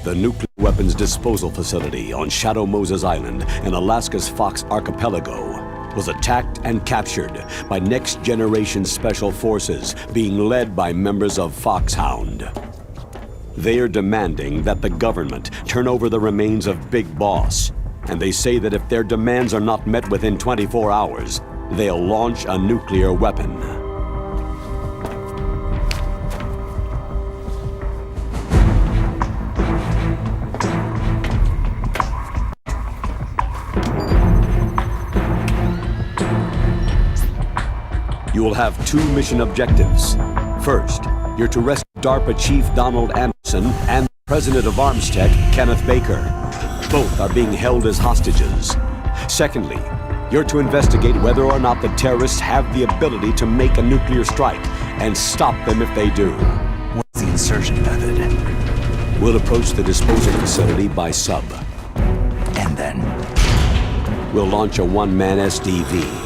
The nuclear weapons disposal facility on Shadow Moses Island in Alaska's Fox Archipelago was attacked and captured by next-generation special forces being led by members of Foxhound. They are demanding that the government turn over the remains of Big Boss, and they say that if their demands are not met within 24 hours, they'll launch a nuclear weapon. You will have two mission objectives. First, you're to rescue DARPA Chief Donald Anderson and President of Armstech, Kenneth Baker. Both are being held as hostages. Secondly, you're to investigate whether or not the terrorists have the ability to make a nuclear strike and stop them if they do. What's the insertion method? We'll approach the disposal facility by sub. And then? We'll launch a one-man SDV.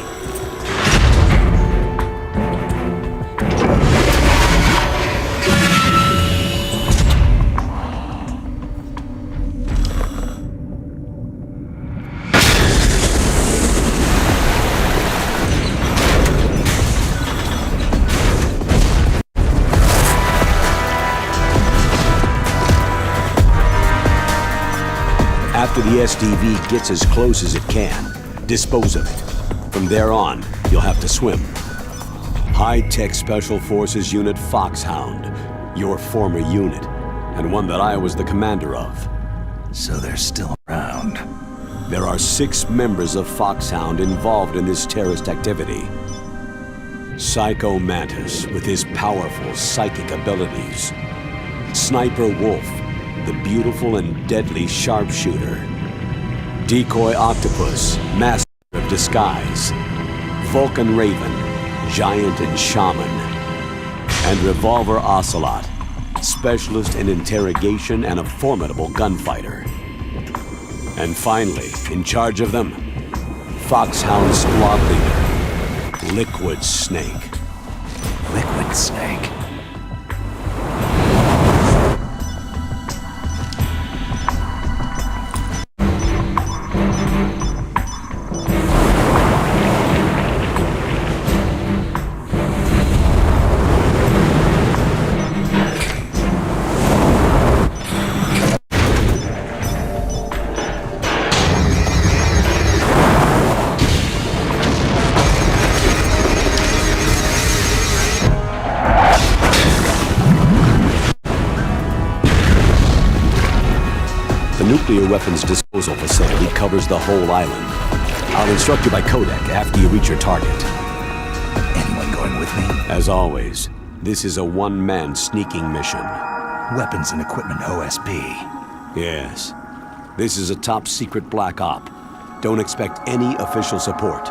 After the SDV gets as close as it can, dispose of it. From there on, you'll have to swim. High-Tech Special Forces Unit Foxhound, your former unit, and one that I was the commander of. So they're still around. There are 6 members of Foxhound involved in this terrorist activity. Psycho Mantis, with his powerful psychic abilities. Sniper Wolf, the beautiful and deadly sharpshooter. Decoy Octopus, master of disguise. Vulcan Raven, giant and shaman. And Revolver Ocelot, specialist in interrogation and a formidable gunfighter. And finally, in charge of them, Foxhound squad leader, Liquid Snake. Liquid Snake? The nuclear weapons disposal facility covers the whole island. I'll instruct you by codec after you reach your target. Anyone going with me? As always, this is a one-man sneaking mission. Weapons and equipment OSP. Yes. This is a top-secret black op. Don't expect any official support.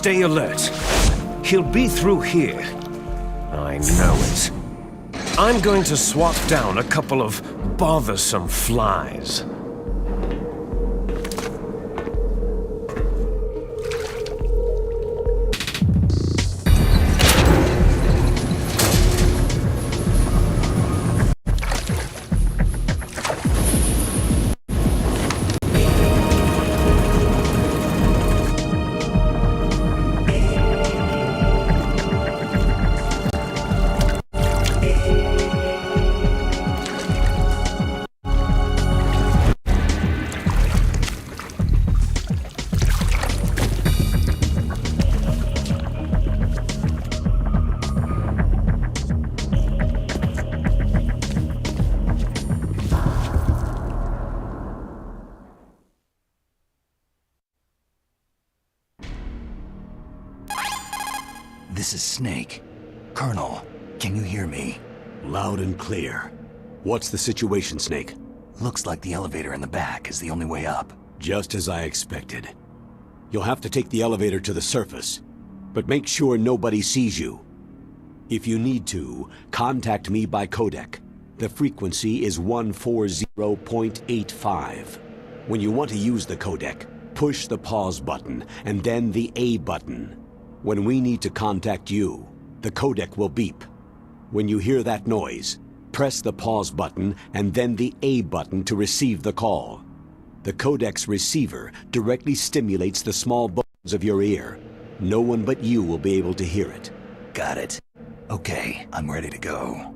Stay alert. He'll be through here. I know it. I'm going to swat down a couple of bothersome flies. This is Snake. Colonel, can you hear me? Loud and clear. What's the situation, Snake? Looks like the elevator in the back is the only way up. Just as I expected. You'll have to take the elevator to the surface, but make sure nobody sees you. If you need to, contact me by codec. The frequency is 140.85. When you want to use the codec, push the pause button and then the A button. When we need to contact you, the codec will beep. When you hear that noise, press the pause button and then the A button to receive the call. The codec's receiver directly stimulates the small bones of your ear. No one but you will be able to hear it. Got it. Okay, I'm ready to go.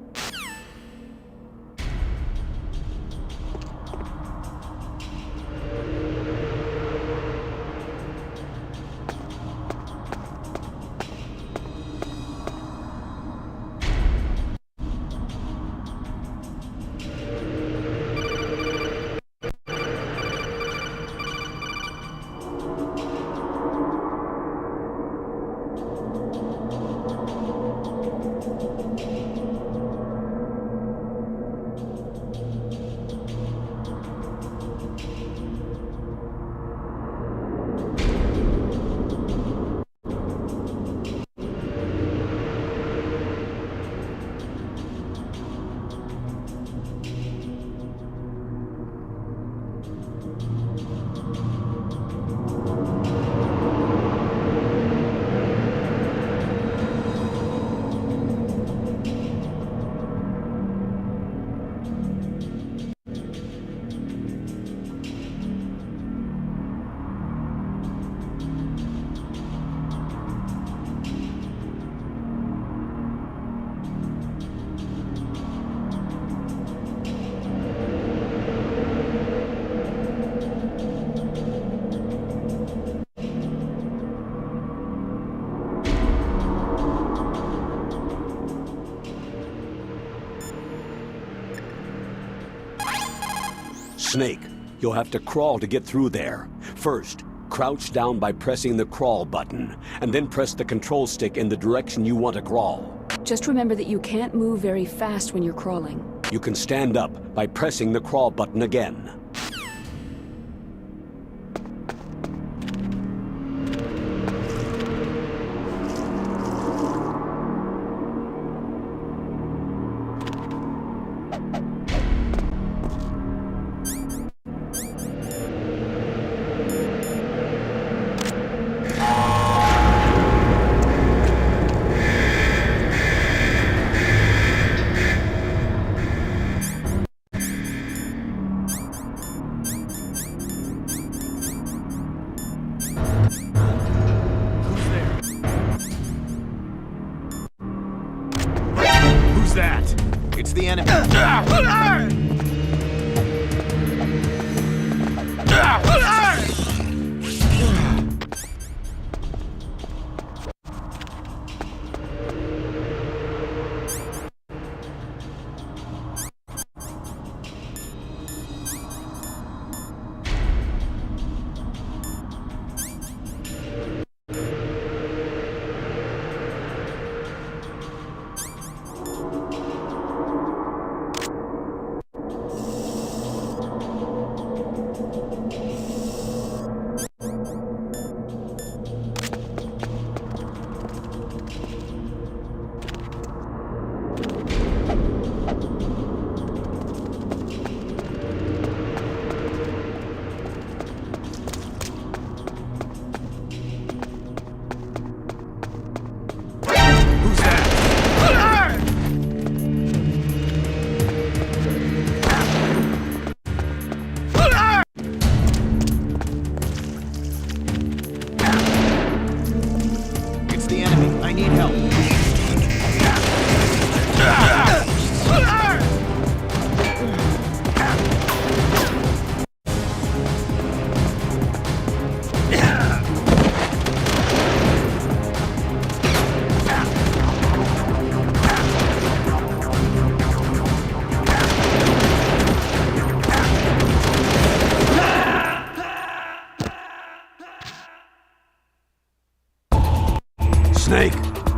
Snake, you'll have to crawl to get through there. First, crouch down by pressing the crawl button, and then press the control stick in the direction you want to crawl. Just remember that you can't move very fast when you're crawling. You can stand up by pressing the crawl button again.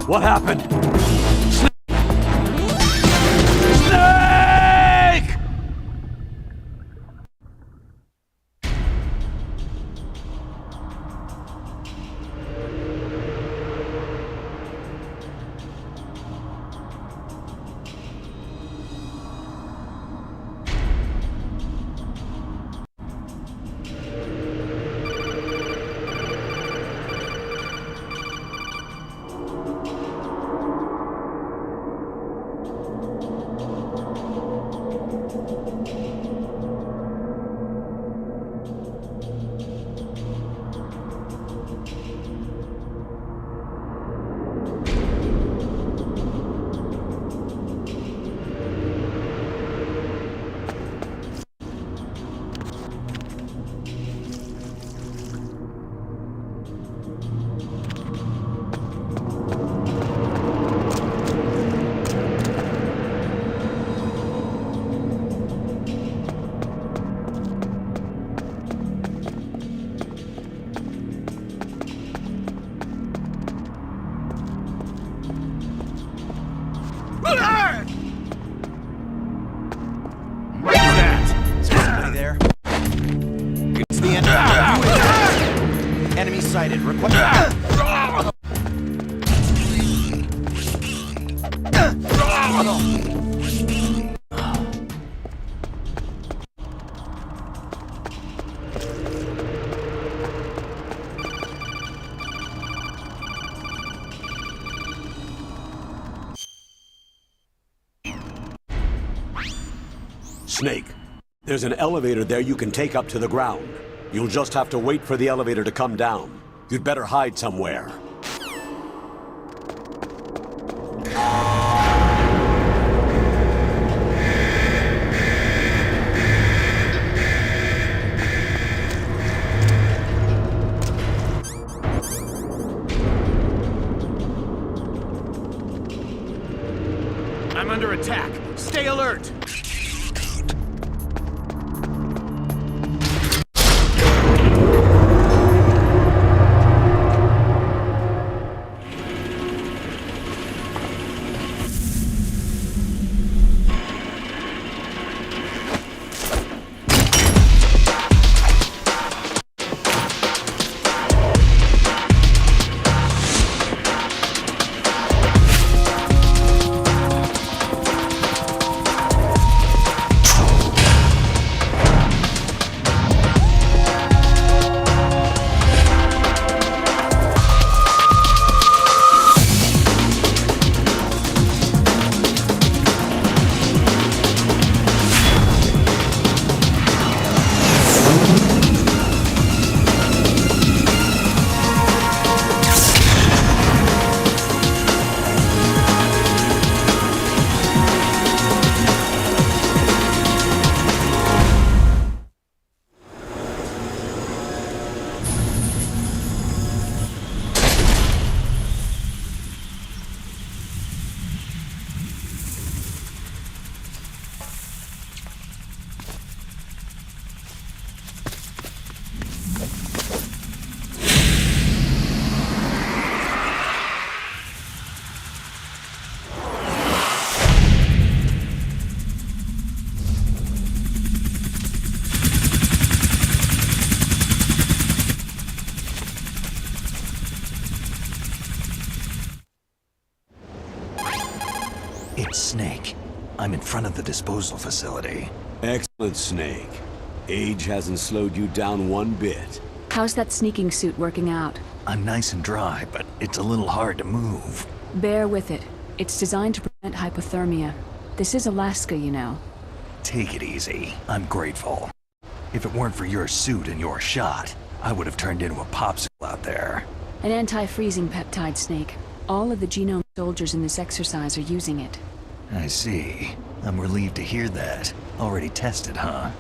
What happened? Snake! Enemy sighted. Request. Snake, there's an elevator there you can take up to the ground. You'll just have to wait for the elevator to come down. You'd better hide somewhere. I'm under attack. Stay alert! It's Snake. I'm in front of the disposal facility. Excellent, Snake. Age hasn't slowed you down one bit. How's that sneaking suit working out? I'm nice and dry, but it's a little hard to move. Bear with it. It's designed to prevent hypothermia. This is Alaska, you know. Take it easy. I'm grateful. If it weren't for your suit and your shot, I would have turned into a popsicle out there. An anti-freezing peptide, Snake. All of the genome soldiers in this exercise are using it. I see. I'm relieved to hear that. Already tested, huh?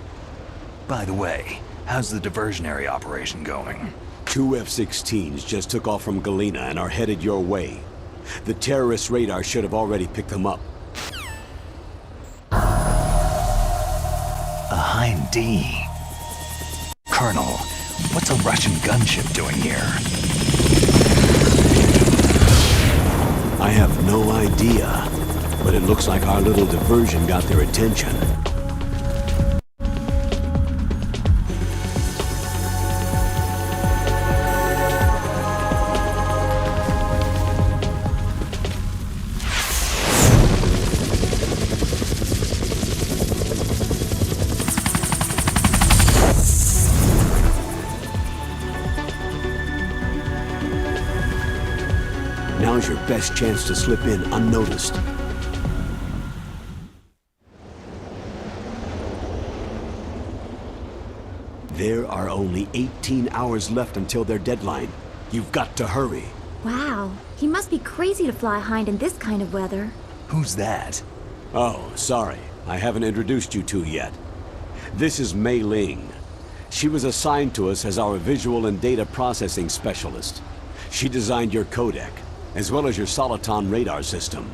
By the way, how's the diversionary operation going? 2 F-16s just took off from Galena and are headed your way. The terrorist radar should have already picked them up. A Hind D. Colonel, what's a Russian gunship doing here? I have no idea, but it looks like our little diversion got their attention. Now's your best chance to slip in unnoticed. There are only 18 hours left until their deadline. You've got to hurry. Wow, he must be crazy to fly hind in this kind of weather. Who's that? Oh, sorry. I haven't introduced you two yet. This is Mei Ling. She was assigned to us as our visual and data processing specialist. She designed your codec, as well as your Soliton radar system.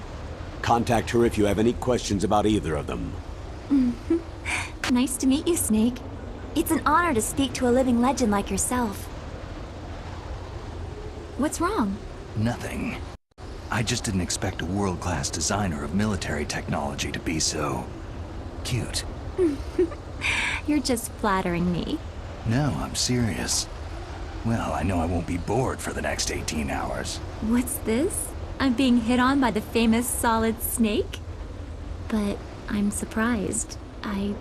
Contact her if you have any questions about either of them. Nice to meet you, Snake. It's an honor to speak to a living legend like yourself. What's wrong? Nothing. I just didn't expect a world-class designer of military technology to be so... cute. You're just flattering me. No, I'm serious. Well, I know I won't be bored for the next 18 hours. What's this? I'm being hit on by the famous Solid Snake? But I'm surprised. I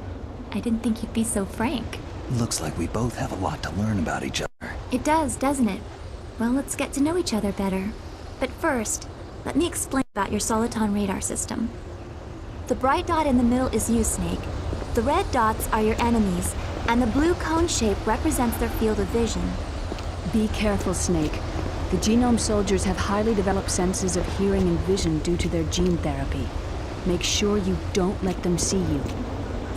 didn't think you'd be so frank. Looks like we both have a lot to learn about each other. It does, doesn't it? Well, let's get to know each other better. But first, let me explain about your Soliton radar system. The bright dot in the middle is you, Snake. The red dots are your enemies, and the blue cone shape represents their field of vision. Be careful, Snake. The genome soldiers have highly developed senses of hearing and vision due to their gene therapy. Make sure you don't let them see you.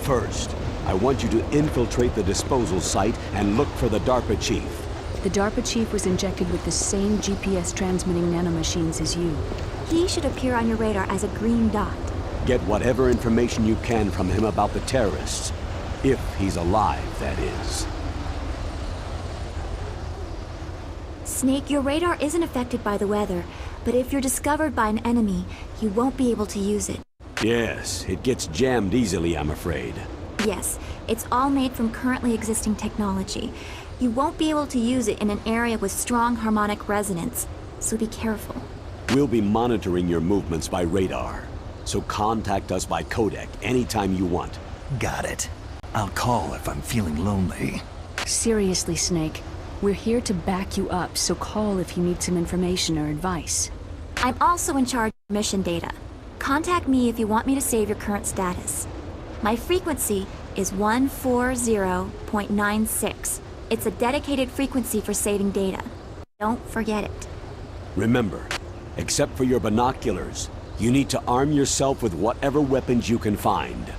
First, I want you to infiltrate the disposal site and look for the DARPA chief. The DARPA chief was injected with the same GPS transmitting nanomachines as you. He should appear on your radar as a green dot. Get whatever information you can from him about the terrorists. If he's alive, that is. Snake, your radar isn't affected by the weather, but if you're discovered by an enemy, you won't be able to use it. Yes, it gets jammed easily, I'm afraid. Yes, it's all made from currently existing technology. You won't be able to use it in an area with strong harmonic resonance, so be careful. We'll be monitoring your movements by radar, so contact us by codec anytime you want. Got it. I'll call if I'm feeling lonely. Seriously, Snake. We're here to back you up, so call if you need some information or advice. I'm also in charge of mission data. Contact me if you want me to save your current status. My frequency is 140.96. It's a dedicated frequency for saving data. Don't forget it. Remember, except for your binoculars, you need to arm yourself with whatever weapons you can find.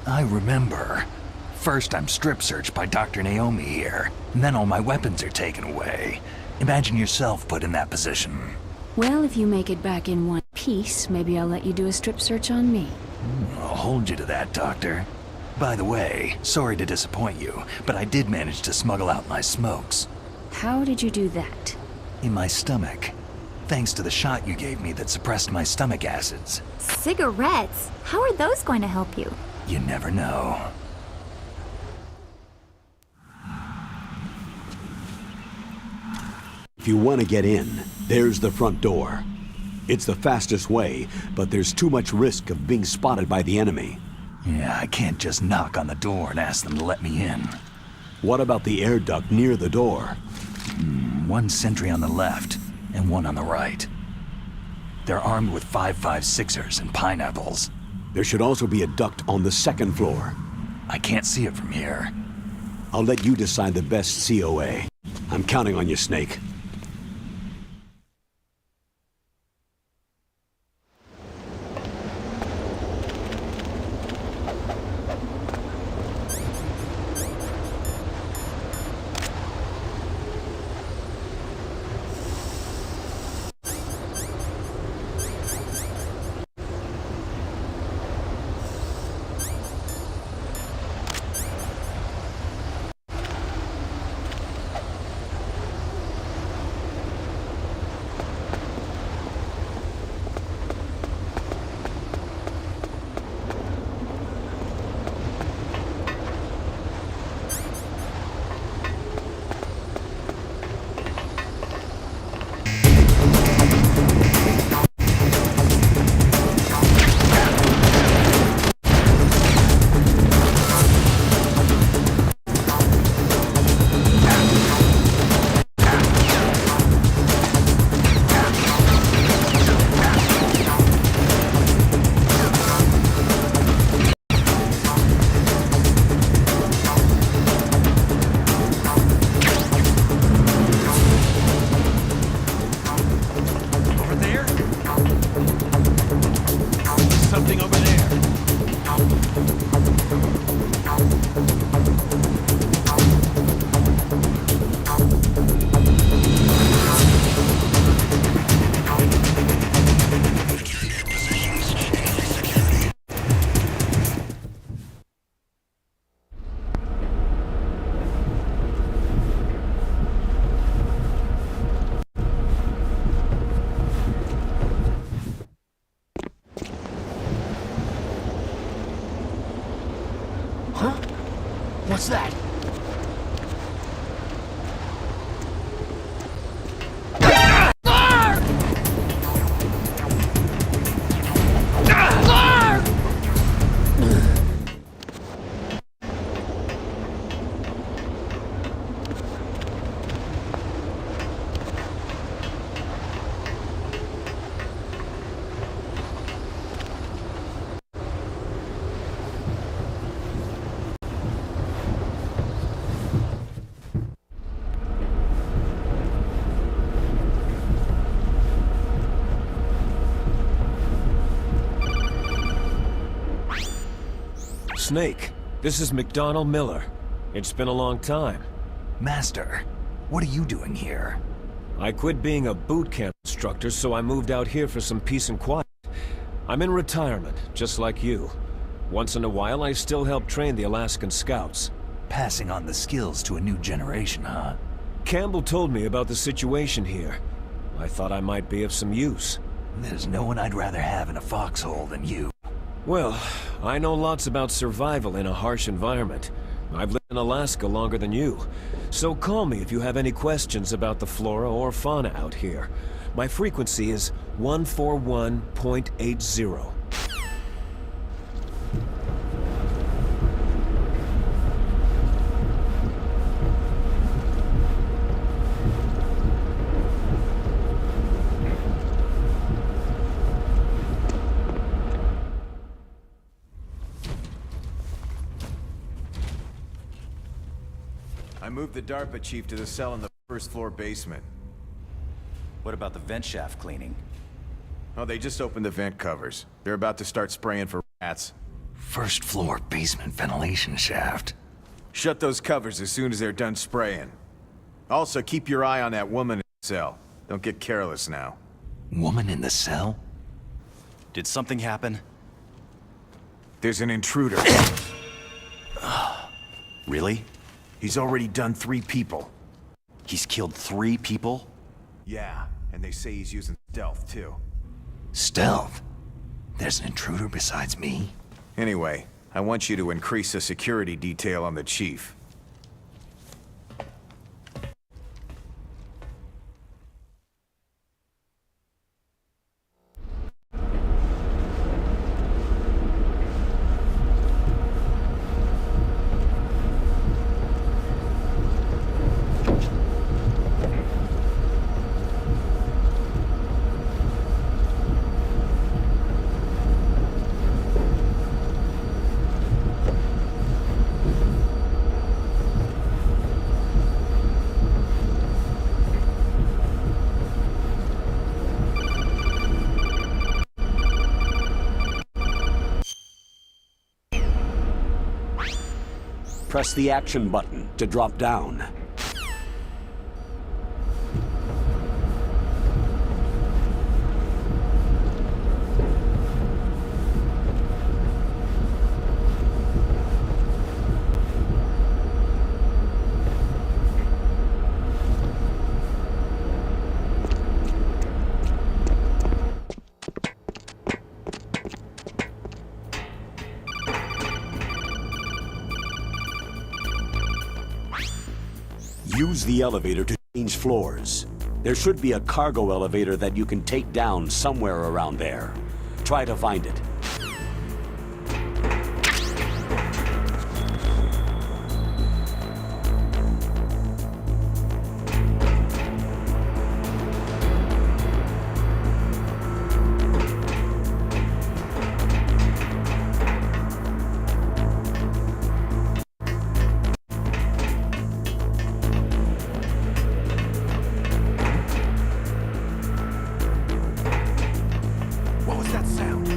I remember. First, I'm strip searched by Dr. Naomi here, and then all my weapons are taken away. Imagine yourself put in that position. Well, if you make it back in one piece, maybe I'll let you do a strip search on me. I'll hold you to that, Doctor. By the way, sorry to disappoint you, but I did manage to smuggle out my smokes. How did you do that? In my stomach. Thanks to the shot you gave me that suppressed my stomach acids. Cigarettes? How are those going to help you? You never know. If you want to get in, there's the front door. It's the fastest way, but there's too much risk of being spotted by the enemy. Yeah, I can't just knock on the door and ask them to let me in. What about the air duct near the door? One sentry on the left, and one on the right. They're armed with 5.56ers and pineapples. There should also be a duct on the second floor. I can't see it from here. I'll let you decide the best COA. I'm counting on you, Snake. What's that? Snake, this is McDonald Miller. It's been a long time. Master, what are you doing here? I quit being a boot camp instructor, so I moved out here for some peace and quiet. I'm in retirement, just like you. Once in a while, I still help train the Alaskan Scouts. Passing on the skills to a new generation, huh? Campbell told me about the situation here. I thought I might be of some use. There's no one I'd rather have in a foxhole than you. Well, I know lots about survival in a harsh environment. I've lived in Alaska longer than you. So call me if you have any questions about the flora or fauna out here. My frequency is 141.80. I moved the DARPA chief to the cell in the first floor basement. What about the vent shaft cleaning? Oh, they just opened the vent covers. They're about to start spraying for rats. First floor basement ventilation shaft. Shut those covers as soon as they're done spraying. Also, keep your eye on that woman in the cell. Don't get careless now. Woman in the cell? Did something happen? There's an intruder. Really? He's already done 3 people. He's killed 3 people? Yeah, and they say he's using stealth, too. Stealth? There's an intruder besides me? Anyway, I want you to increase the security detail on the chief. Press the action button to drop down. Use the elevator to change floors. There should be a cargo elevator that you can take down somewhere around there. Try to find it. What was that sound?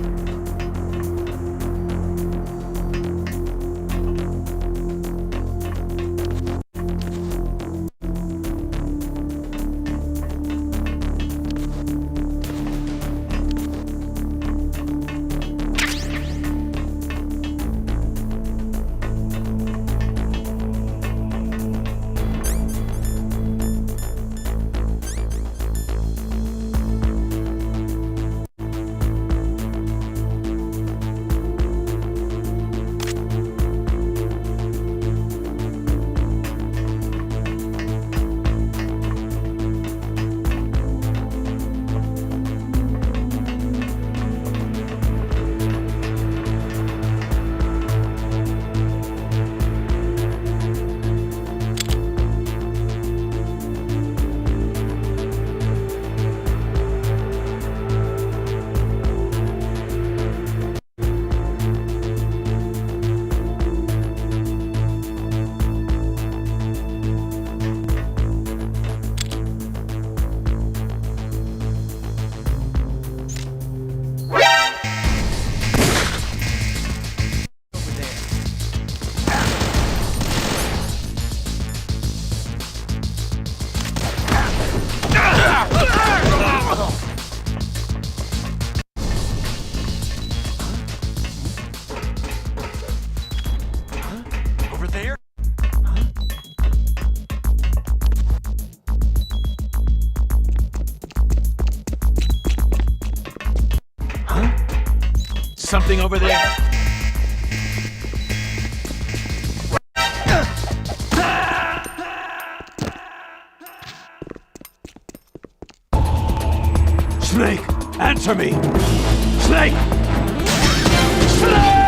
there? Something over there? Snake, answer me! Snake! Snake!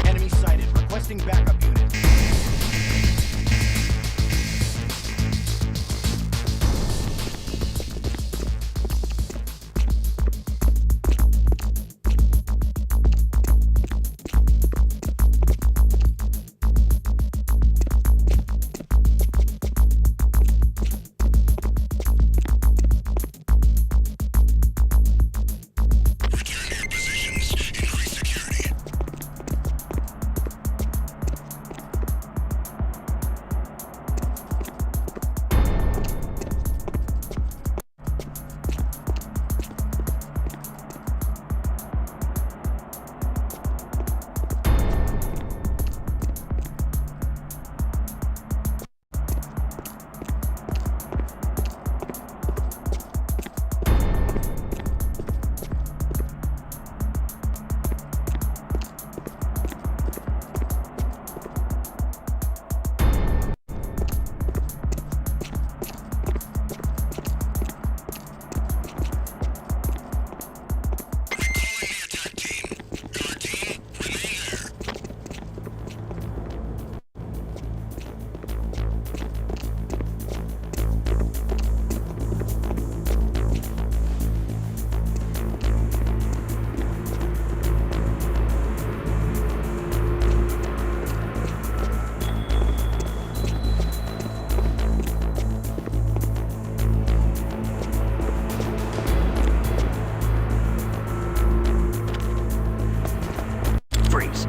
Enemy sighted. Requesting backup unit. Freeze.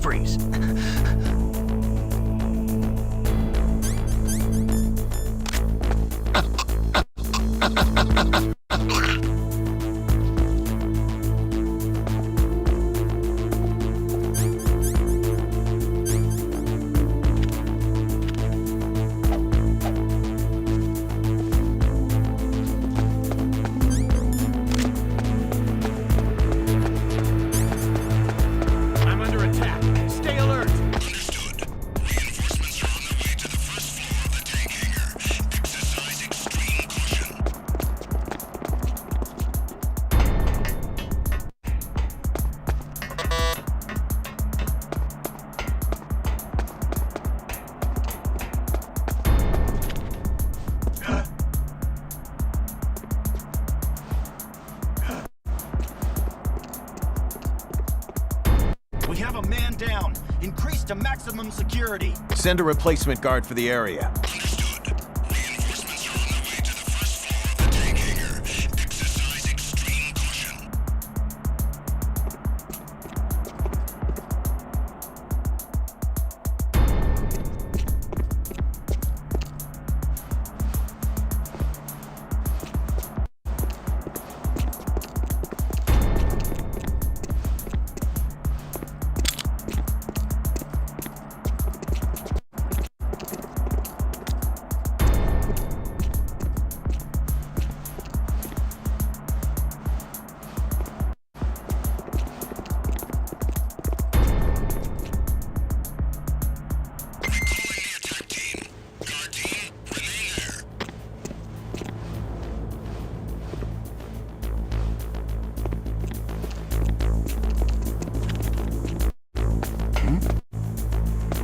Freeze. I'm under attack. Stay alert. Understood. Reinforcements are on their way to the first floor of the tank hangar. Exercise extreme caution. We have a man down. Increase to maximum security. Send a replacement guard for the area. Understood. Reinforcements are on their way to the first floor of the tank hangar. Exercise extreme caution.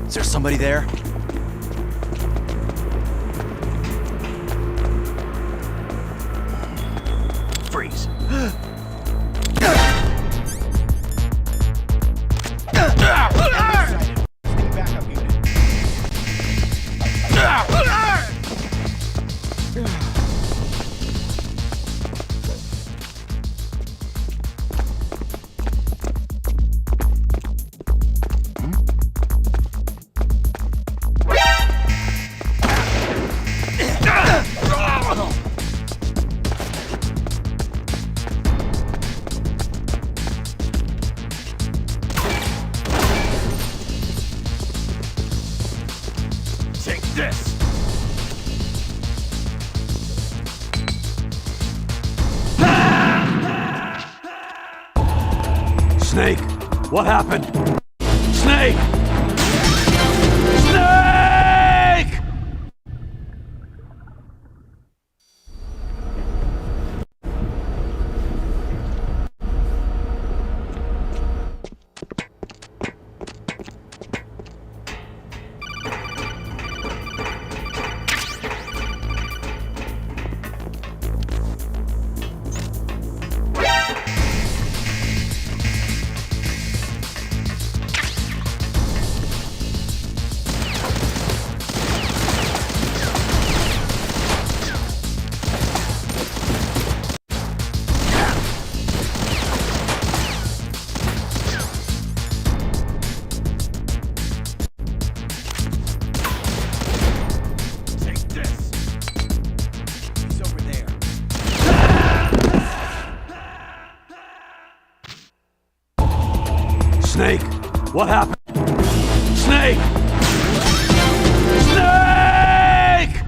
Is there somebody there? Freeze. Requesting backup unit. Snake, what happened? Snake! Snake! Snake, what happened? Snake! Snake!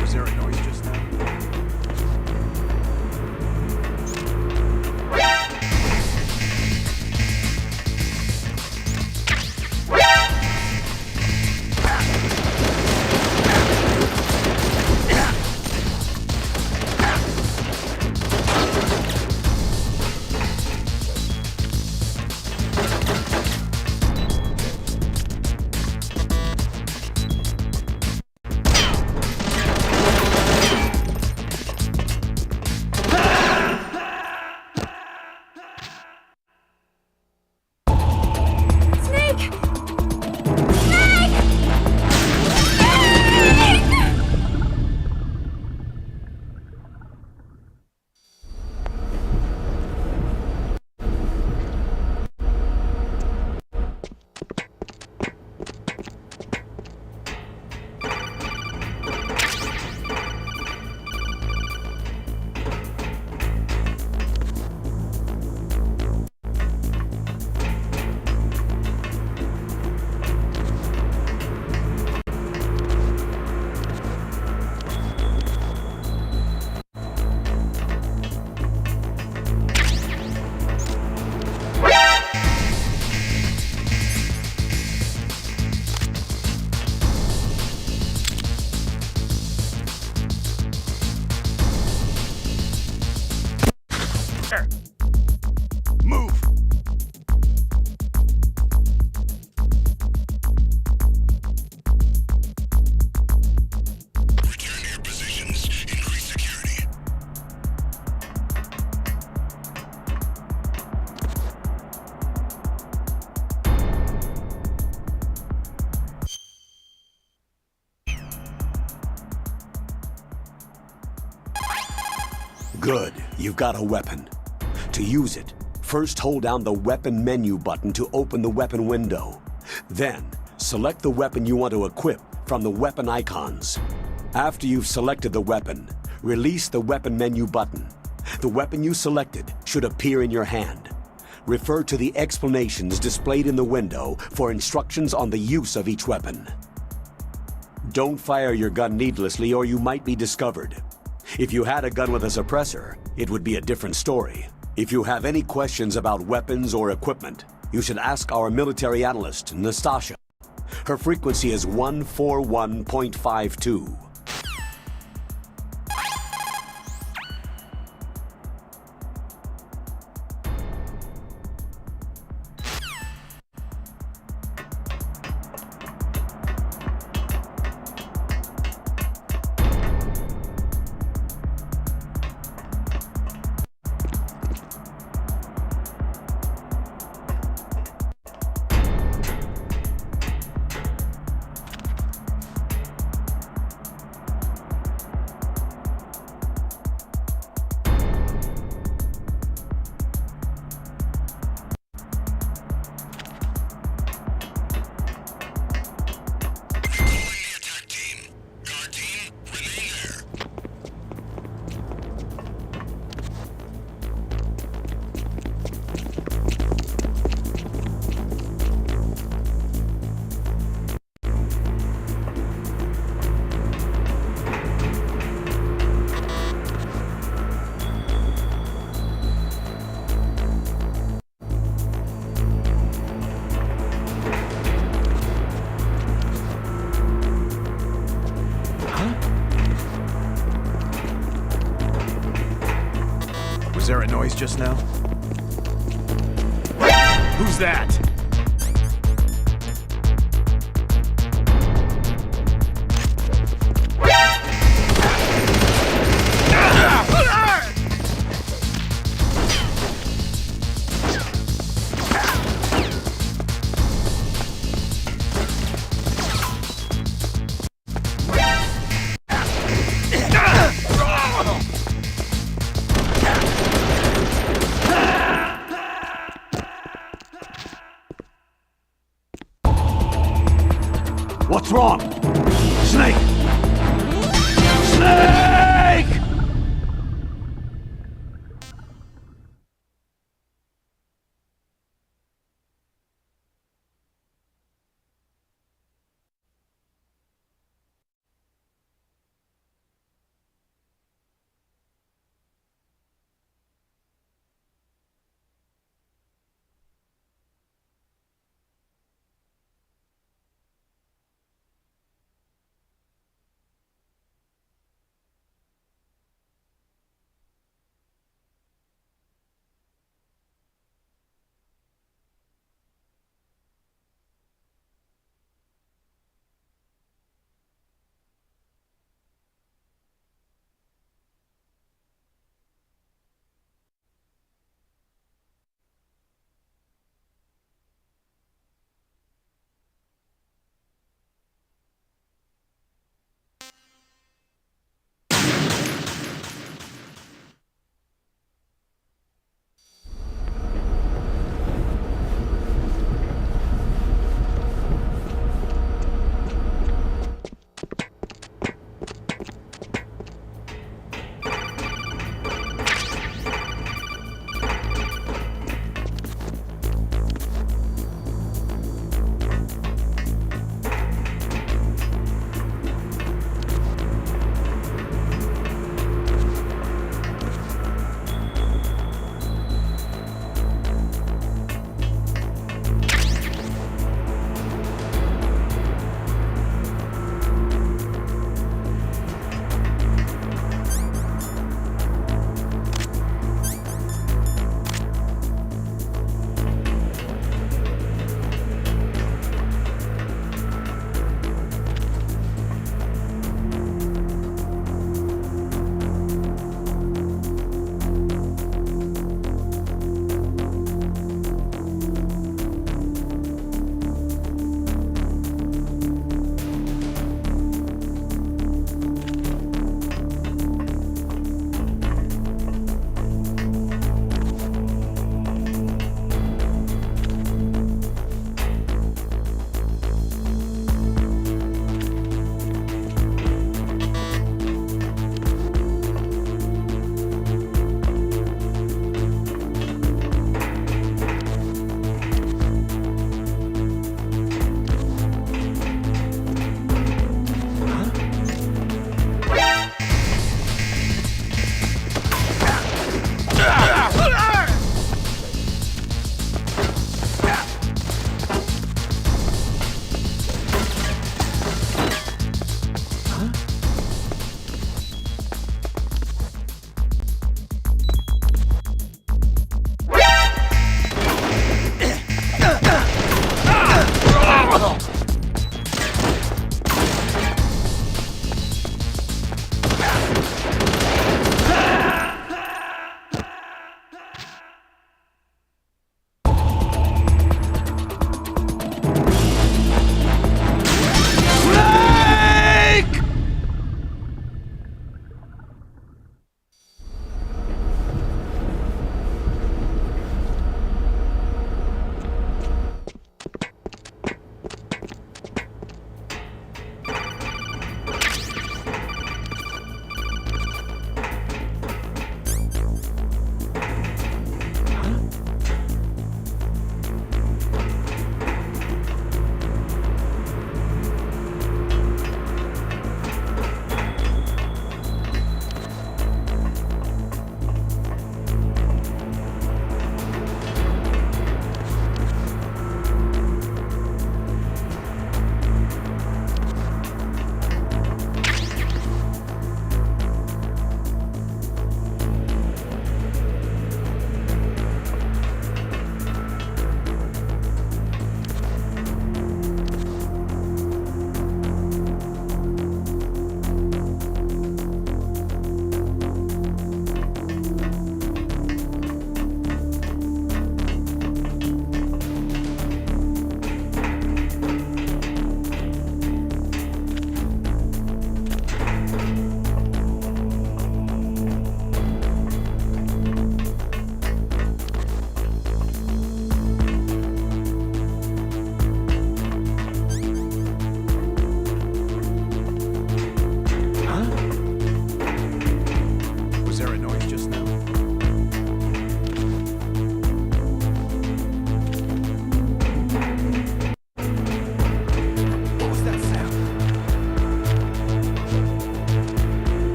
Was there a noise just now? Snake! Snake! Move! Return to your positions. Increase security. Good, you've got a weapon. To use it, first hold down the weapon menu button to open the weapon window. Then, select the weapon you want to equip from the weapon icons. After you've selected the weapon, release the weapon menu button. The weapon you selected should appear in your hand. Refer to the explanations displayed in the window for instructions on the use of each weapon. Don't fire your gun needlessly or you might be discovered. If you had a gun with a suppressor, it would be a different story. If you have any questions about weapons or equipment, you should ask our military analyst, Nastasha. Her frequency is 141.52. noise just now? Who's that? What's wrong? Snake! Snake!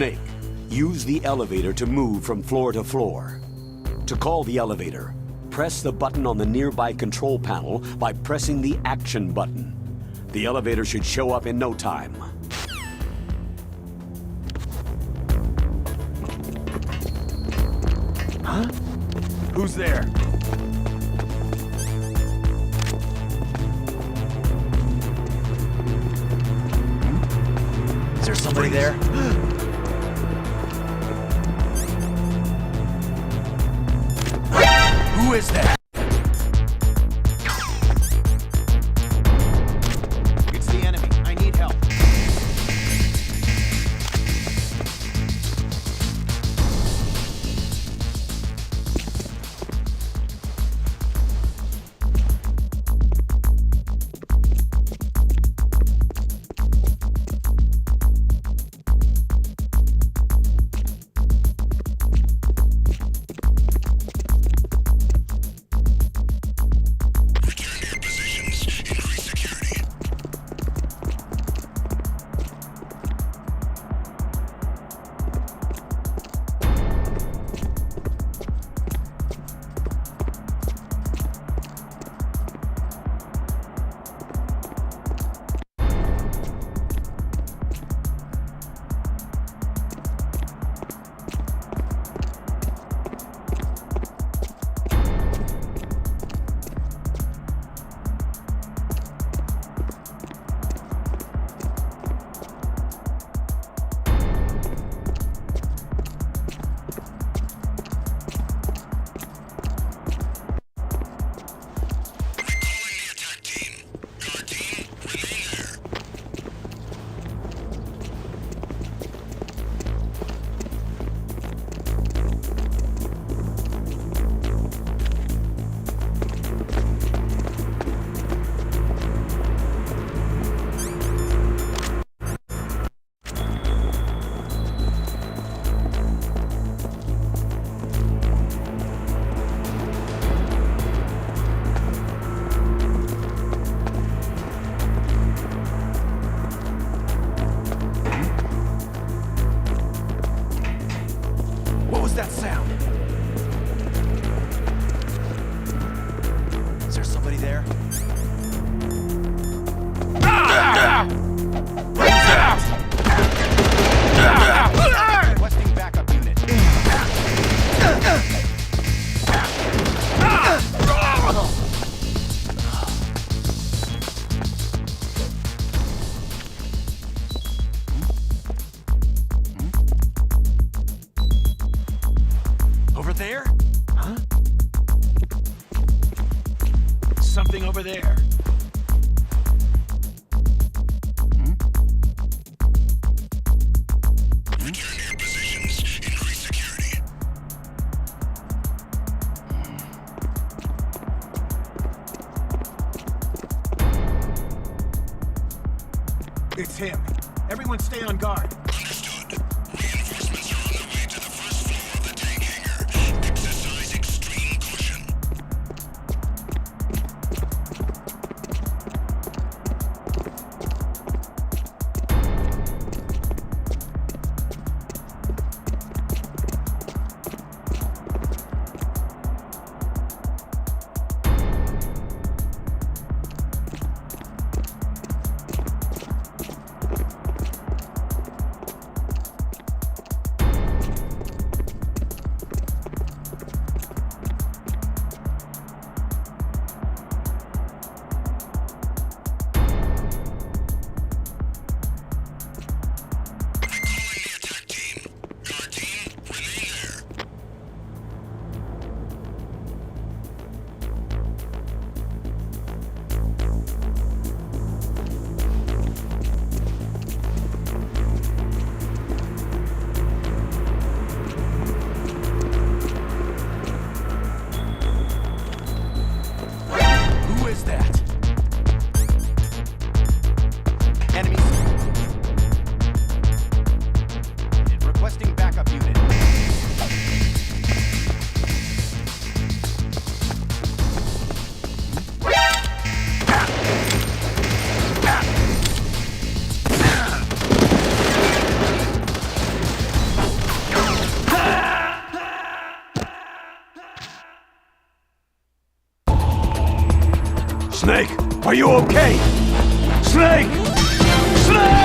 Snake, use the elevator to move from floor to floor. To call the elevator, press the button on the nearby control panel by pressing the action button. The elevator should show up in no time. Huh? Who's there? Is there somebody there? Who is that? It's the enemy. I need help. Return to your positions. Increase security. Recalling the attack team. Guard team, remain there. What was that sound? Is there somebody there? Requesting backup unit. Over there? Huh? Something over there. Return to your positions. Increase security. It's him. Everyone stay on guard. Understood. Reinforcements are on the way to the first floor of the tank hangar. Exercise extreme caution. Snake, are you okay? Snake! Snake!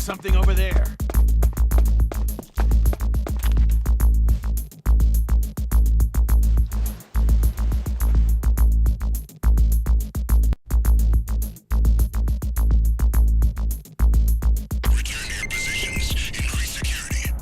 Something over there. Return to your positions. Increase security.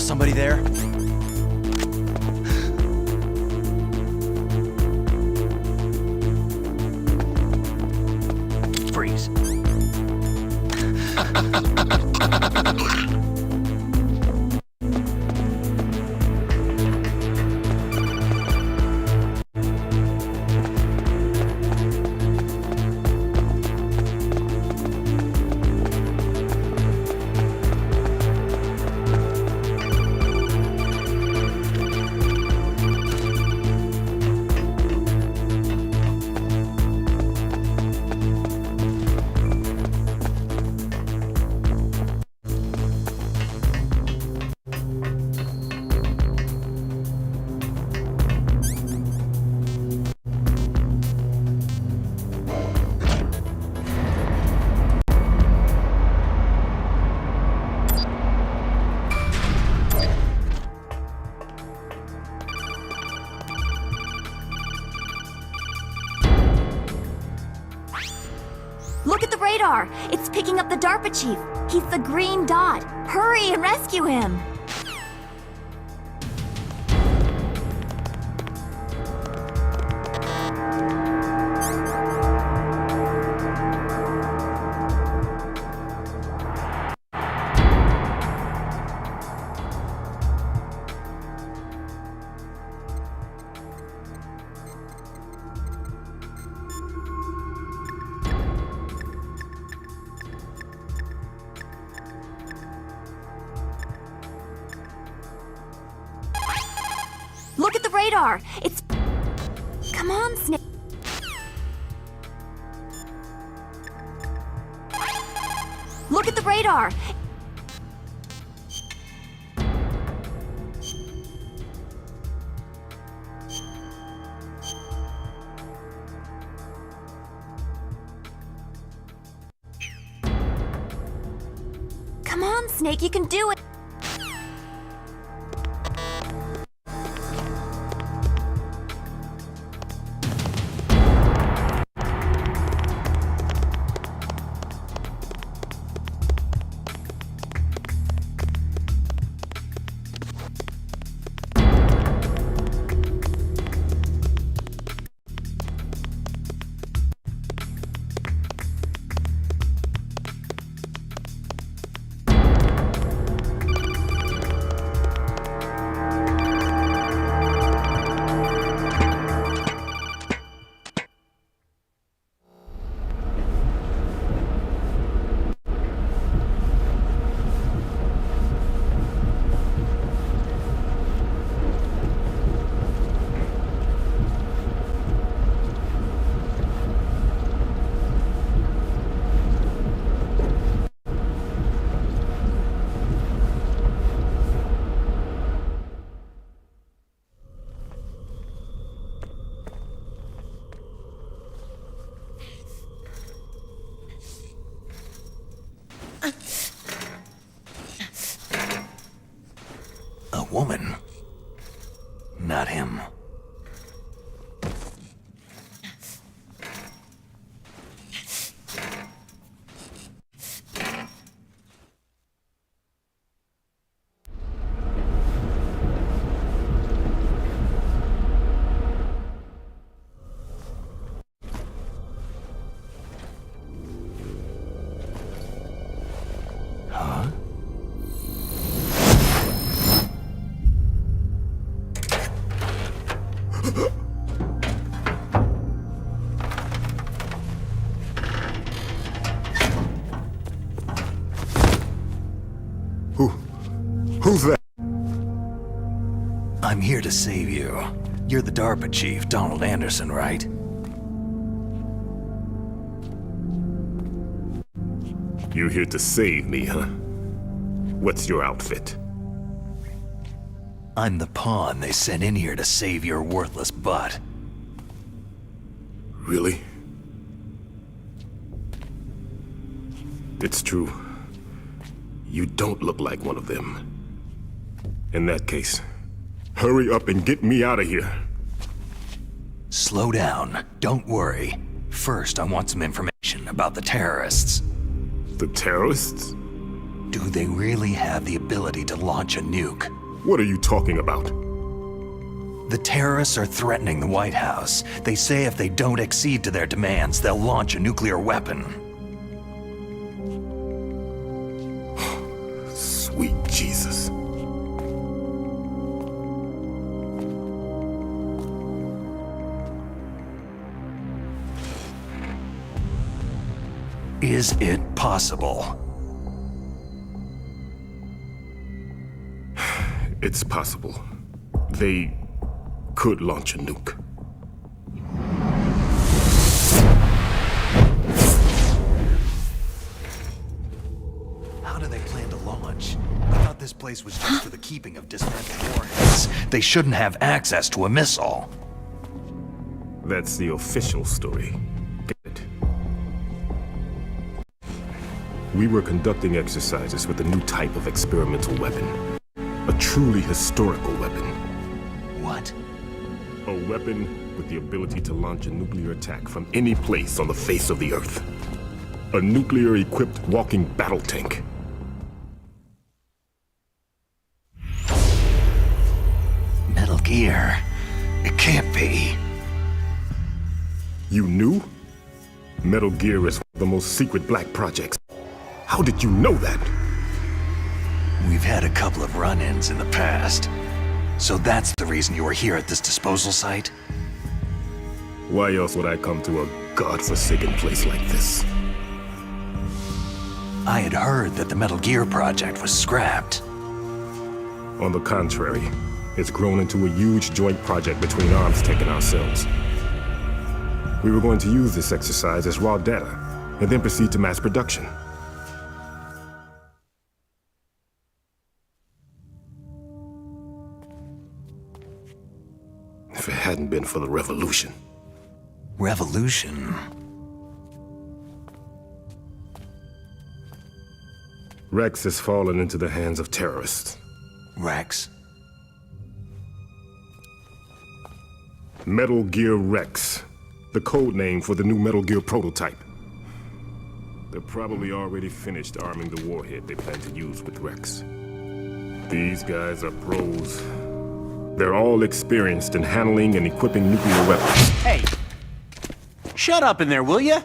There's somebody there? Freeze. Look at the radar! It's picking up the DARPA chief! He's the green dot! Hurry and rescue him! Look at the radar! It's... Come on, Snake. Look at the radar! Come on, Snake, you can do it! A woman. Not him. Huh? Who's that? I'm here to save you. You're the DARPA chief, Donald Anderson, right? You here to save me, huh? What's your outfit? I'm the pawn they sent in here to save your worthless butt. Really? It's true. You don't look like one of them. In that case, hurry up and get me out of here. Slow down. Don't worry. First, I want some information about the terrorists. The terrorists? Do they really have the ability to launch a nuke? What are you talking about? The terrorists are threatening the White House. They say if they don't accede to their demands, they'll launch a nuclear weapon. Sweet Jesus. Is it possible? It's possible. They could launch a nuke. How do they plan to launch? I thought this place was just for the keeping of dismantled warheads. They shouldn't have access to a missile. That's the official story. Get it? We were conducting exercises with a new type of experimental weapon. A truly historical weapon. What? A weapon with the ability to launch a nuclear attack from any place on the face of the Earth. A nuclear-equipped walking battle tank. Metal Gear. It can't be. You knew? Metal Gear is one of the most secret black projects. How did you know that? We've had a couple of run-ins in the past. So that's the reason you were here at this disposal site? Why else would I come to a godforsaken place like this? I had heard that the Metal Gear project was scrapped. On the contrary, it's grown into a huge joint project between Arms Tech and ourselves. We were going to use this exercise as raw data, and then proceed to mass production. If it hadn't been for the revolution. Revolution? Rex has fallen into the hands of terrorists. Rex? Metal Gear Rex, the code name for the new Metal Gear prototype. They're probably already finished arming the warhead they plan to use with Rex. These guys are pros. They're all experienced in handling and equipping nuclear weapons. Hey! Shut up in there, will ya?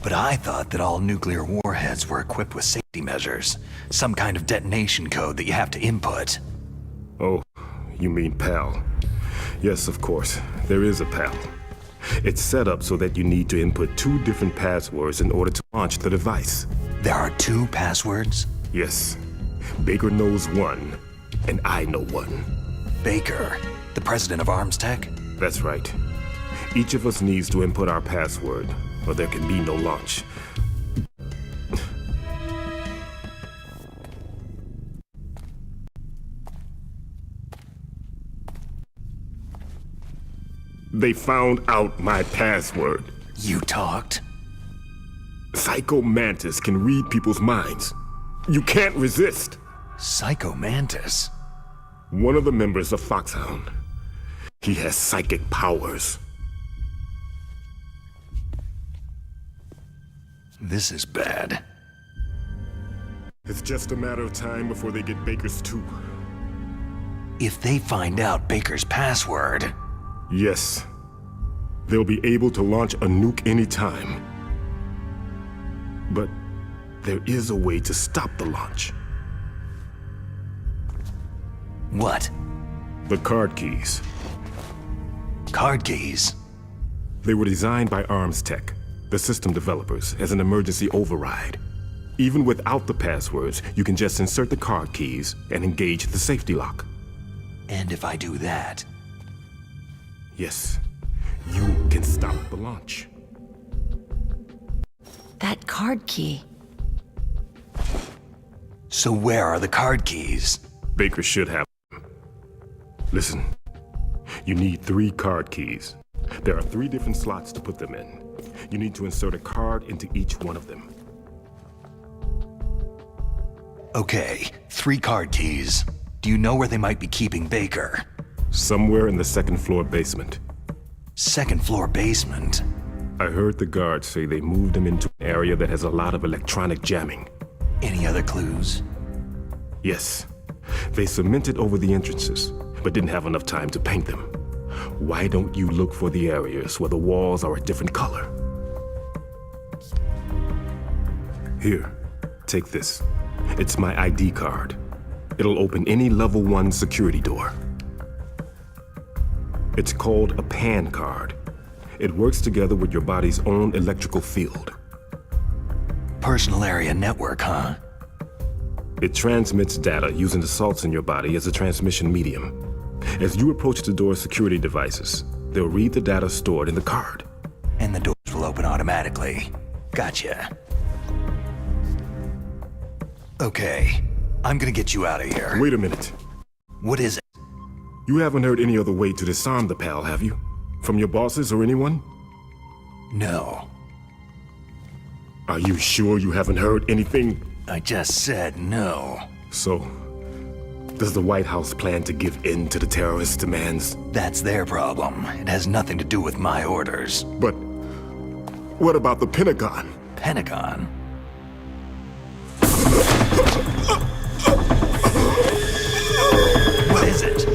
But I thought that all nuclear warheads were equipped with safety measures. Some kind of detonation code that you have to input. Oh, you mean PAL. Yes, of course, there is a PAL. It's set up so that you need to input 2 different passwords in order to launch the device. There are 2 passwords? Yes. Baker knows one, and I know one. Baker, the president of Arms Tech? That's right. Each of us needs to input our password, or there can be no launch. They found out my password. You talked? Psycho Mantis can read people's minds. You can't resist. Psycho Mantis? One of the members of Foxhound. He has psychic powers. This is bad. It's just a matter of time before they get Baker's too. If they find out Baker's password... Yes. They'll be able to launch a nuke anytime. But there is a way to stop the launch. What? The card keys. Card keys? They were designed by Arms Tech, the system developers, as an emergency override. Even without the passwords, you can just insert the card keys and engage the safety lock. And if I do that... Yes, you can stop the launch. That card key. So where are the card keys? Baker should have Listen, you need 3 card keys. There are 3 different slots to put them in. You need to insert a card into each one of them. Okay, 3 card keys. Do you know where they might be keeping Baker? Somewhere in the 2nd floor basement. 2nd floor basement? I heard the guards say they moved him into an area that has a lot of electronic jamming. Any other clues? Yes. They cemented over the entrances, but didn't have enough time to paint them. Why don't you look for the areas where the walls are a different color? Here, take this. It's my ID card. It'll open any level 1 security door. It's called a PAN card. It works together with your body's own electrical field. Personal area network, huh? It transmits data using the salts in your body as a transmission medium. As you approach the door's security devices, they'll read the data stored in the card. And the doors will open automatically. Gotcha. Okay, I'm gonna get you out of here. Wait a minute. What is it? You haven't heard any other way to disarm the PAL, have you? From your bosses or anyone? No. Are you sure you haven't heard anything? I just said no. So, does the White House plan to give in to the terrorists' demands? That's their problem. It has nothing to do with my orders. But what about the Pentagon? Pentagon? What is it?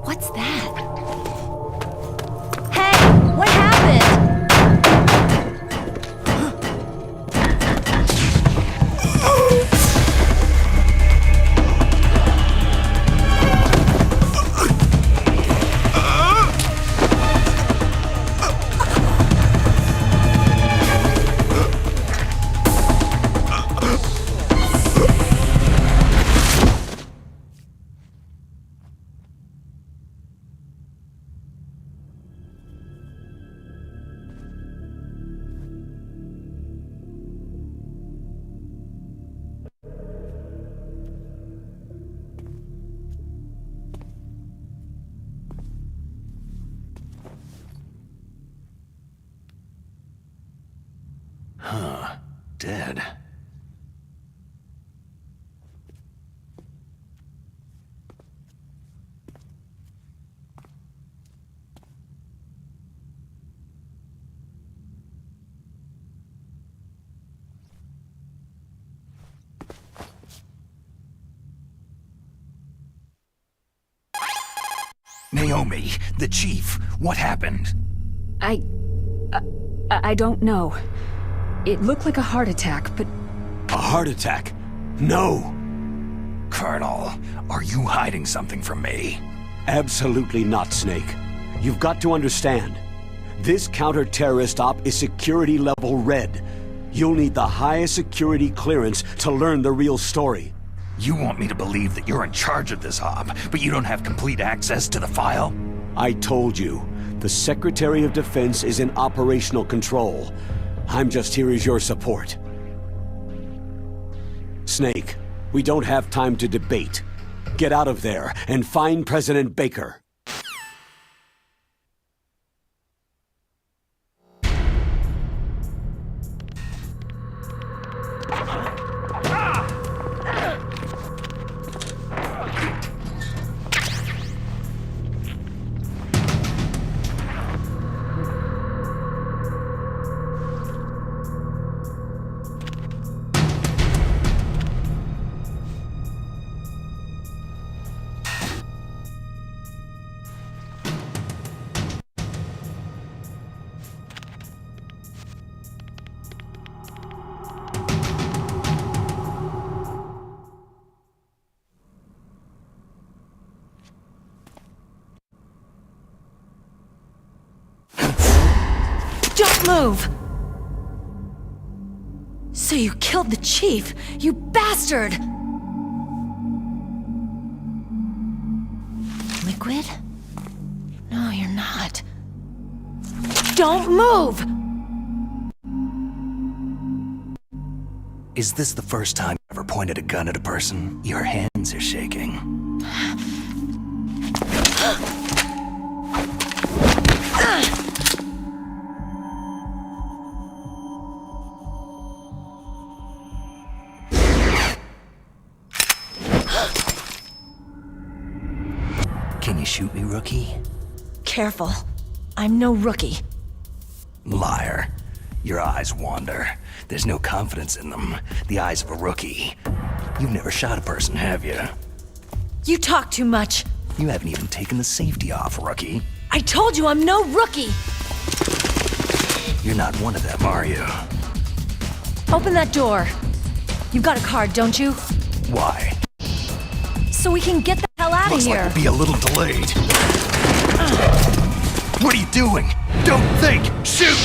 What's that? Hey, what happened? Huh. Dead. Naomi, the chief, what happened? I don't know. It looked like a heart attack, but... A heart attack? No! Colonel, are you hiding something from me? Absolutely not, Snake. You've got to understand. This counter-terrorist op is security level red. You'll need the highest security clearance to learn the real story. You want me to believe that you're in charge of this op, but you don't have complete access to the file? I told you, the Secretary of Defense is in operational control. I'm just here as your support. Snake, we don't have time to debate. Get out of there and find President Baker. Don't move! So you killed the chief, you bastard! Liquid? No, you're not. Don't move! Is this the first time you ever pointed a gun at a person? Your hands are shaking. Can you shoot me, rookie? Careful. I'm no rookie. Liar. Your eyes wander. There's no confidence in them. The eyes of a rookie. You've never shot a person, have you? You talk too much. You haven't even taken the safety off, rookie. I told you I'm no rookie! You're not one of them, are you? Open that door. You've got a card, don't you? Why? So we can get the hell out of Looks here. like we'll be a little delayed. What are you doing? Don't think! Shoot!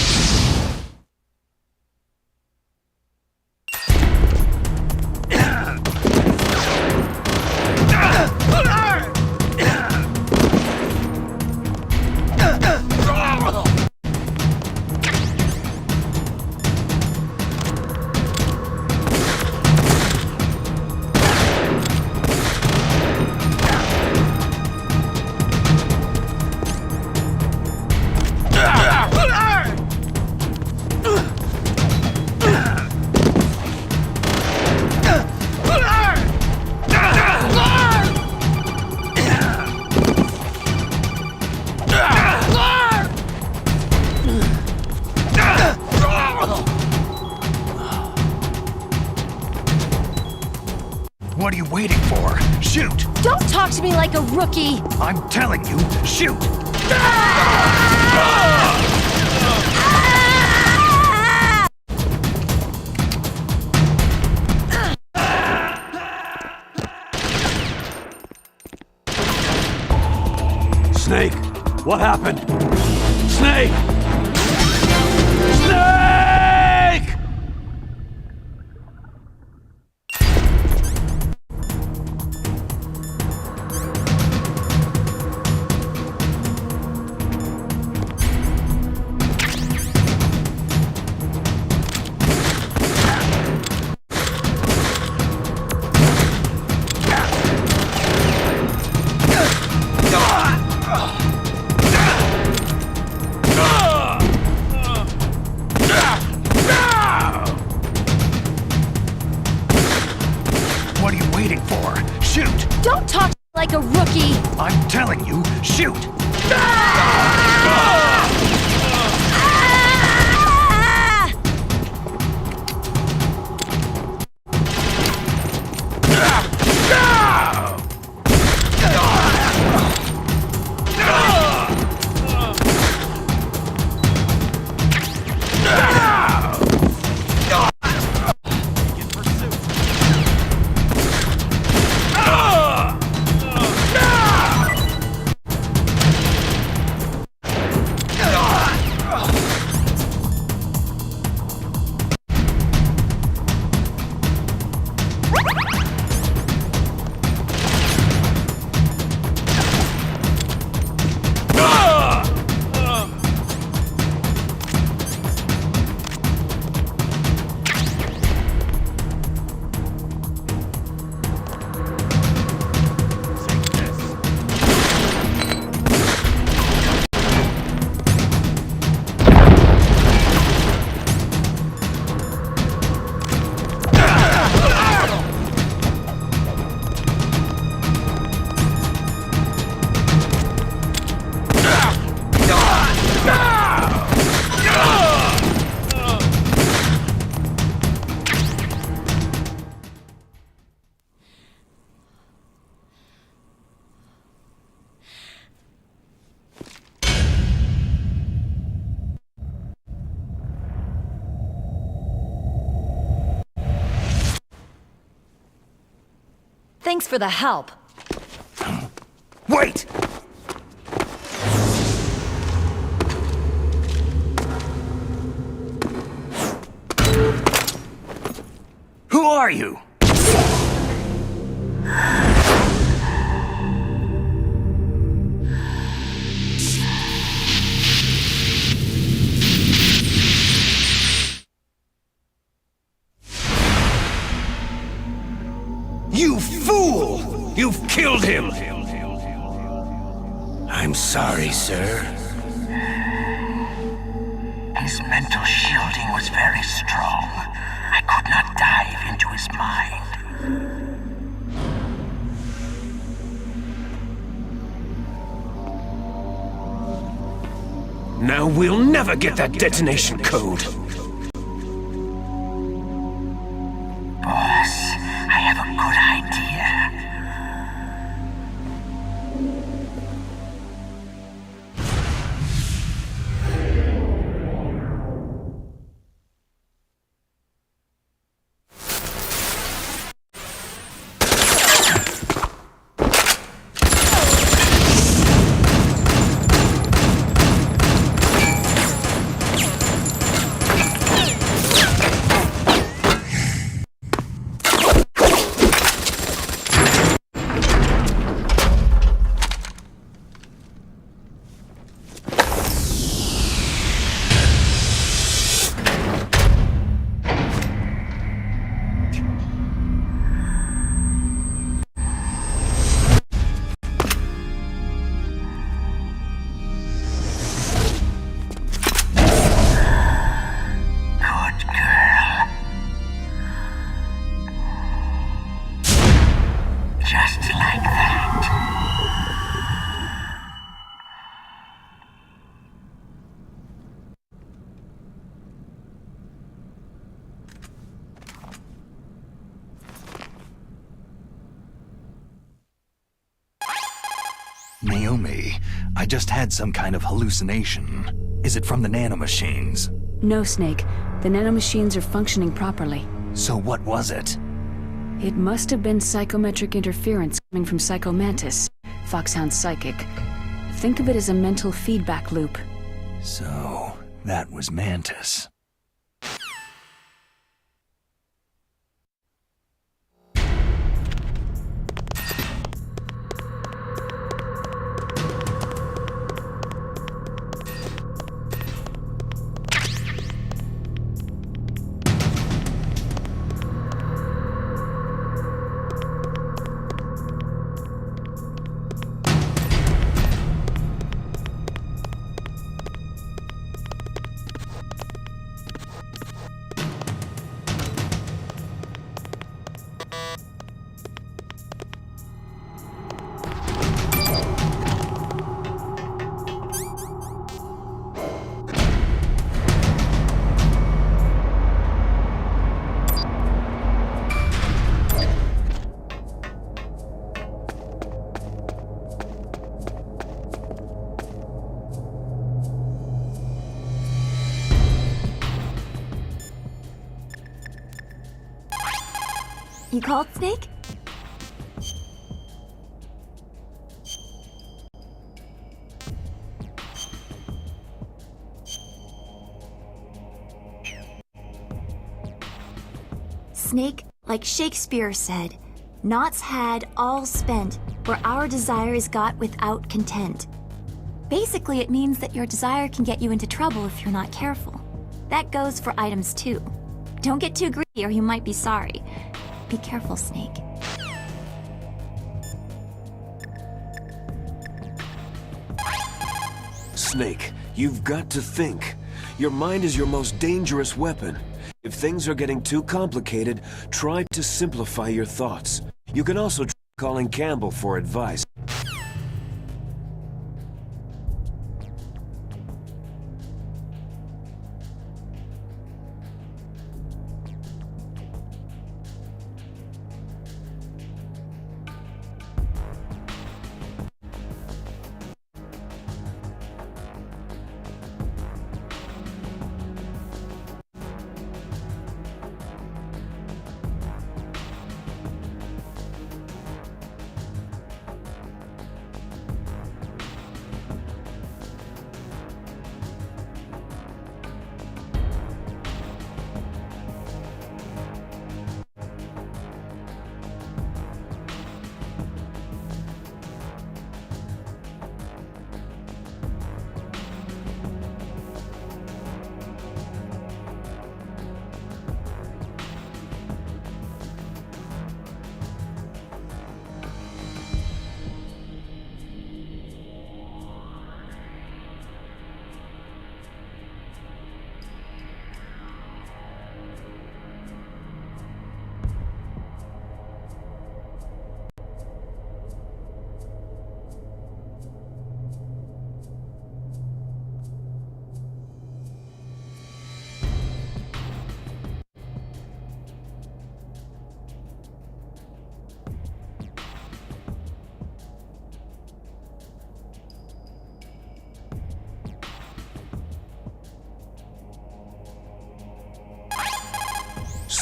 What are you waiting for? Shoot! Don't talk to me like a rookie! I'm telling you, shoot! Snake, what happened? Snake! Snake! What are you waiting for? Shoot! Don't talk to me like a rookie! I'm telling you, shoot! Thanks for the help. Wait! Who are you? him! I'm sorry, sir. His mental shielding was very strong. I could not dive into his mind. Now we'll never get that detonation code! Boss, I have a good idea. Naomi, I just had some kind of hallucination. Is it from the nanomachines? No, Snake. The nanomachines are functioning properly. So what was it? It must have been psychometric interference coming from Psycho Mantis, Foxhound's psychic. Think of it as a mental feedback loop. So, that was Mantis. You called, Snake? Snake, like Shakespeare said, "Naught's had, all spent, where our desire is got without content." Basically, it means that your desire can get you into trouble if you're not careful. That goes for items too. Don't get too greedy or you might be sorry. Be careful, Snake. Snake, you've got to think. Your mind is your most dangerous weapon. If things are getting too complicated, try to simplify your thoughts. You can also try calling Campbell for advice.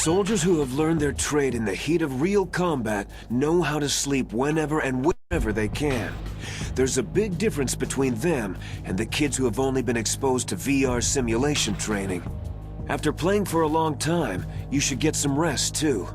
Soldiers who have learned their trade in the heat of real combat know how to sleep whenever and wherever they can. There's a big difference between them and the kids who have only been exposed to VR simulation training. After playing for a long time, you should get some rest too.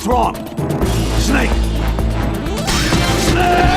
wrong? Snake! Snake!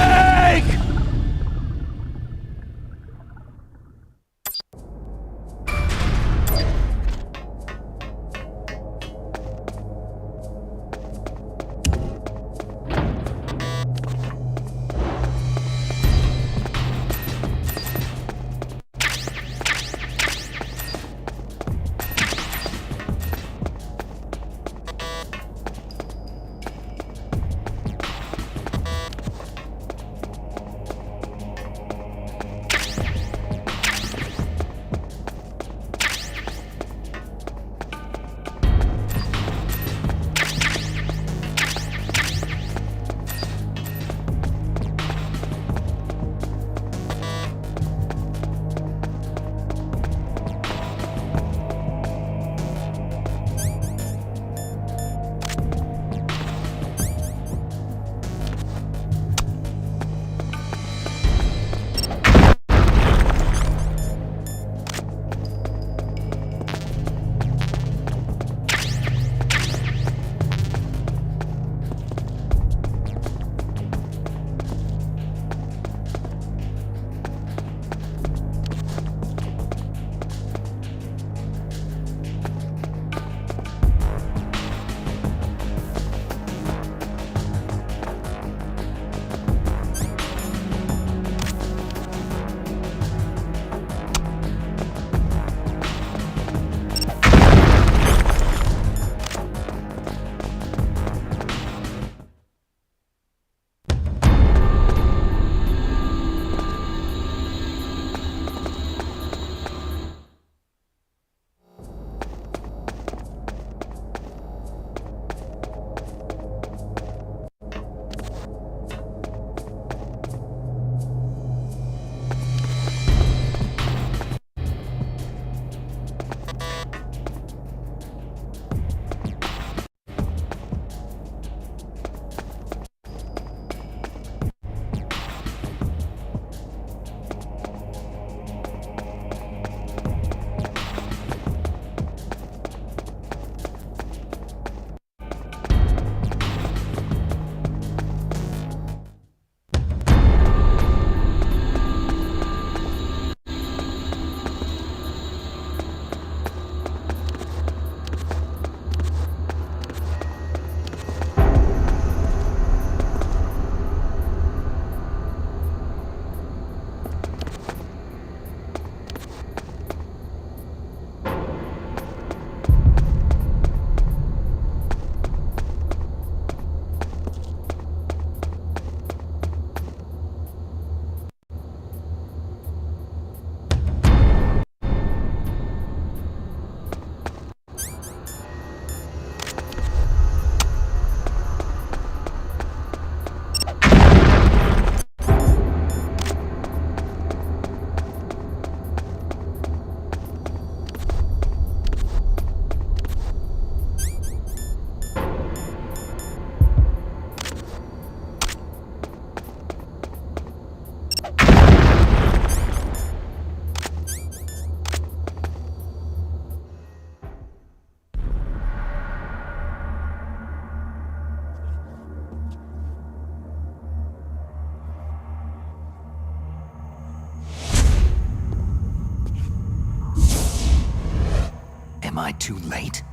Am I too late?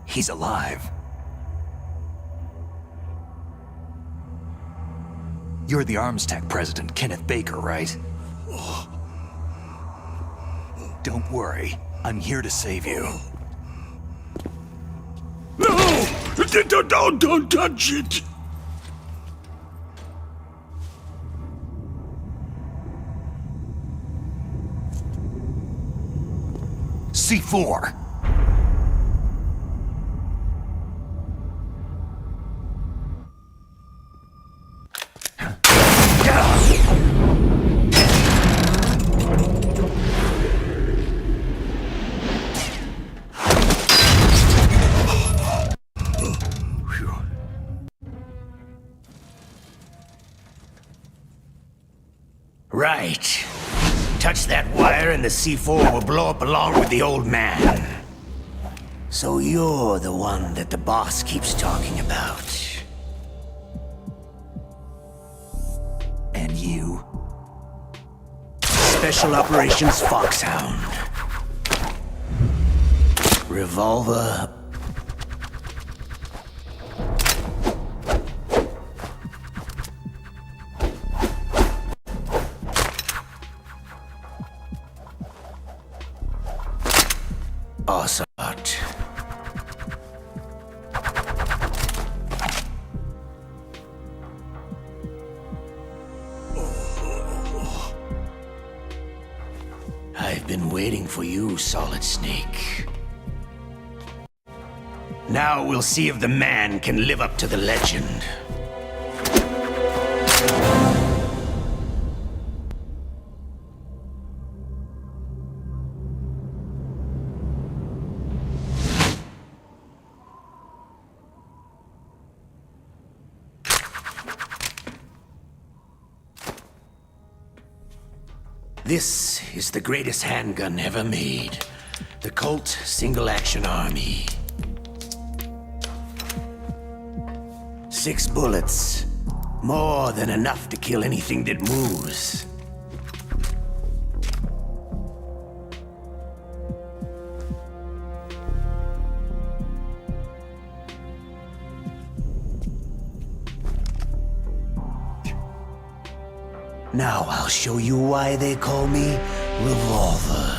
He's alive. You're the Arms Tech president, Kenneth Baker, right? Don't worry. I'm here to save you. No! Don't touch it! C4! that wire and the C4 will blow up along with the old man. So you're the one that the boss keeps talking about. And you? Special Operations Foxhound. Revolver. Ocelot. I've been waiting for you, Solid Snake. Now we'll see if the man can live up to the legend. This is the greatest handgun ever made. The Colt Single Action Army. 6 bullets. More than enough to kill anything that moves. Now I'll show you why they call me Revolver.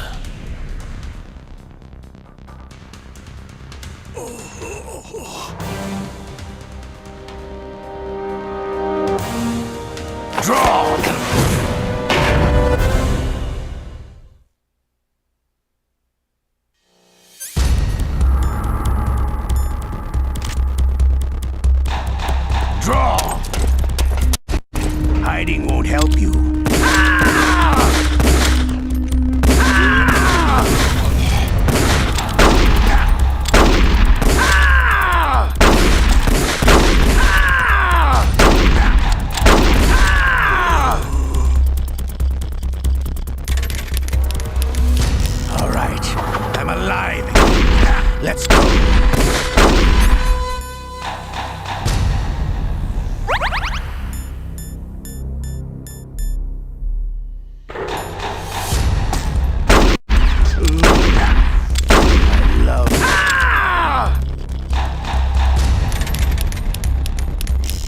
Draw! Draw! Hiding won't help you. All right, I'm alive. Let's go.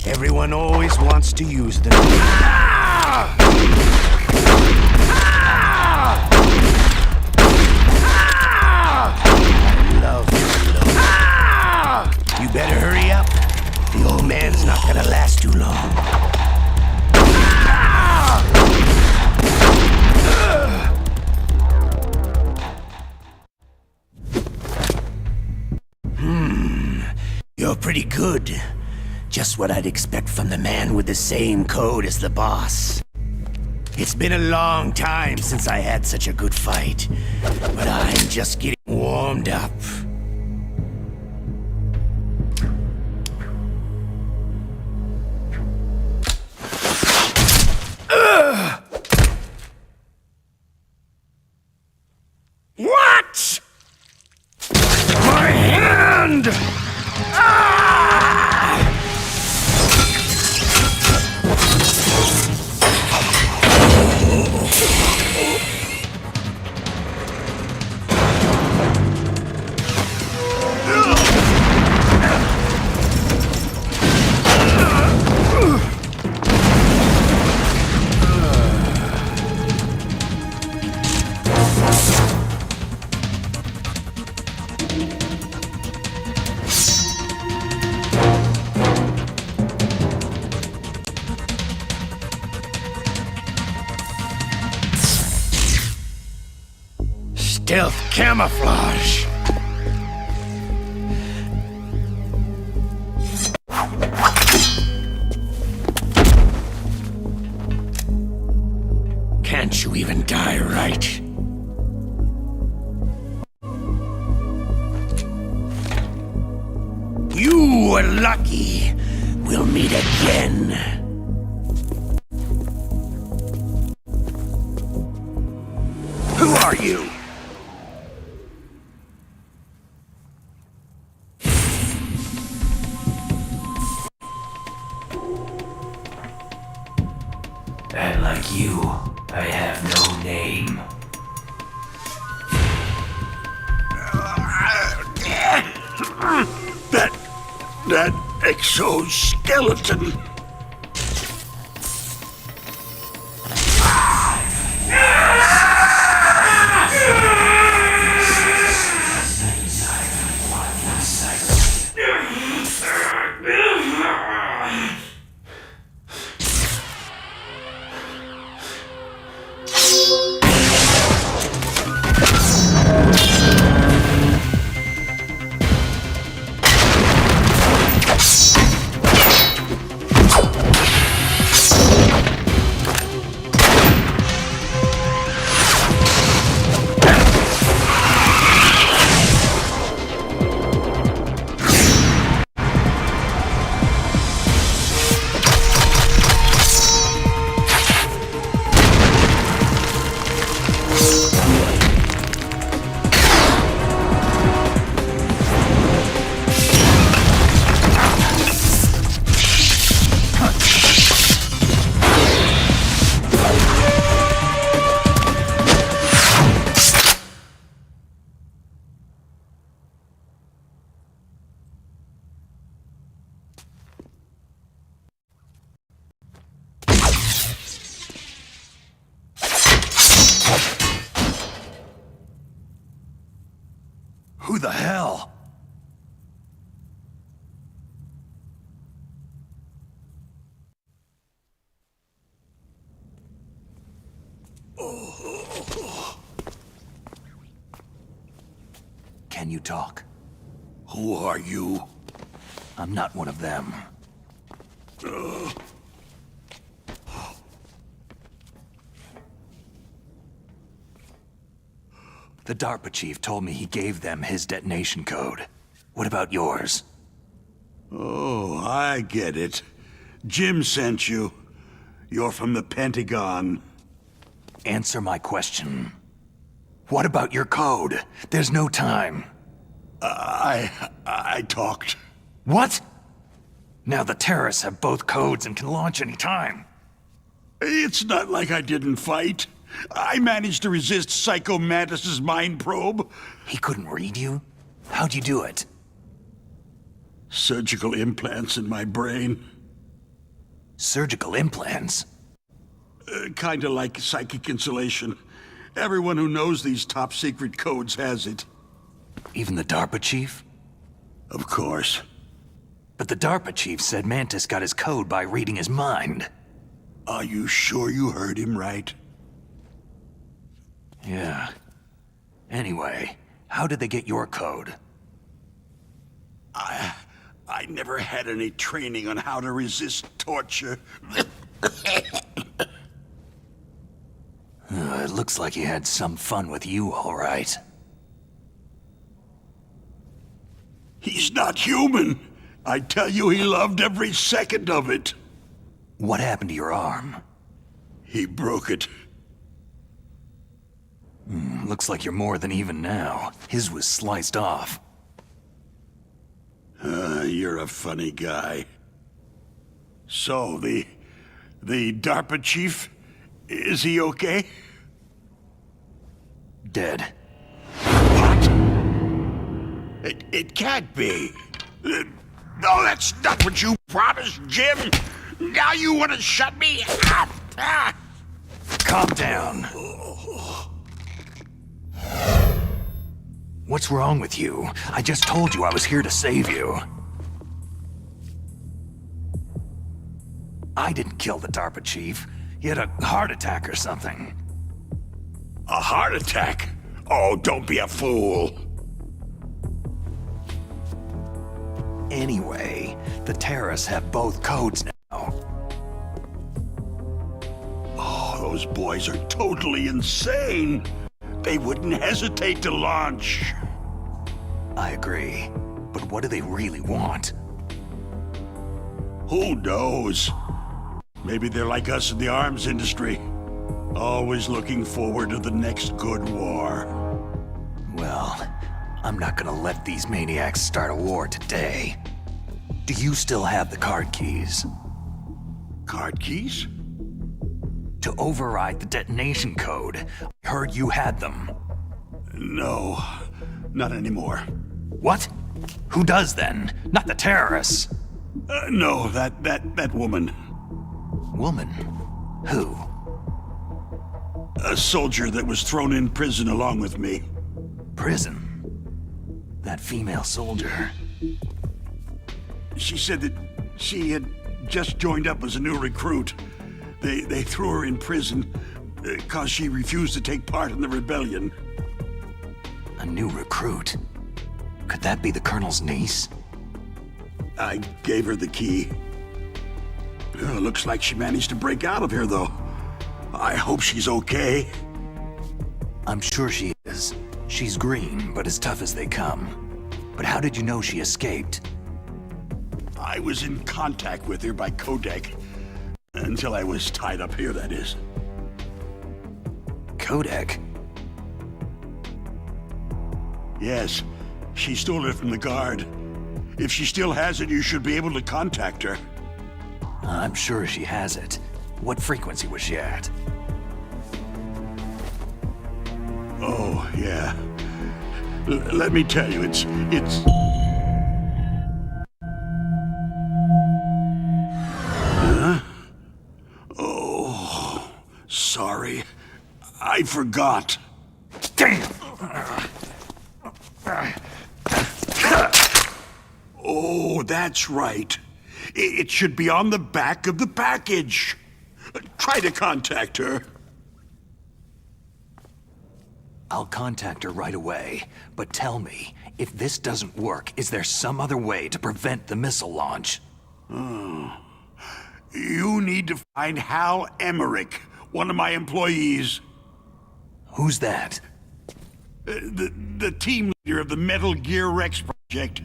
Everyone always wants to use them. I love you. You better hurry up. The old man's not gonna last too long. You're pretty good. Just what I'd expect from the man with the same code as the boss. It's been a long time since I had such a good fight, but I'm just getting warmed up. What? My hand! Stealth camouflage. Can't you even die right? You were lucky. We'll meet again. are you? And like you, I have no name. That exoskeleton. Who the hell? Can you talk? Who are you? I'm not one of them. The DARPA chief told me he gave them his detonation code. What about yours? Oh, I get it. Jim sent you. You're from the Pentagon. Answer my question. What about your code? There's no time. I talked. What? Now the terrorists have both codes and can launch any time. It's not like I didn't fight. I managed to resist Psycho Mantis's mind probe. He couldn't read you? How'd you do it? Surgical implants in my brain. Surgical implants? Kinda like psychic insulation. Everyone who knows these top-secret codes has it. Even the DARPA chief? Of course. But the DARPA chief said Mantis got his code by reading his mind. Are you sure you heard him right? Yeah. Anyway, how did they get your code? I never had any training on how to resist torture. It looks like he had some fun with you, all right. He's not human. I tell you, he loved every second of it. What happened to your arm? He broke it. Looks like you're more than even now. His was sliced off. You're a funny guy. So, the DARPA chief, is he okay? Dead. What? It can't be. No, that's not what you promised, Jim. Now you want to shut me up? Calm down. What's wrong with you? I just told you I was here to save you. I didn't kill the DARPA chief. He had a heart attack or something. A heart attack? Oh, don't be a fool. Anyway, the terrorists have both codes now. Oh, those boys are totally insane. They wouldn't hesitate to launch. I agree. But what do they really want? Who knows? Maybe they're like us in the arms industry. Always looking forward to the next good war. Well, I'm not gonna let these maniacs start a war today. Do you still have the card keys? Card keys? To override the detonation code. I heard you had them. No, not anymore. What? Who does then? Not the terrorists. No, that woman. Woman? Who? A soldier that was thrown in prison along with me. Prison? That female soldier. She said that she had just joined up as a new recruit. They threw her in prison because she refused to take part in the rebellion. A new recruit? Could that be the Colonel's niece? I gave her the key. Looks like she managed to break out of here, though. I hope she's okay. I'm sure she is. She's green, but as tough as they come. But how did you know she escaped? I was in contact with her by codec. Until I was tied up here, that is. Codec? Yes. She stole it from the guard. If she still has it, you should be able to contact her. I'm sure she has it. What frequency was she at? Oh, yeah. Let me tell you, it's... Huh? Oh, sorry. I forgot. Damn! Oh, that's right. It should be on the back of the package. Try to contact her. I'll contact her right away, but tell me, if this doesn't work, is there some other way to prevent the missile launch? Oh. You need to find Hal Emmerich, one of my employees. Who's that? The team leader of the Metal Gear Rex project.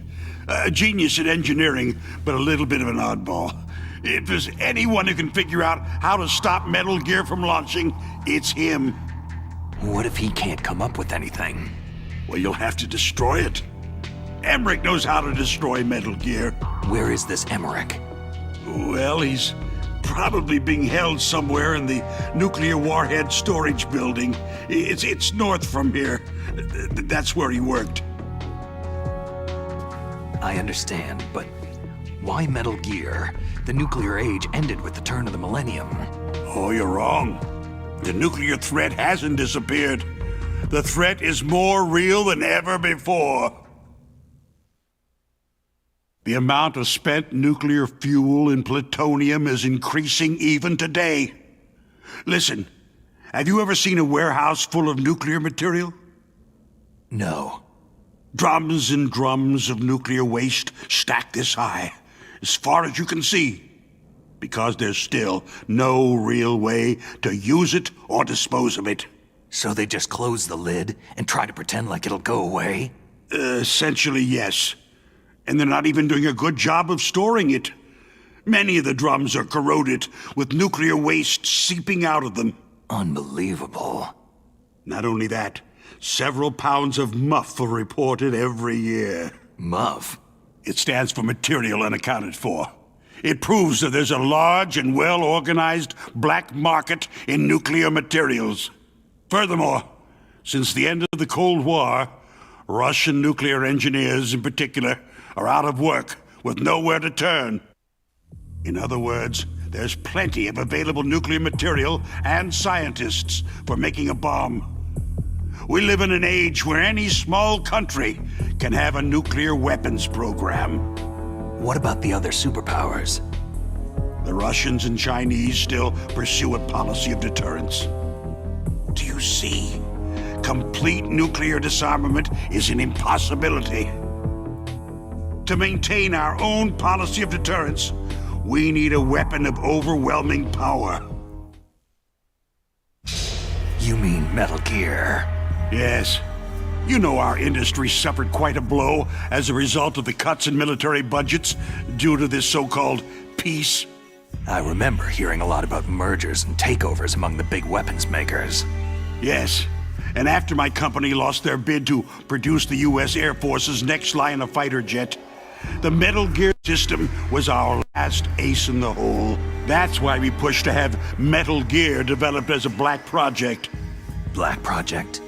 A genius at engineering, but a little bit of an oddball. If there's anyone who can figure out how to stop Metal Gear from launching, it's him. What if he can't come up with anything? Well, you'll have to destroy it. Emmerich knows how to destroy Metal Gear. Where is this Emmerich? Well, he's probably being held somewhere in the nuclear warhead storage building. It's north from here. That's where he worked. I understand, but why Metal Gear? The nuclear age ended with the turn of the millennium. Oh, you're wrong. The nuclear threat hasn't disappeared. The threat is more real than ever before. The amount of spent nuclear fuel and plutonium is increasing even today. Listen, have you ever seen a warehouse full of nuclear material? No. Drums and drums of nuclear waste stacked this high, as far as you can see, because there's still no real way to use it or dispose of it. So they just close the lid and try to pretend like it'll go away? Essentially, yes. And they're not even doing a good job of storing it. Many of the drums are corroded, with nuclear waste seeping out of them. Unbelievable. Not only that, several pounds of MUF are reported every year. MUF? It stands for Material Unaccounted For. It proves that there's a large and well-organized black market in nuclear materials. Furthermore, since the end of the Cold War, Russian nuclear engineers in particular are out of work with nowhere to turn. In other words, there's plenty of available nuclear material and scientists for making a bomb. We live in an age where any small country can have a nuclear weapons program. What about the other superpowers? The Russians and Chinese still pursue a policy of deterrence. Do you see? Complete nuclear disarmament is an impossibility. To maintain our own policy of deterrence, we need a weapon of overwhelming power. You mean Metal Gear? Yes. You know our industry suffered quite a blow as a result of the cuts in military budgets due to this so-called peace. I remember hearing a lot about mergers and takeovers among the big weapons makers. Yes. And after my company lost their bid to produce the U.S. Air Force's next line of fighter jet, the Metal Gear system was our last ace in the hole. That's why we pushed to have Metal Gear developed as a black project. Black project?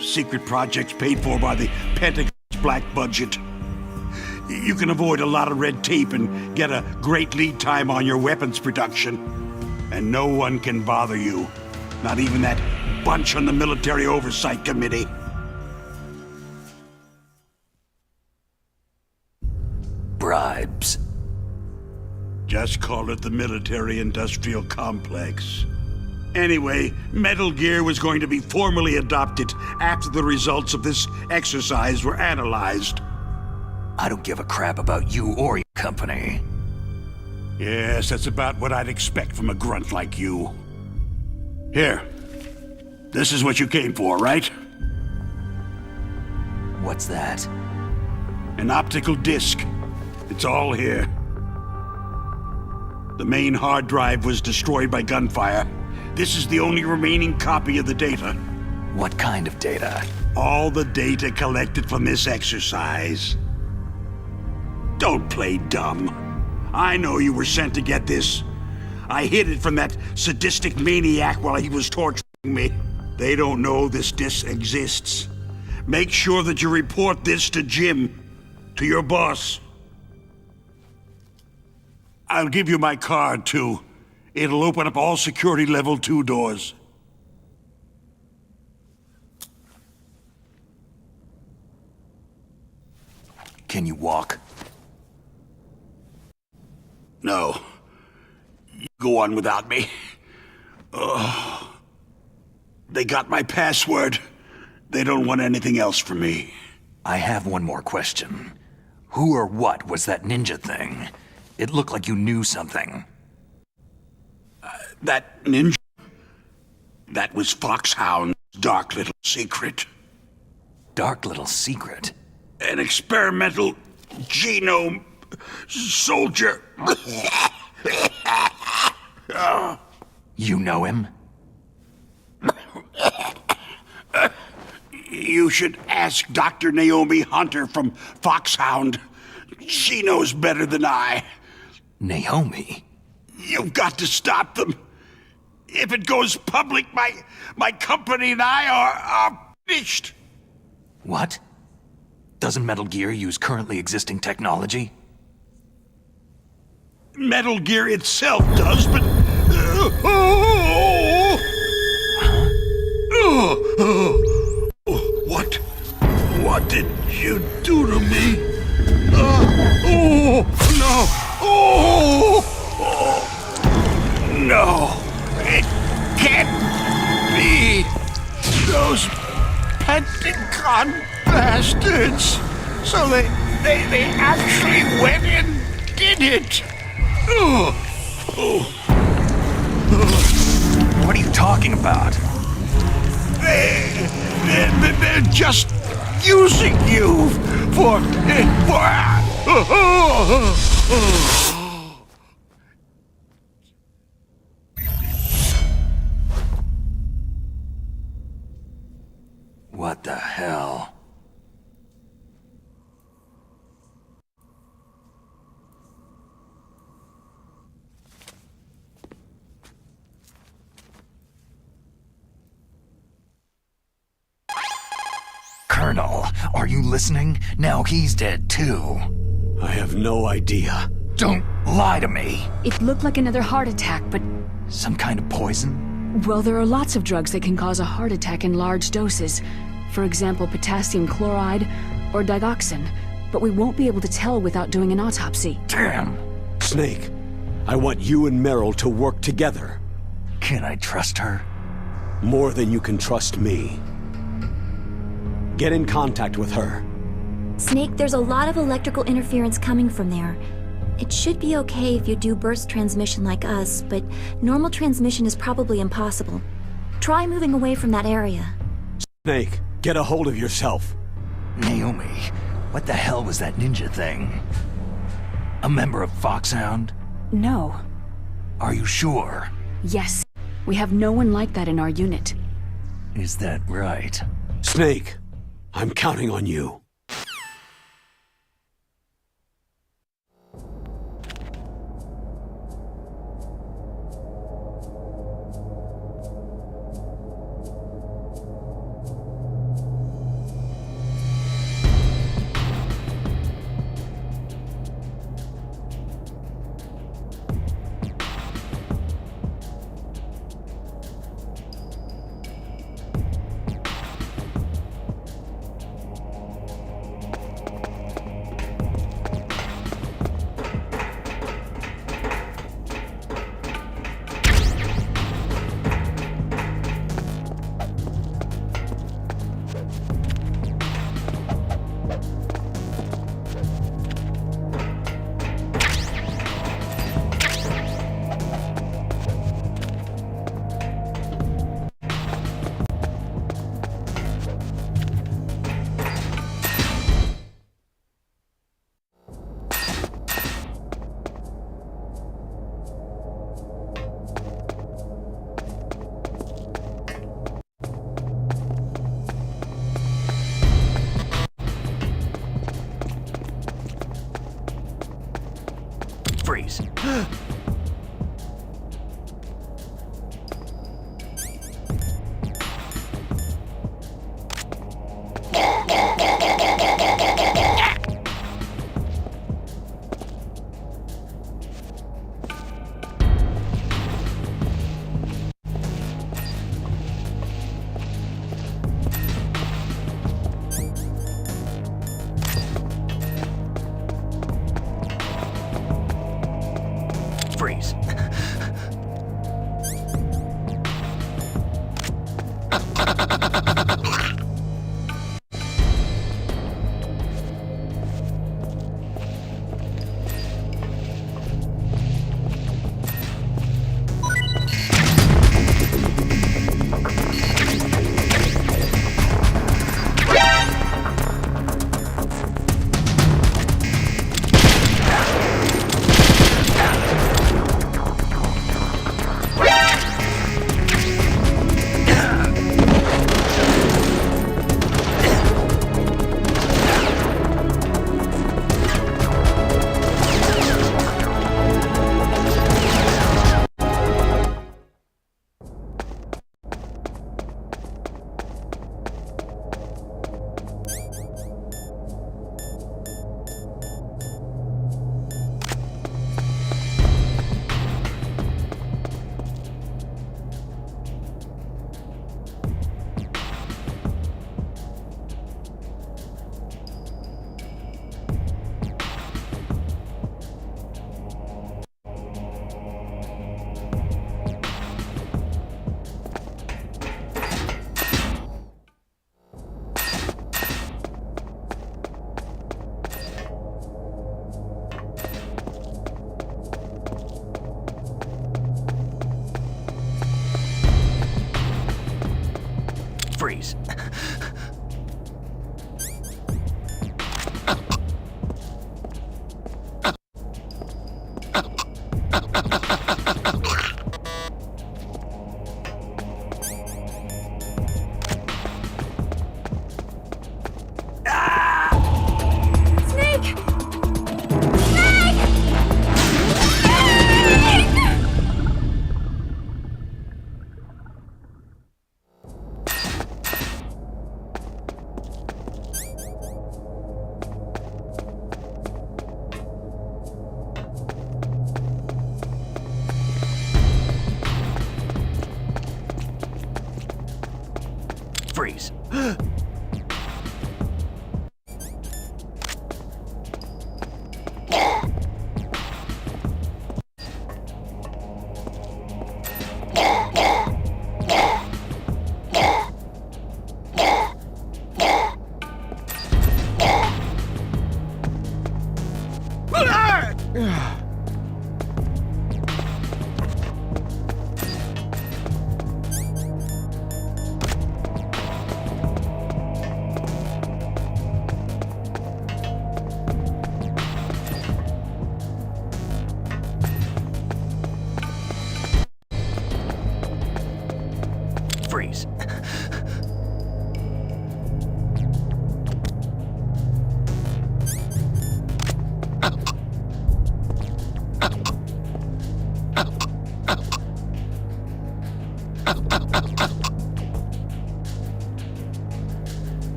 Secret projects paid for by the Pentagon's black budget. You can avoid a lot of red tape and get a great lead time on your weapons production. And no one can bother you. Not even that bunch on the Military Oversight Committee. Bribes. Just call it the military-industrial complex. Anyway, Metal Gear was going to be formally adopted after the results of this exercise were analyzed. I don't give a crap about you or your company. Yes, that's about what I'd expect from a grunt like you. Here. This is what you came for, right? What's that? An optical disc. It's all here. The main hard drive was destroyed by gunfire. This is the only remaining copy of the data. What kind of data? All the data collected from this exercise. Don't play dumb. I know you were sent to get this. I hid it from that sadistic maniac while he was torturing me. They don't know this disc exists. Make sure that you report this to Jim, to your boss. I'll give you my card, too. It'll open up all security level 2 doors. Can you walk? No. You go on without me. They got my password. They don't want anything else from me. I have one more question. Who or what was that ninja thing? It looked like you knew something. That ninja? That was Foxhound's dark little secret. Dark little secret? An experimental genome soldier. You know him? You should ask Dr. Naomi Hunter from Foxhound. She knows better than I. Naomi? You've got to stop them. If it goes public, my company and I are finished. What? Doesn't Metal Gear use currently existing technology? Metal Gear itself does, but... What did you do to me? No! It can't be! Those Pentagon bastards! So they actually went and did it! What are you talking about? They're just using you for... What the hell? Colonel, are you listening? Now he's dead too. I have no idea. Don't lie to me. It looked like another heart attack, but... Some kind of poison? Well, there are lots of drugs that can cause a heart attack in large doses. For example, potassium chloride or digoxin. But we won't be able to tell without doing an autopsy. Damn. Snake, I want you and Meryl to work together. Can I trust her? More than you can trust me. Get in contact with her. Snake, there's a lot of electrical interference coming from there. It should be okay if you do burst transmission like us, but normal transmission is probably impossible. Try moving away from that area. Snake, get a hold of yourself. Naomi, what the hell was that ninja thing? A member of Foxhound? No. Are you sure? Yes. We have no one like that in our unit. Is that right? Snake, I'm counting on you. Freeze. Freeze. Freeze. Snake! Freeze.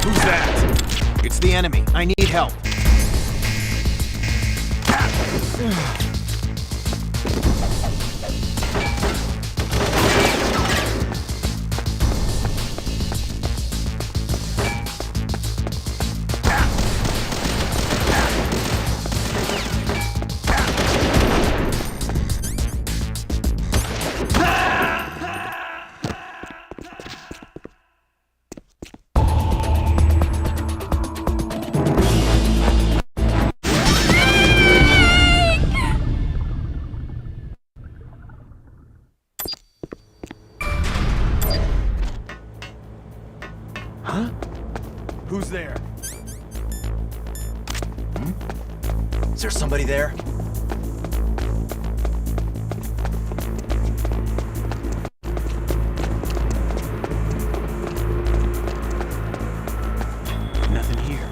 Who's that? It's the enemy. I need help. Huh? Who's there? Is there somebody there? Nothing here.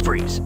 Freeze.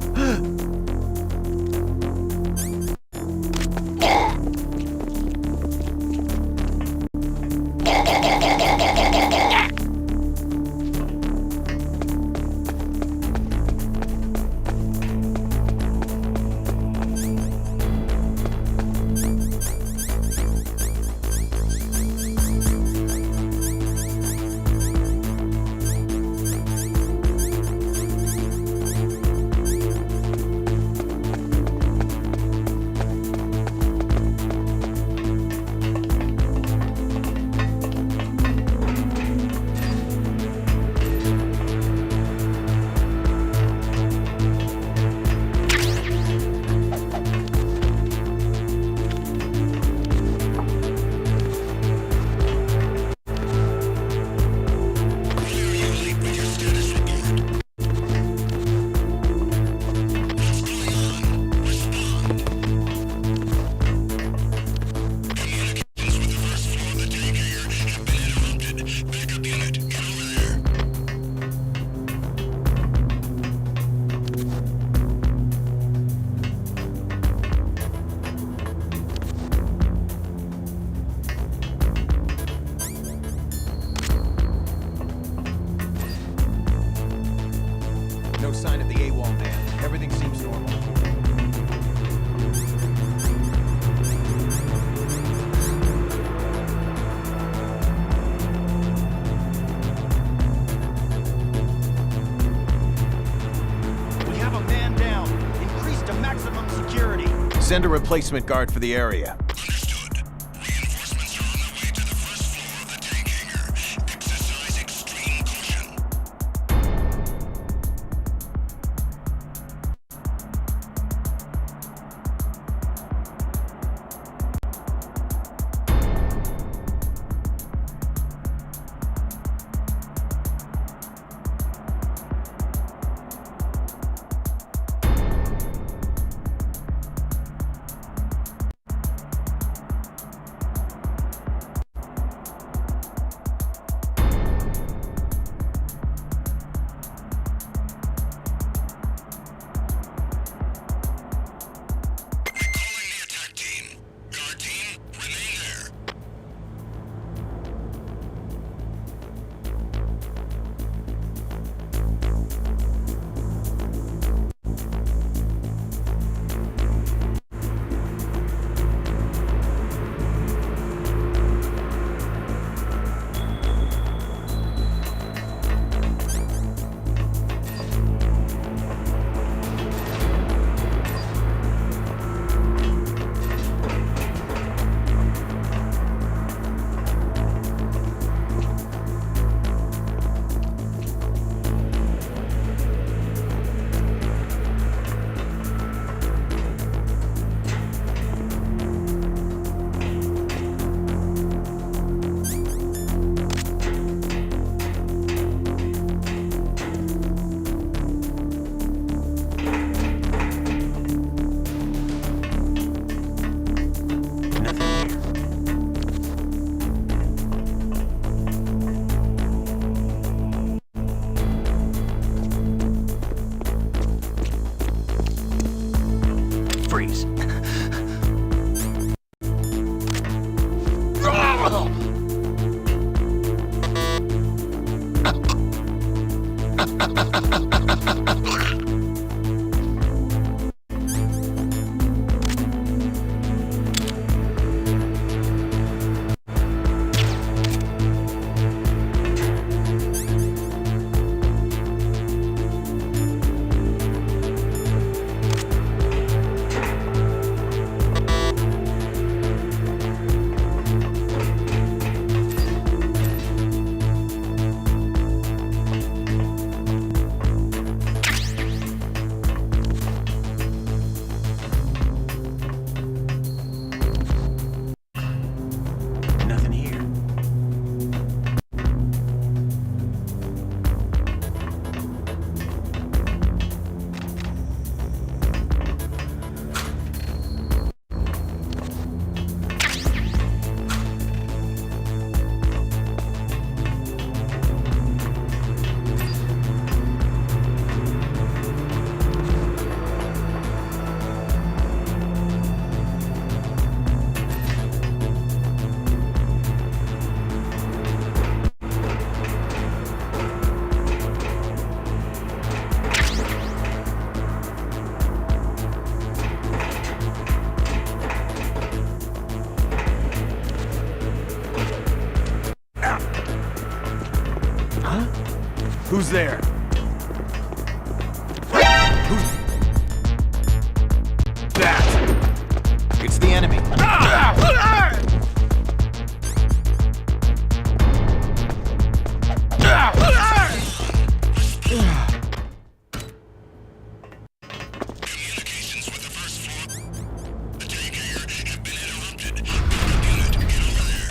No sign of the AWOL man. Everything seems normal. We have a man down. Increase to maximum security. Send a replacement guard for the area. Understood. Reinforcements are on their way to the first floor of the tank hangar. Exercise extreme caution. Nothing here. Who's there? Who's that? It's the enemy. Communications with the first floor. The tank hangar have been interrupted. Unit, get over there.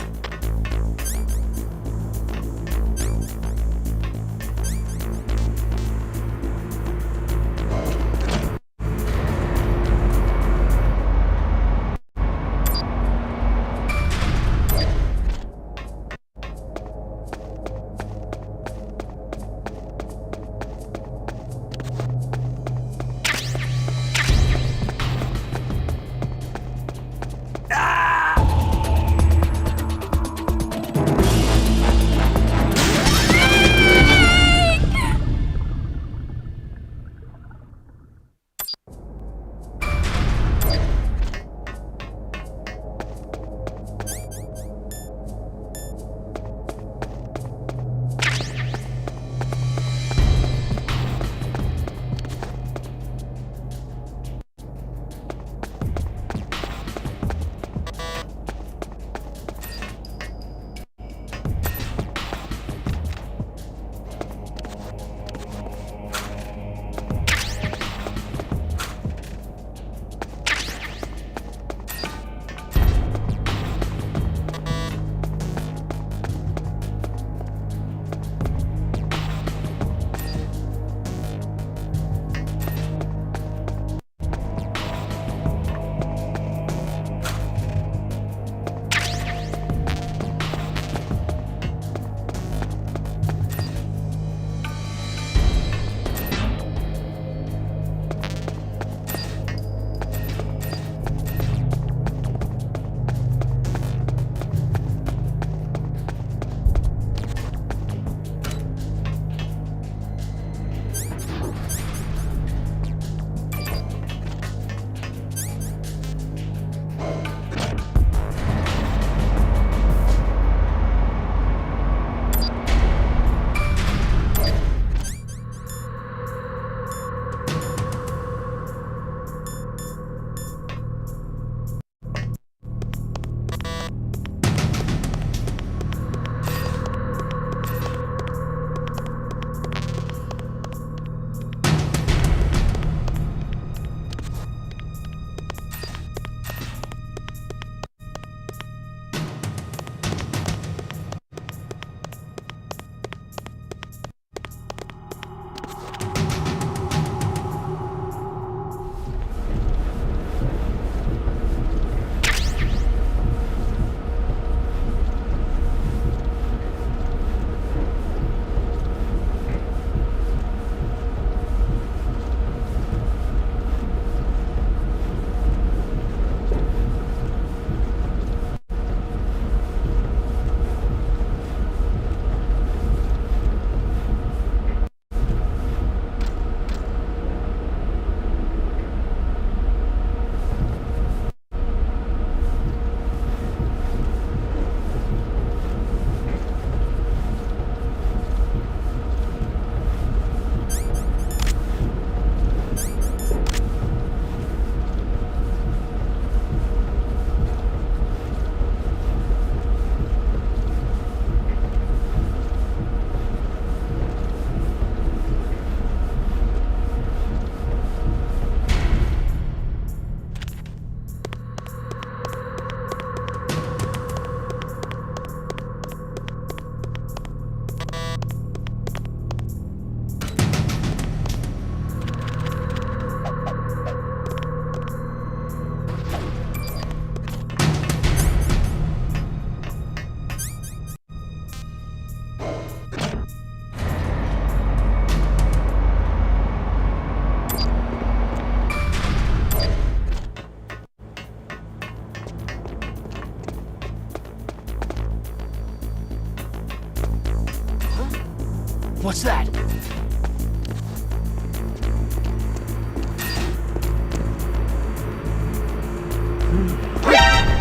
What's that?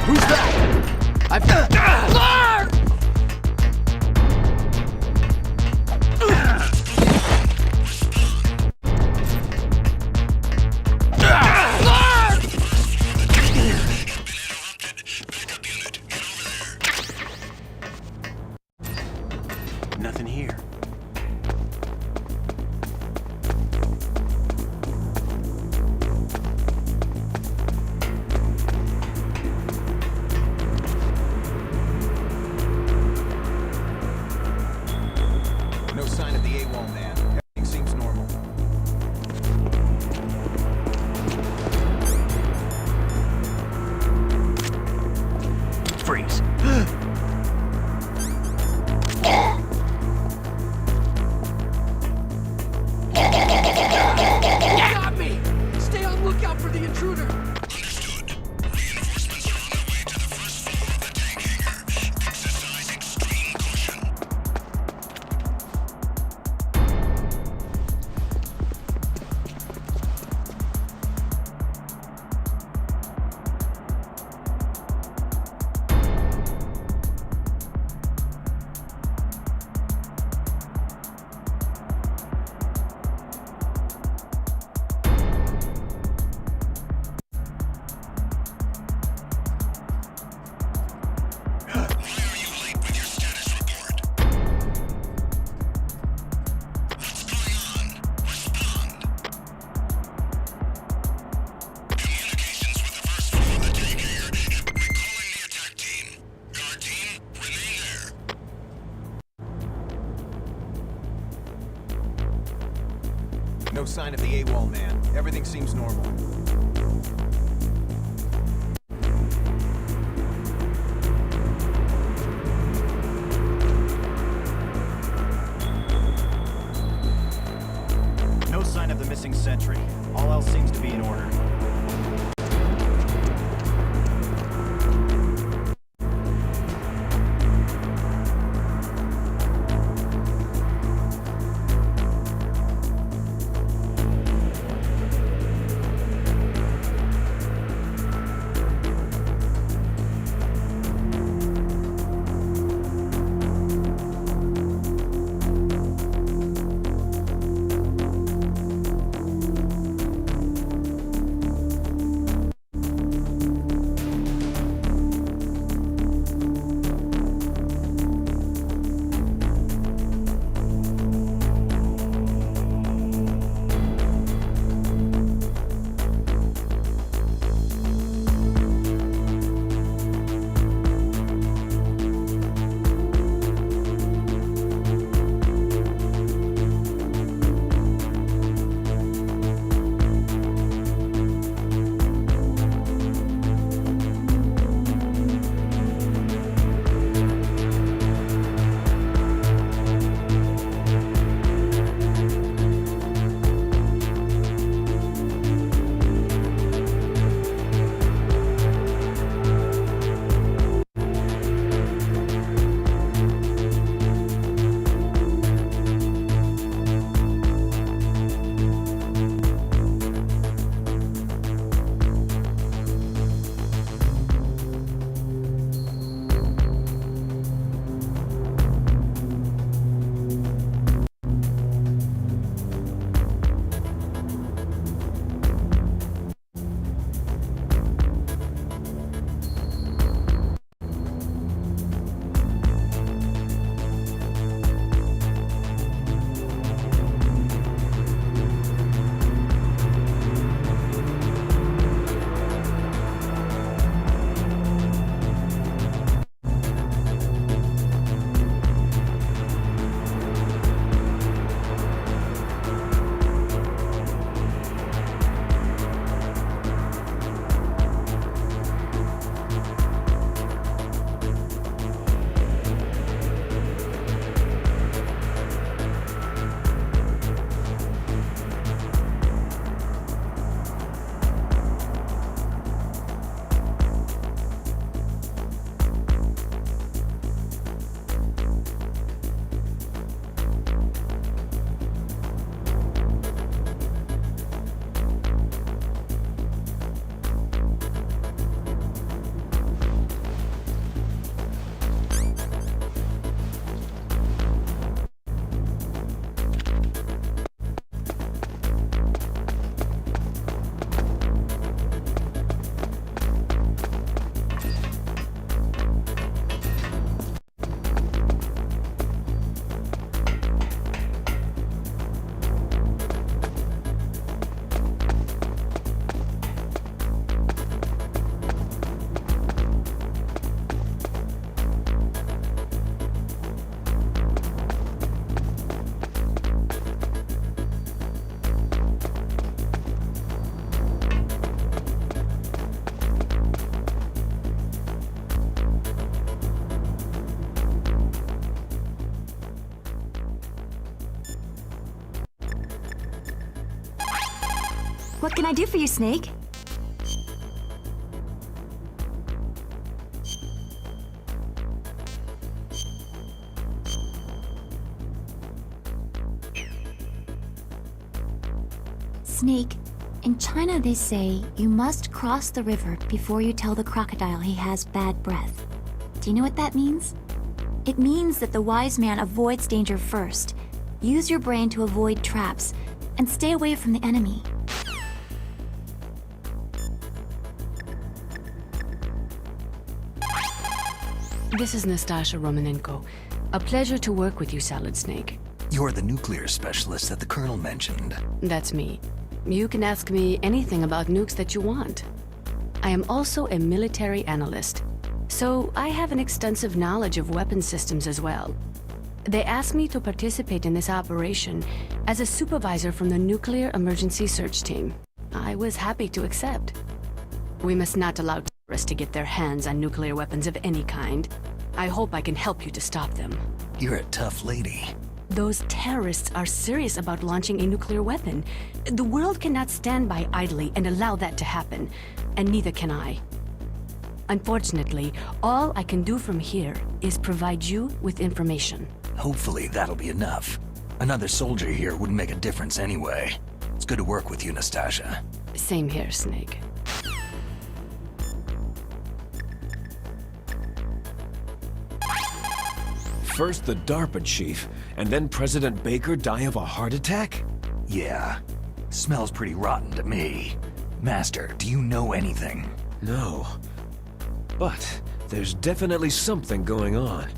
Who's that? I've got... Nothing here. No sign of the AWOL man. Everything seems normal. Freeze. Got me! Stay on lookout for the intruder! Understood. Reinforcements are on their way to the first floor of the tank hangar. Exercise extreme caution. Why are you late with your status report? What's going on? Respond. Communications with the first floor of the tank hangar. Recalling the attack team. Guard team, remain there. No sign of the AWOL man. Everything seems normal. No sign of the missing sentry. All else seems to be in order. What can I do for you, Snake? Snake, in China they say you must cross the river before you tell the crocodile he has bad breath. Do you know what that means? It means that the wise man avoids danger first. Use your brain to avoid traps, and stay away from the enemy. This is Nastasha Romanenko. A pleasure to work with you, Solid Snake. You're the nuclear specialist that the Colonel mentioned. That's me. You can ask me anything about nukes that you want. I am also a military analyst, so I have an extensive knowledge of weapon systems as well. They asked me to participate in this operation as a supervisor from the Nuclear Emergency Search Team. I was happy to accept. We must not allow terrorists to get their hands on nuclear weapons of any kind. I hope I can help you to stop them. You're a tough lady. Those terrorists are serious about launching a nuclear weapon. The world cannot stand by idly and allow that to happen, and neither can I. Unfortunately, all I can do from here is provide you with information. Hopefully that'll be enough. Another soldier here wouldn't make a difference anyway. It's good to work with you, Nastasha. Same here, Snake. First the DARPA chief, and then President Baker die of a heart attack? Yeah. Smells pretty rotten to me. Master, do you know anything? No. But there's definitely something going on.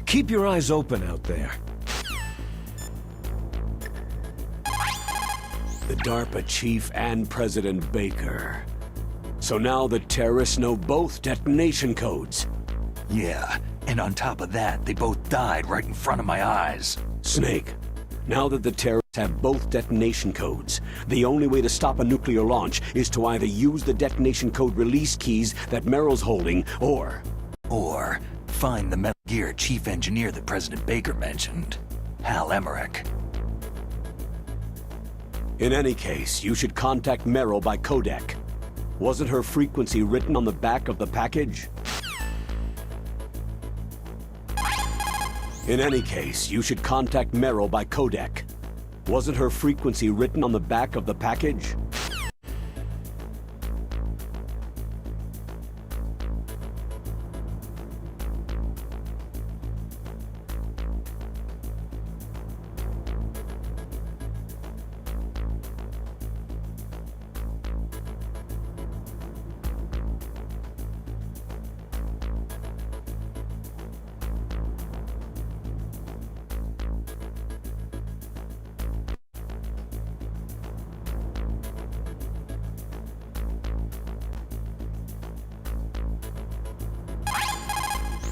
Keep your eyes open out there. The DARPA chief and President Baker. So now the terrorists know both detonation codes. Yeah, and on top of that, they both died right in front of my eyes. Snake, now that the terrorists have both detonation codes, the only way to stop a nuclear launch is to either use the detonation code release keys that Merrill's holding, or find the Metal Gear chief engineer that President Baker mentioned, Hal Emmerich. In any case, you should contact Merrill by codec. Wasn't her frequency written on the back of the package? In any case, you should contact Merrill by codec. Wasn't her frequency written on the back of the package?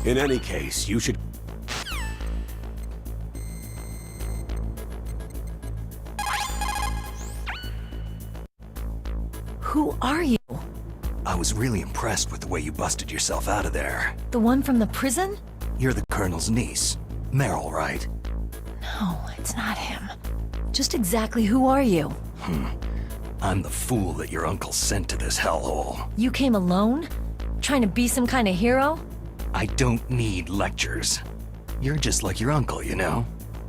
In any case, you should... Who are you? I was really impressed with the way you busted yourself out of there. The one from the prison? You're the Colonel's niece. Meryl, right? No, it's not him. Just exactly who are you? I'm the fool that your uncle sent to this hellhole. You came alone? Trying to be some kind of hero? I don't need lectures. You're just like your uncle, you know?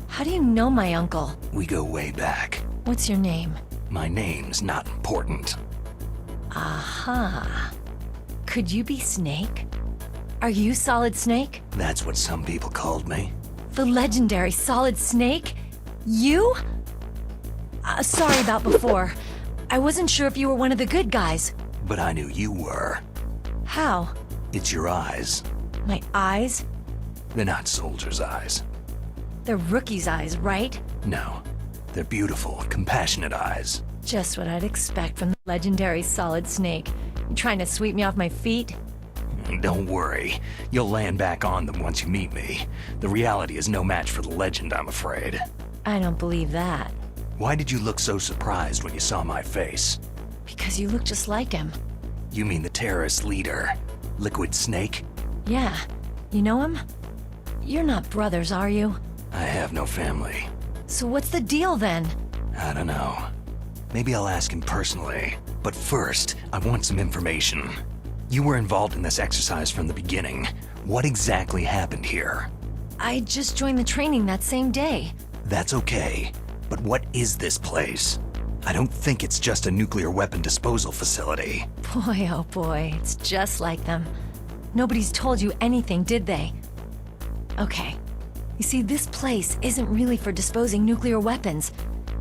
How do you know my uncle? We go way back. What's your name? My name's not important. Aha. Could you be Snake? Are you Solid Snake? That's what some people called me. The legendary Solid Snake? You? Sorry about before. I wasn't sure if you were one of the good guys. But I knew you were. How? It's your eyes. My eyes? They're not soldiers' eyes. They're rookie's eyes, right? No. They're beautiful, compassionate eyes. Just what I'd expect from the legendary Solid Snake. You trying to sweep me off my feet? Don't worry. You'll land back on them once you meet me. The reality is no match for the legend, I'm afraid. I don't believe that. Why did you look so surprised when you saw my face? Because you look just like him. You mean the terrorist leader, Liquid Snake? Yeah. You know him? You're not brothers, are you? I have no family. So what's the deal then? I don't know. Maybe I'll ask him personally. But first, I want some information. You were involved in this exercise from the beginning. What exactly happened here? I just joined the training that same day. That's okay. But what is this place? I don't think it's just a nuclear weapon disposal facility. Boy, oh boy, it's just like them. Nobody's told you anything, did they? Okay. You see, this place isn't really for disposing nuclear weapons.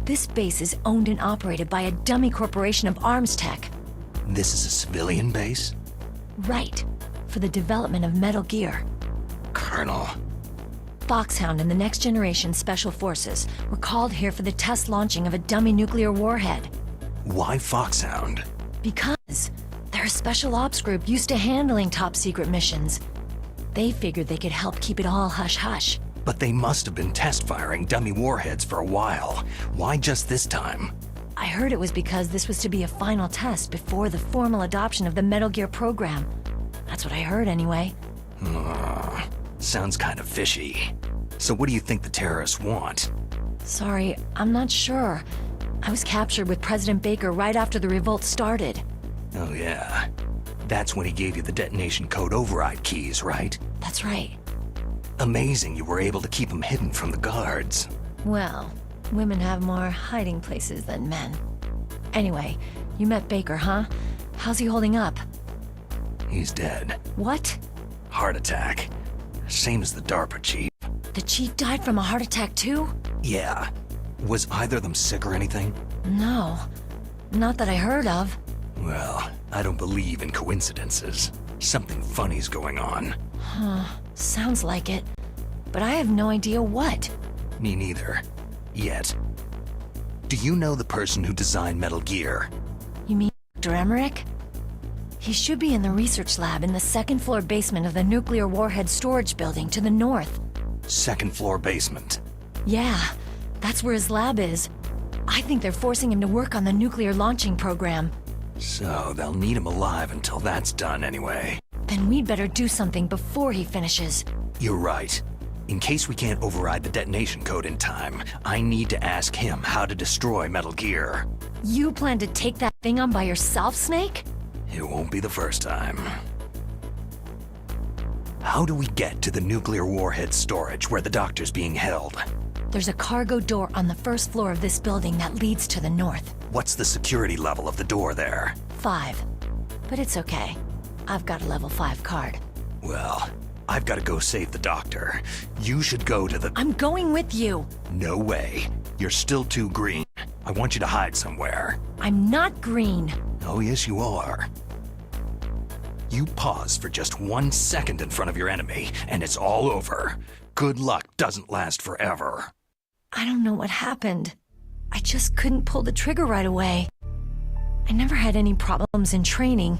This base is owned and operated by a dummy corporation of arms tech. This is a civilian base? Right. For the development of Metal Gear. Colonel. Foxhound and the Next Generation Special Forces were called here for the test launching of a dummy nuclear warhead. Why Foxhound? Because they're a special ops group used to handling top-secret missions. They figured they could help keep it all hush-hush. But they must have been test-firing dummy warheads for a while. Why just this time? I heard it was because this was to be a final test before the formal adoption of the Metal Gear program. That's what I heard anyway. Sounds kind of fishy. So what do you think the terrorists want? Sorry, I'm not sure. I was captured with President Baker right after the revolt started. Oh yeah. That's when he gave you the detonation code override keys, right? That's right. Amazing you were able to keep them hidden from the guards. Well, women have more hiding places than men. Anyway, you met Baker, huh? How's he holding up? He's dead. What? Heart attack. Same as the DARPA chief. The chief died from a heart attack too? Yeah. Was either of them sick or anything? No. Not that I heard of. Well, I don't believe in coincidences. Something funny's going on. Huh. Sounds like it. But I have no idea what. Me neither. Yet. Do you know the person who designed Metal Gear? You mean Dr. Emmerich? He should be in the research lab in the second-floor basement of the nuclear warhead storage building to the north. Second-floor basement? Yeah, that's where his lab is. I think they're forcing him to work on the nuclear launching program. So they'll need him alive until that's done anyway. Then we'd better do something before he finishes. You're right. In case we can't override the detonation code in time, I need to ask him how to destroy Metal Gear. You plan to take that thing on by yourself, Snake? It won't be the first time. How do we get to the nuclear warhead storage where the doctor's being held? There's a cargo door on the first floor of this building that leads to the north. What's the security level of the door there? 5. But it's okay. I've got a level 5 card. Well, I've got to go save the doctor. You should go to the... I'm going with you! No way. You're still too green. I want you to hide somewhere. I'm not green. Oh, yes, you are. You pause for just 1 second in front of your enemy, and it's all over. Good luck doesn't last forever. I don't know what happened. I just couldn't pull the trigger right away. I never had any problems in training.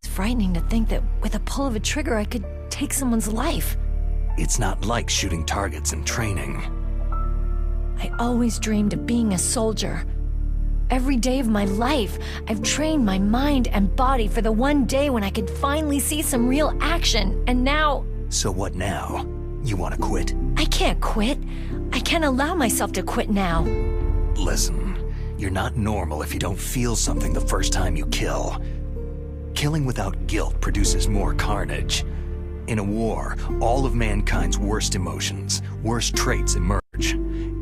It's frightening to think that with a pull of a trigger I could take someone's life. It's not like shooting targets in training. I always dreamed of being a soldier. Every day of my life, I've trained my mind and body for the one day when I could finally see some real action, and now... So what now? You want to quit? I can't quit. I can't allow myself to quit now. Listen, you're not normal if you don't feel something the first time you kill. Killing without guilt produces more carnage. In a war, all of mankind's worst emotions, worst traits emerge.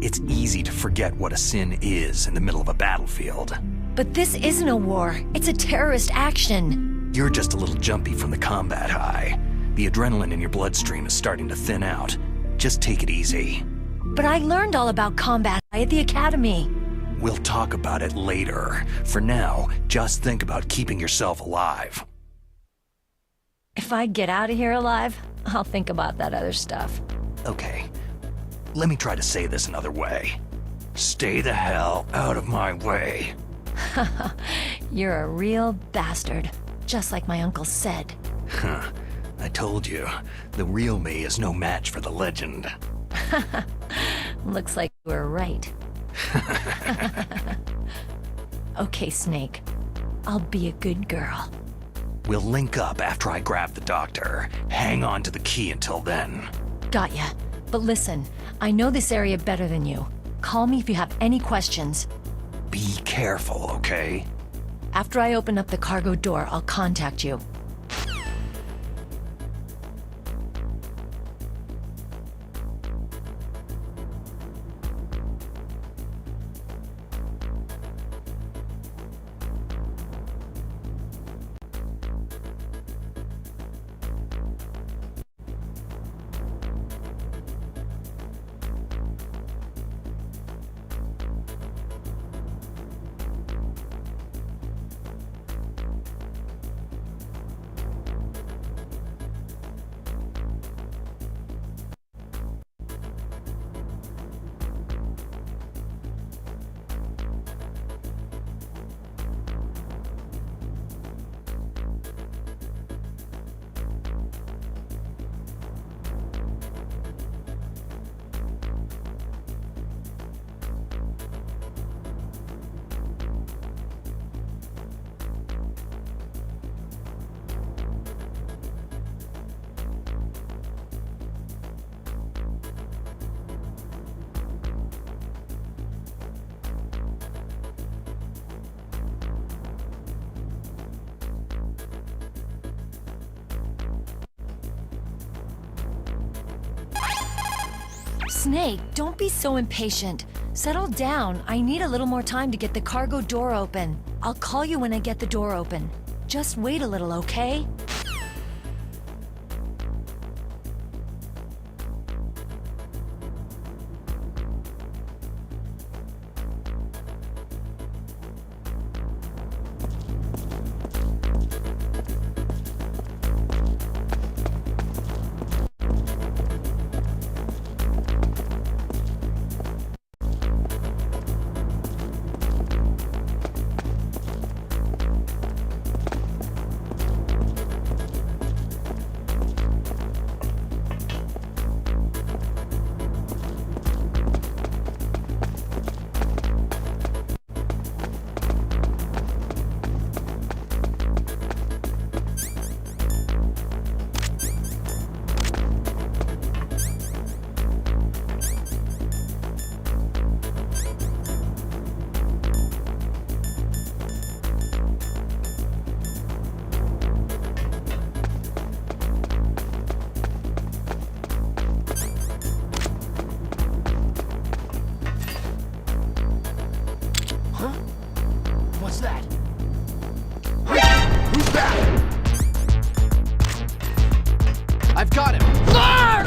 It's easy to forget what a sin is in the middle of a battlefield. But this isn't a war. It's a terrorist action. You're just a little jumpy from the combat high. The adrenaline in your bloodstream is starting to thin out. Just take it easy. But I learned all about combat at the academy. We'll talk about it later. For now, just think about keeping yourself alive. If I get out of here alive, I'll think about that other stuff. Okay. Let me try to say this another way. Stay the hell out of my way. You're a real bastard, just like my uncle said. Huh. I told you, the real me is no match for the legend. Looks like you were right. Okay, Snake. I'll be a good girl. We'll link up after I grab the doctor. Hang on to the key until then. Got ya. But listen, I know this area better than you. Call me if you have any questions. Be careful, okay? After I open up the cargo door, I'll contact you. Snake, don't be so impatient. Settle down. I need a little more time to get the cargo door open. I'll call you when I get the door open. Just wait a little, okay? What's that? Who's that? I've got him! Ah!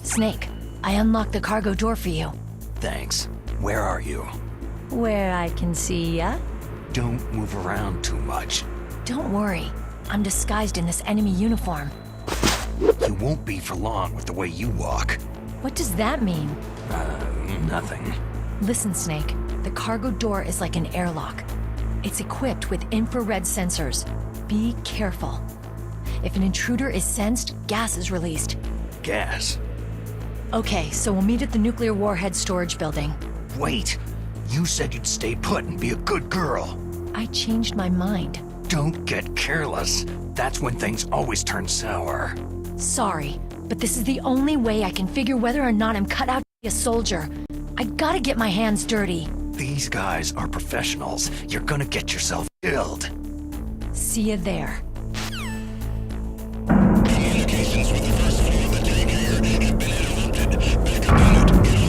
Snake, I unlocked the cargo door for you. Thanks. Where are you? Where I can see ya? Don't move around too much. Don't worry. I'm disguised in this enemy uniform. You won't be for long with the way you walk. What does that mean? Nothing. Listen, Snake. The cargo door is like an airlock. It's equipped with infrared sensors. Be careful. If an intruder is sensed, gas is released. Gas? Okay, so we'll meet at the nuclear warhead storage building. Wait! You said you'd stay put and be a good girl. I changed my mind. Don't get careless. That's when things always turn sour. Sorry, but this is the only way I can figure whether or not I'm cut out to be a soldier. I gotta get my hands dirty. These guys are professionals. You're gonna get yourself killed. See you there. Communications with the first floor of the tank hangar have been interrupted. Backup unit in order.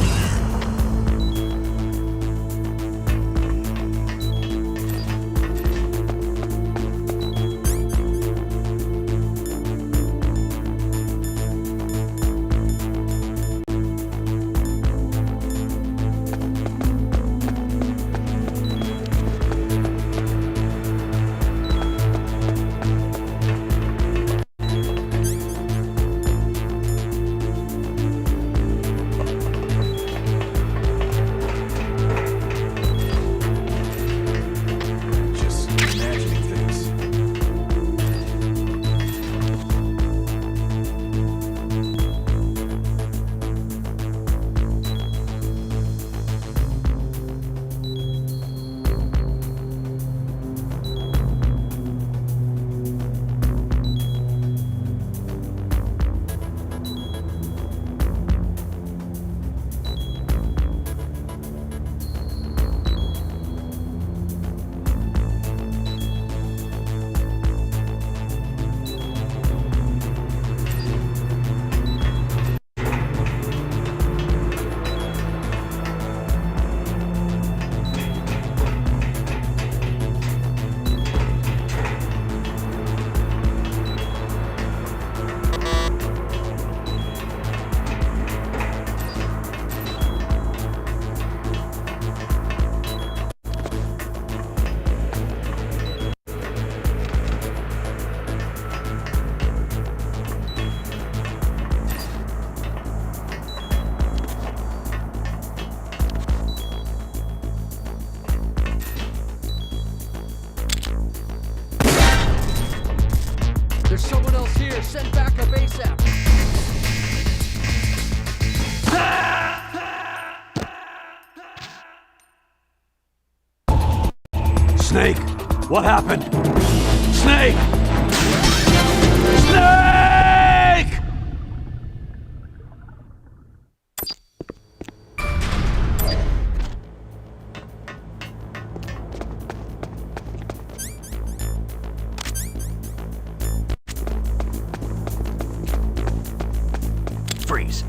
here, send backup ASAP. Snake, what happened? Snake! Snake! Freeze.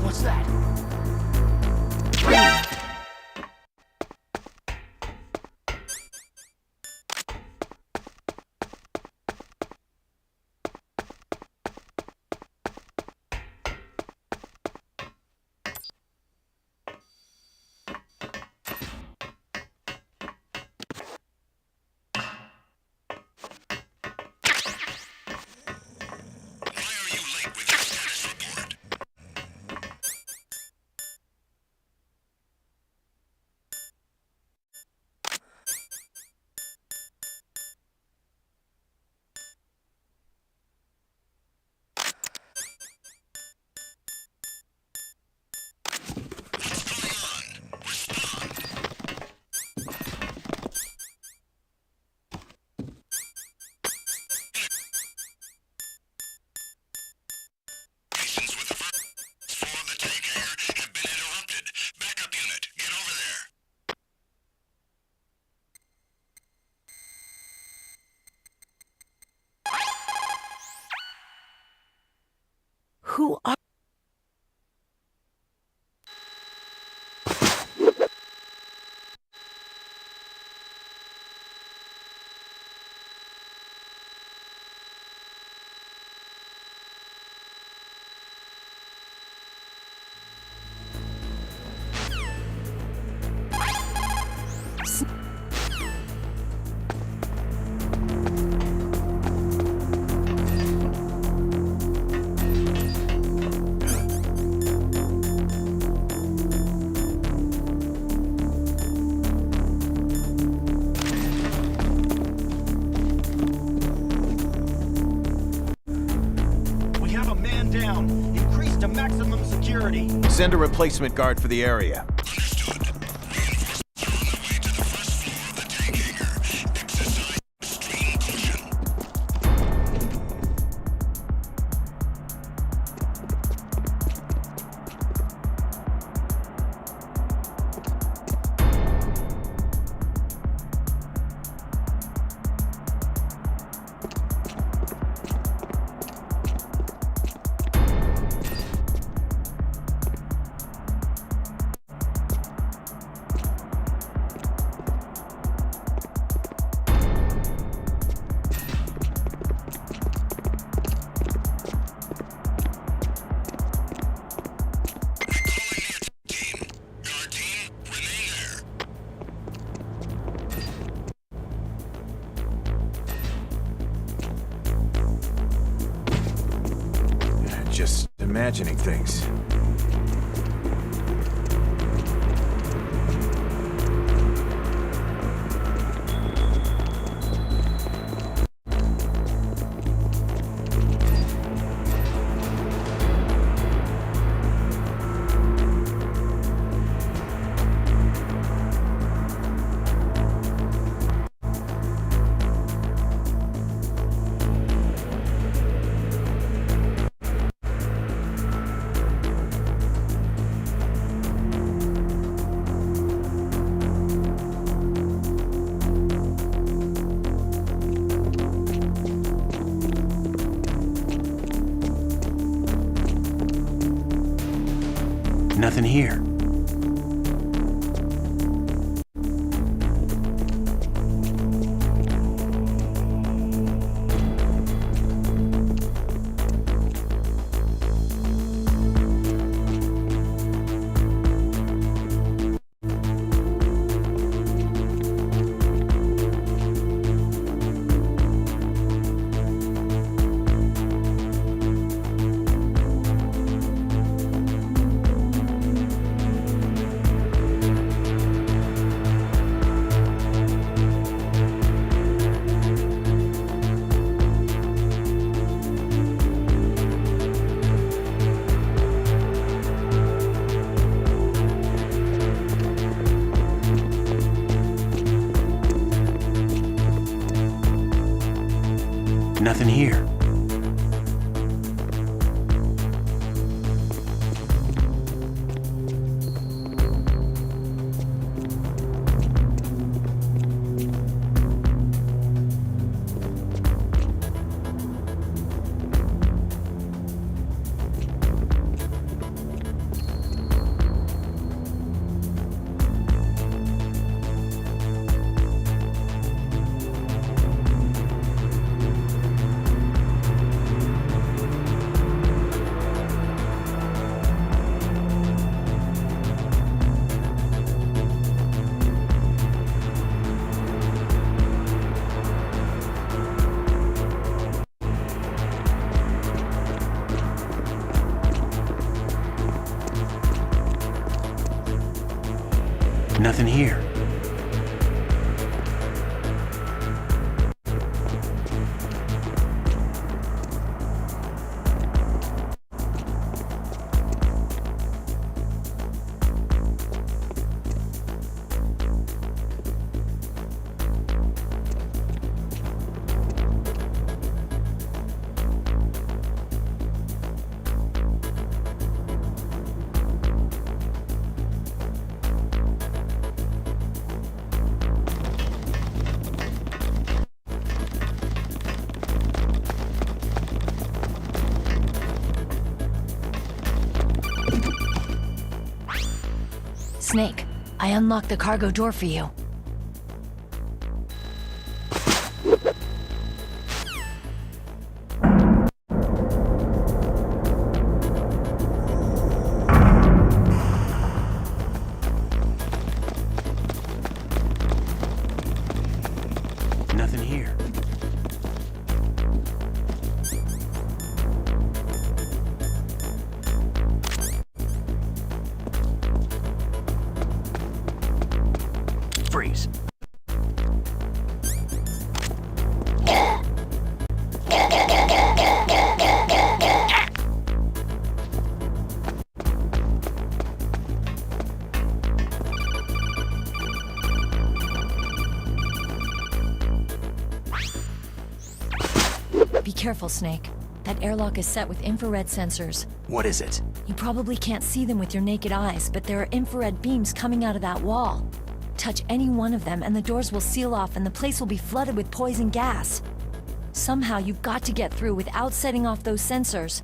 What's that? Who are... We have a man down. Increase to maximum security. Send a replacement guard for the area. Just imagining things. Nothing here. Nothing here. Nothing here. Snake, I unlocked the cargo door for you. Nothing here. Freeze. Be careful, Snake. That airlock is set with infrared sensors. What is it? You probably can't see them with your naked eyes, but there are infrared beams coming out of that wall. Touch any one of them and the doors will seal off and the place will be flooded with poison gas. Somehow you've got to get through without setting off those sensors.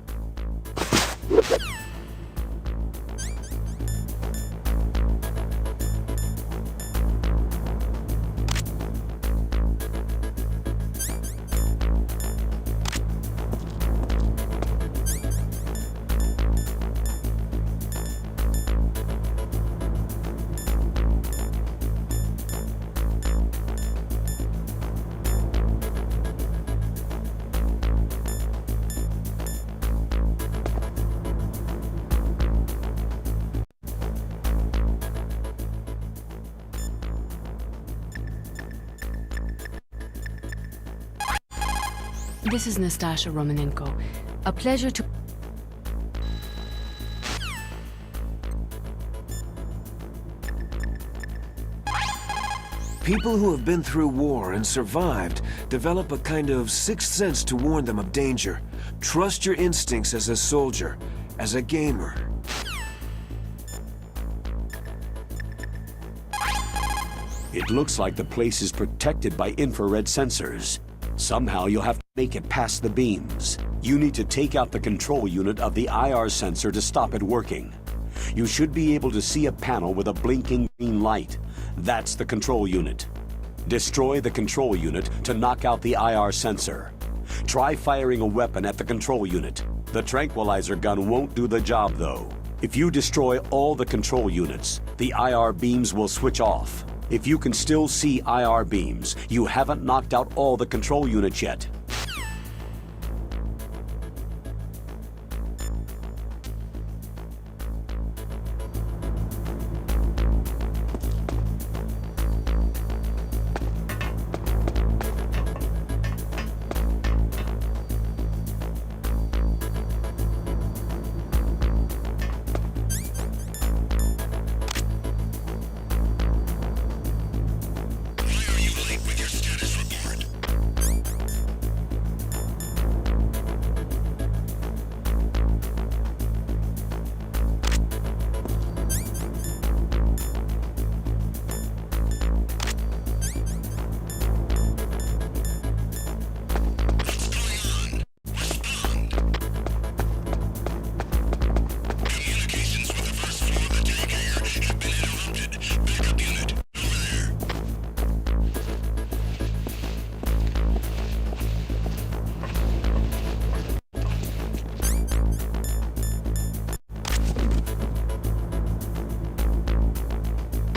This is Nastasha Romanenko. A pleasure to... People who have been through war and survived develop a kind of sixth sense to warn them of danger. Trust your instincts as a soldier, as a gamer. It looks like the place is protected by infrared sensors. Somehow you'll have to make it past the beams. You need to take out the control unit of the IR sensor to stop it working. You should be able to see a panel with a blinking green light. That's the control unit. Destroy the control unit to knock out the IR sensor. Try firing a weapon at the control unit. The tranquilizer gun won't do the job, though. If you destroy all the control units, the IR beams will switch off. If you can still see IR beams, you haven't knocked out all the control units yet.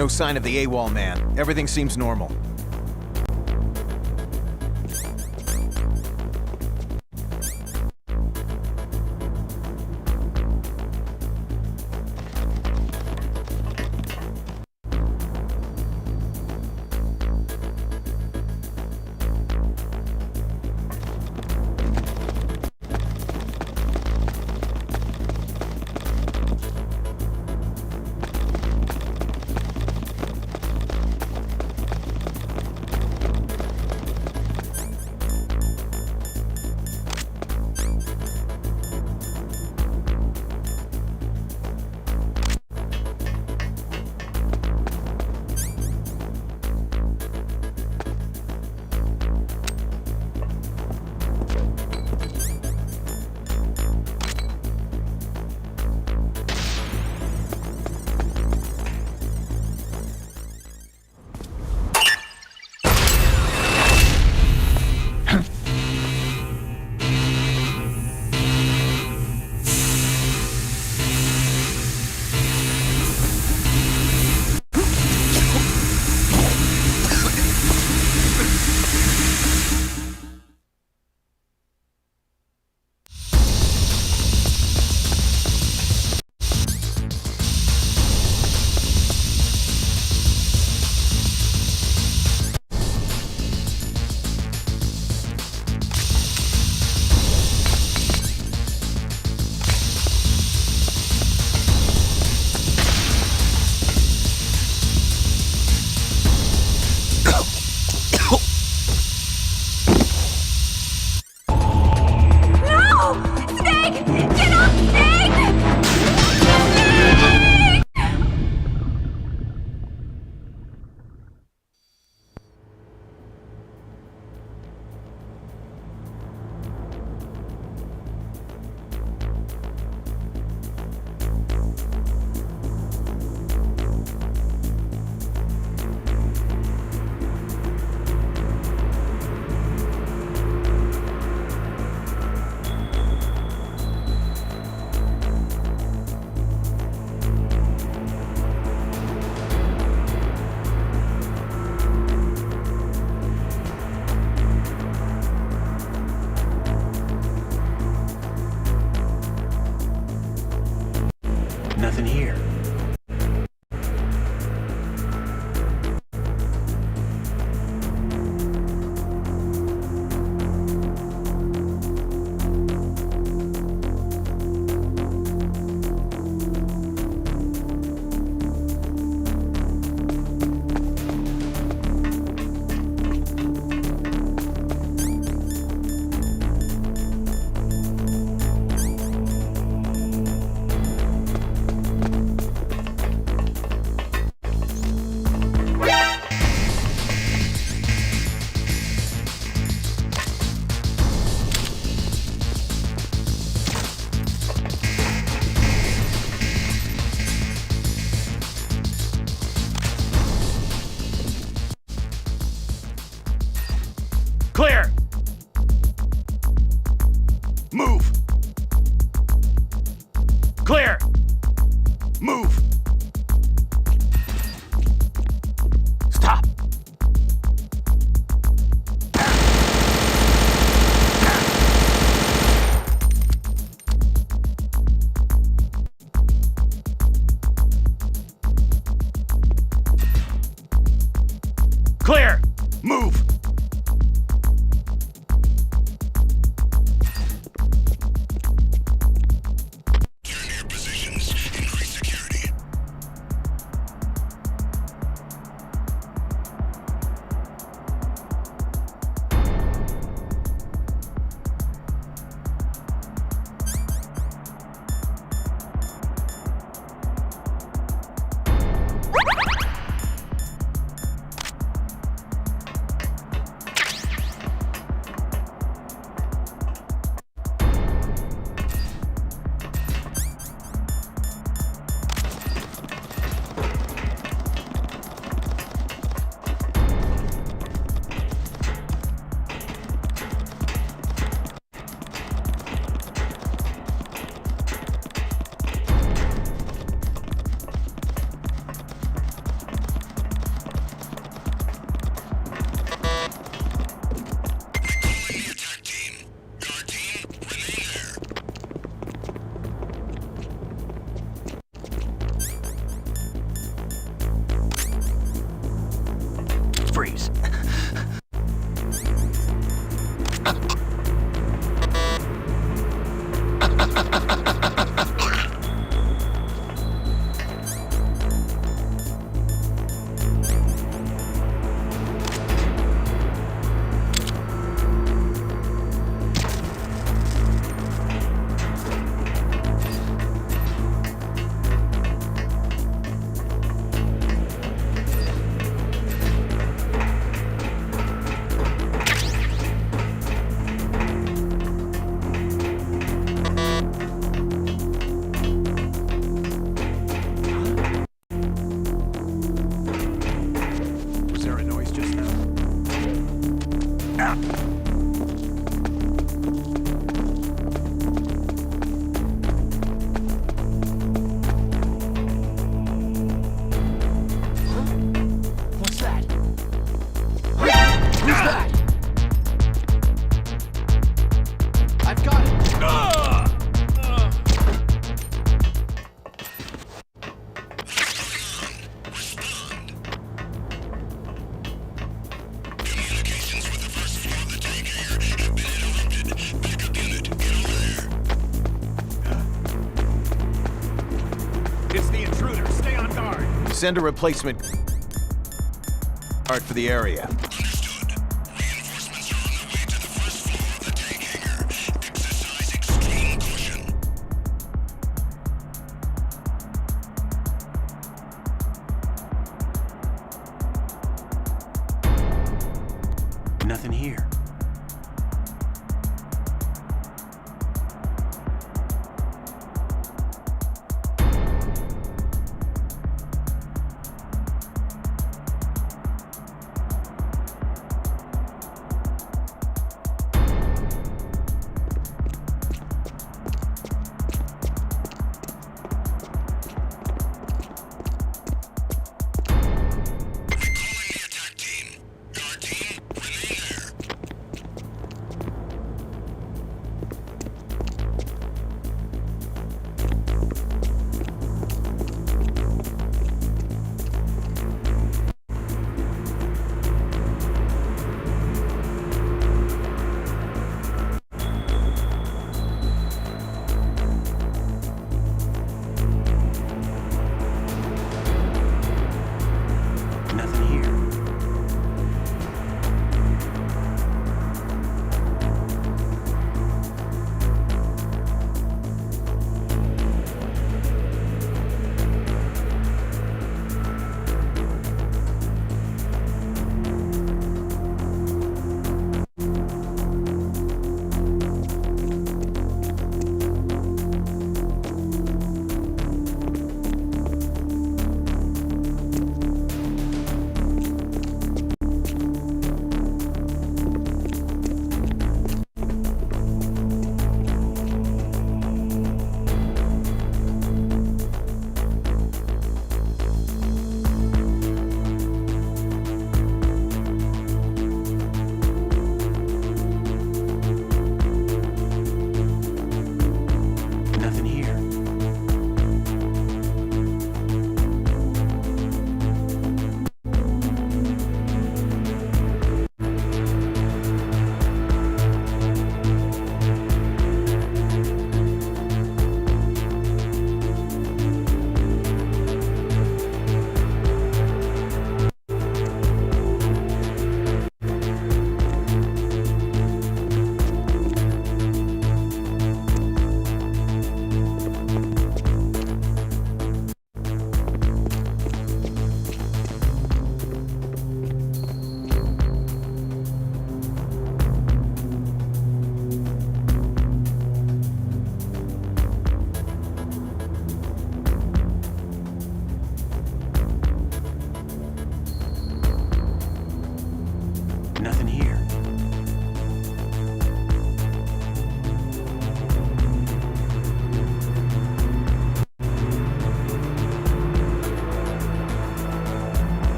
No sign of the AWOL man. Everything seems normal. Nothing here. Clear! Move! Clear! Move! Stop! Clear! Move! Turn your positions. Increase security. Freeze. Was there a noise just now? What's that? Who's that? I've got it. Communications with the first floor of the tank hangar have been interrupted. Backup unit, get over there. It's the intruder. Stay on guard. Send a replacement guard for the area. Understood. Reinforcements are on the way to the first floor of the tank hangar. Exercise extreme caution. Nothing here. Recalling the attack team. Guard team, remain there.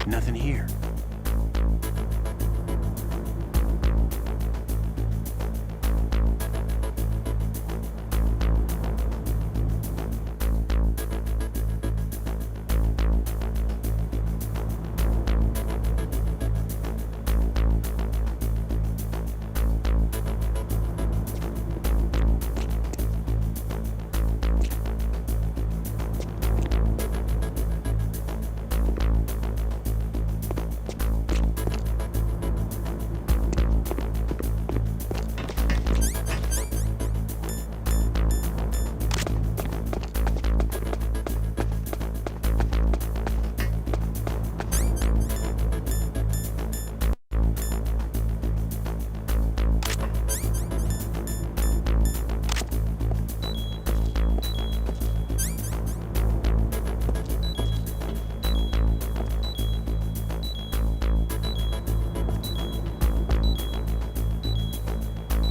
Nothing here.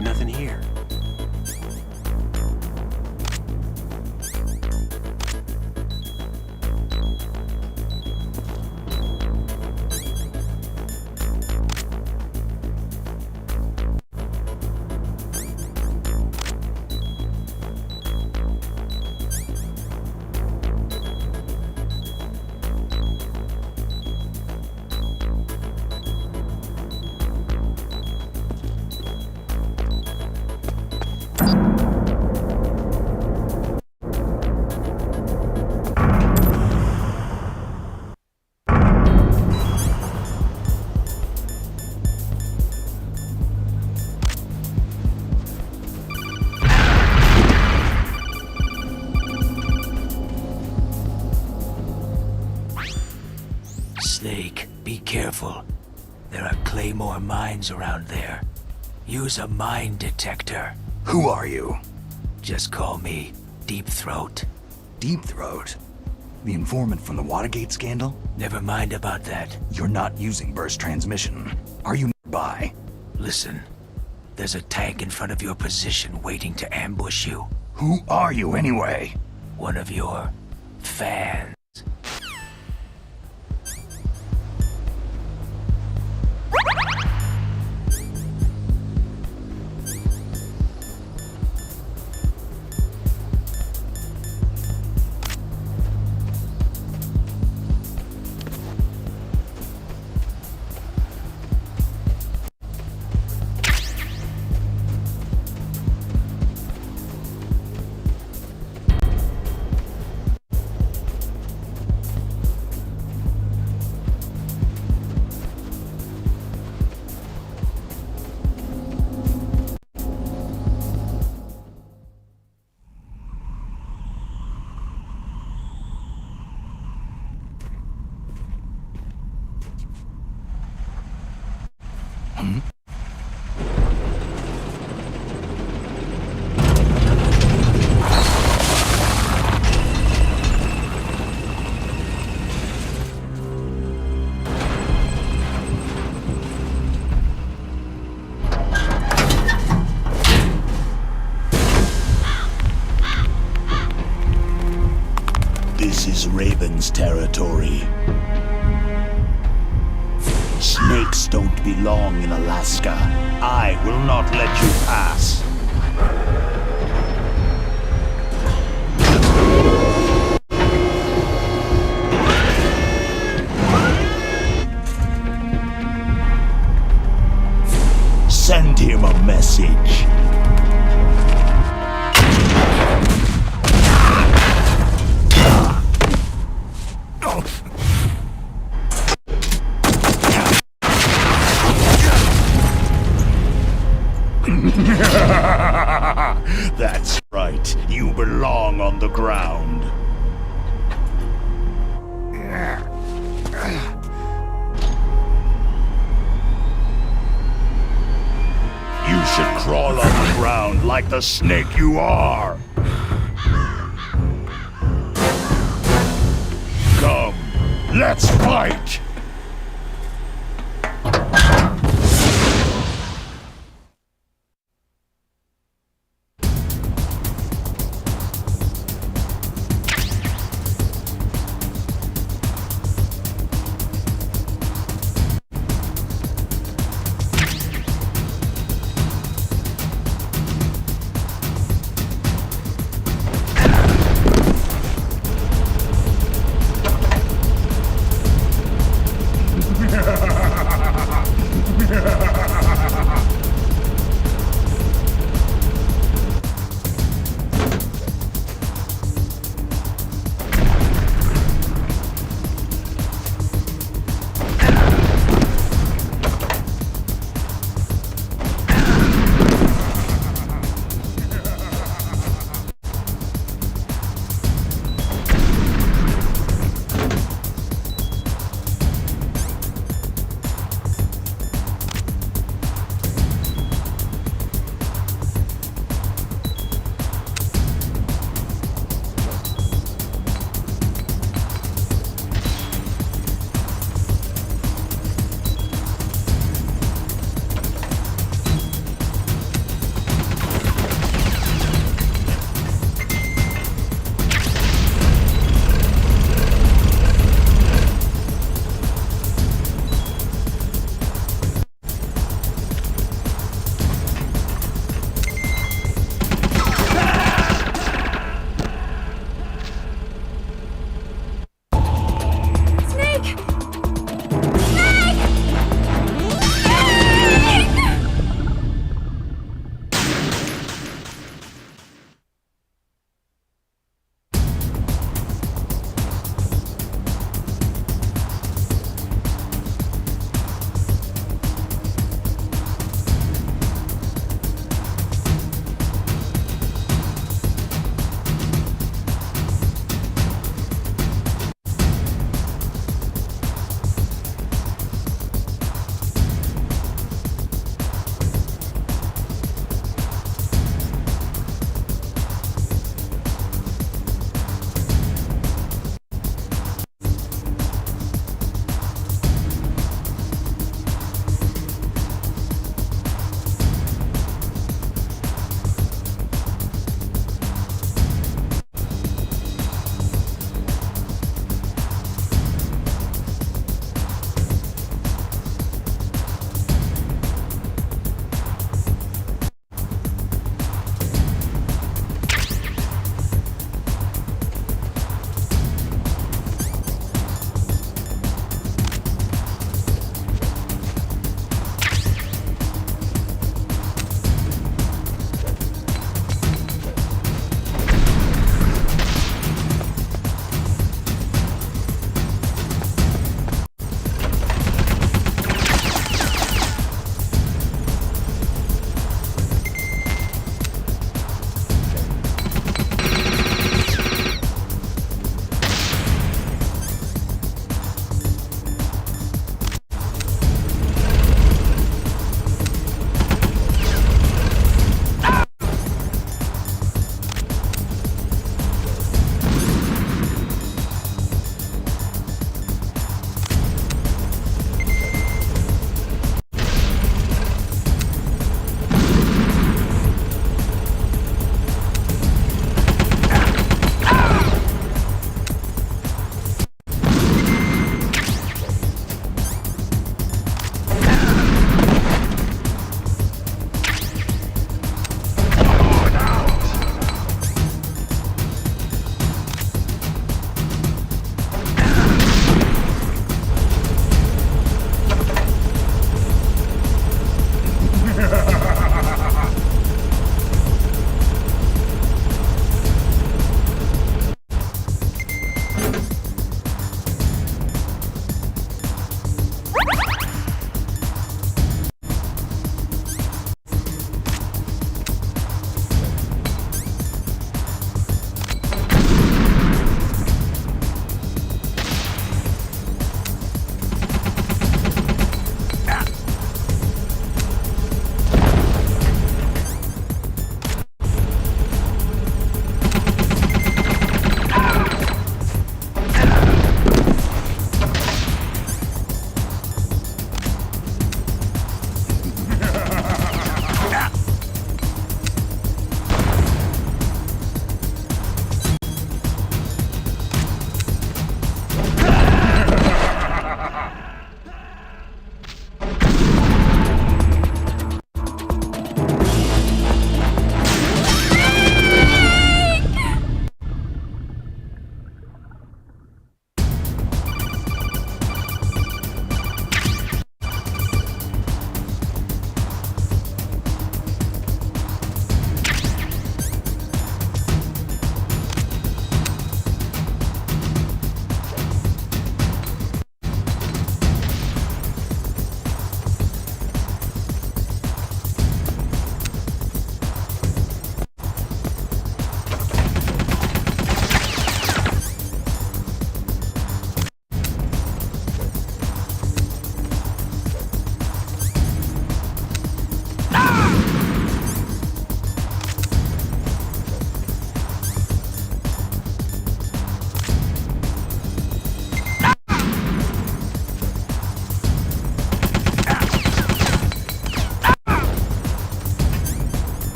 Nothing here. Snake, be careful. There are Claymore mines around there. Use a mine detector. Who are you? Just call me Deep Throat. Deep Throat? The informant from the Watergate scandal? Never mind about that. You're not using burst transmission. Are you nearby? Listen, there's a tank in front of your position waiting to ambush you. Who are you anyway? One of your fans. This is Raven's territory. Snakes don't belong in Alaska. I will not let you pass. Send him a message. That's right. You belong on the ground. You should crawl on the ground like the snake you are. Come, let's fight!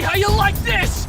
See how you like this!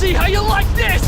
See how you like this!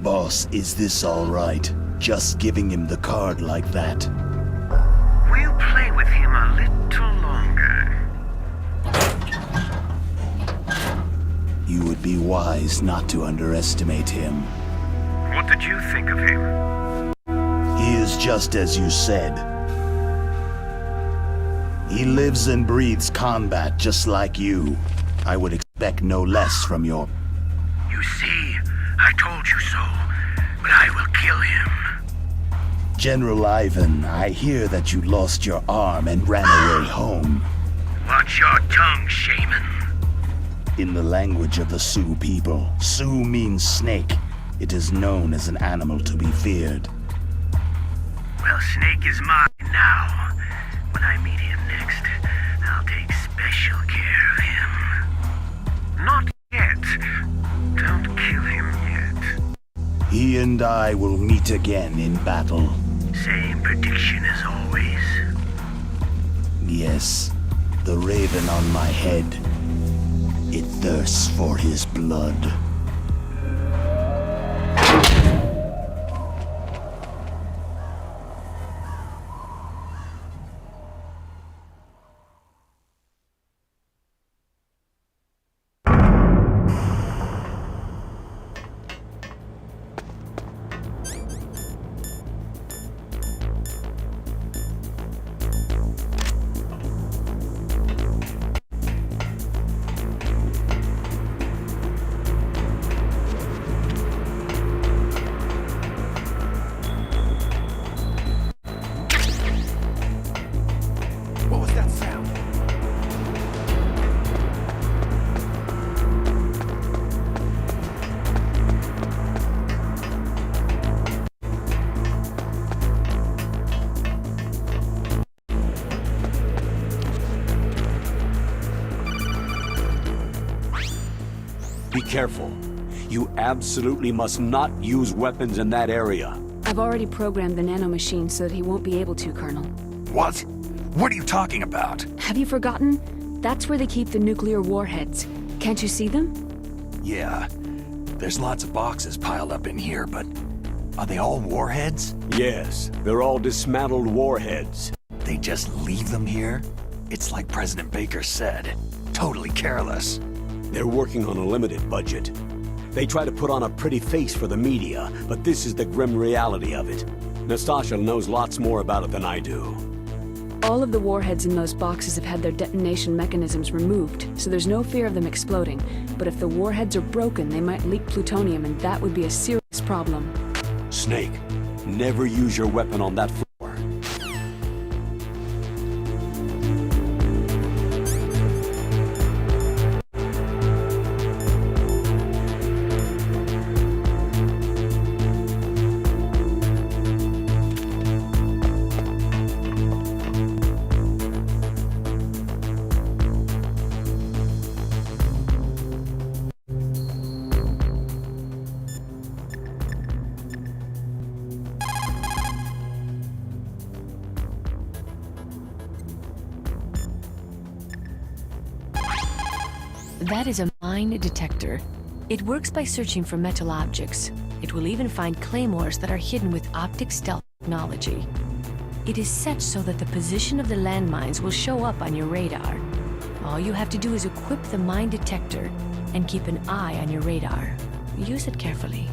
Boss, is this all right? Just giving him the card like that? We'll play with him a little longer. You would would be wise not to underestimate him. What did you think of him? He is just as you said. He lives and breathes combat just like you. I would expect no less from your... You see, I told you so, but I will kill him. General Ivan, I hear that you lost your arm and ran away home. Watch your tongue, shaman. In the language of the Sioux people, Sioux means snake. It is known as an animal to be feared. Well, Snake is mine now. When I meet him next, I'll take special care of him. Not yet. Don't kill him yet. He and I will meet again in battle. Same prediction as always. Yes, the raven on my head. It thirsts for his blood. Be careful. You absolutely must not use weapons in that area. I've already programmed the nanomachine so that he won't be able to, Colonel. What? What are you talking about? Have you forgotten? That's where they keep the nuclear warheads. Can't you see them? Yeah. There's lots of boxes piled up in here, but are they all warheads? Yes, they're all dismantled warheads. They just leave them here? It's like President Baker said. Totally careless. They're working on a limited budget. They try to put on a pretty face for the media, but this is the grim reality of it. Nastasha knows lots more about it than I do. All of the warheads in those boxes have had their detonation mechanisms removed, so there's no fear of them exploding. But if the warheads are broken, they might leak plutonium, and that would be a serious problem. Snake, never use your weapon on that floor. That is a mine detector. It works by searching for metal objects. It will even find claymores that are hidden with optic stealth technology. It is set so that the position of the landmines will show up on your radar. All you have to do is equip the mine detector and keep an eye on your radar. Use it carefully.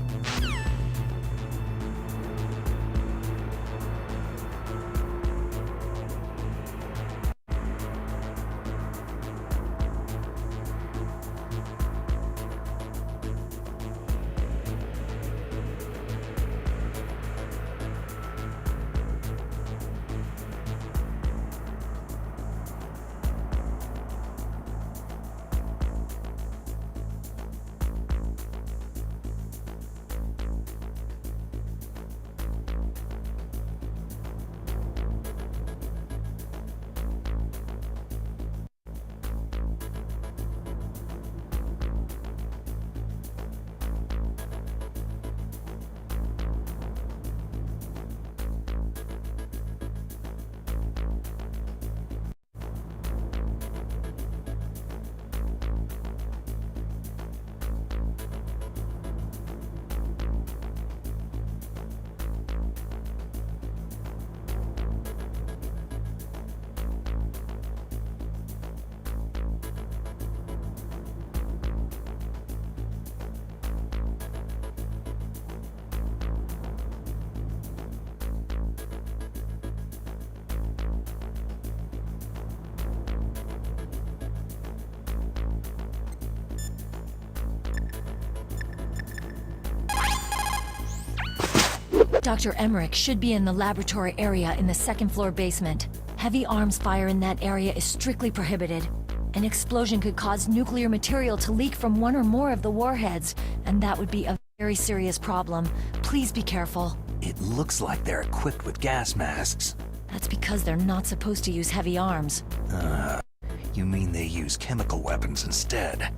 Dr. Emmerich should be in the laboratory area in the second floor basement. Heavy arms fire in that area is strictly prohibited. An explosion could cause nuclear material to leak from one or more of the warheads, and that would be a very serious problem. Please be careful. It looks like they're equipped with gas masks. That's because they're not supposed to use heavy arms. You mean they use chemical weapons instead?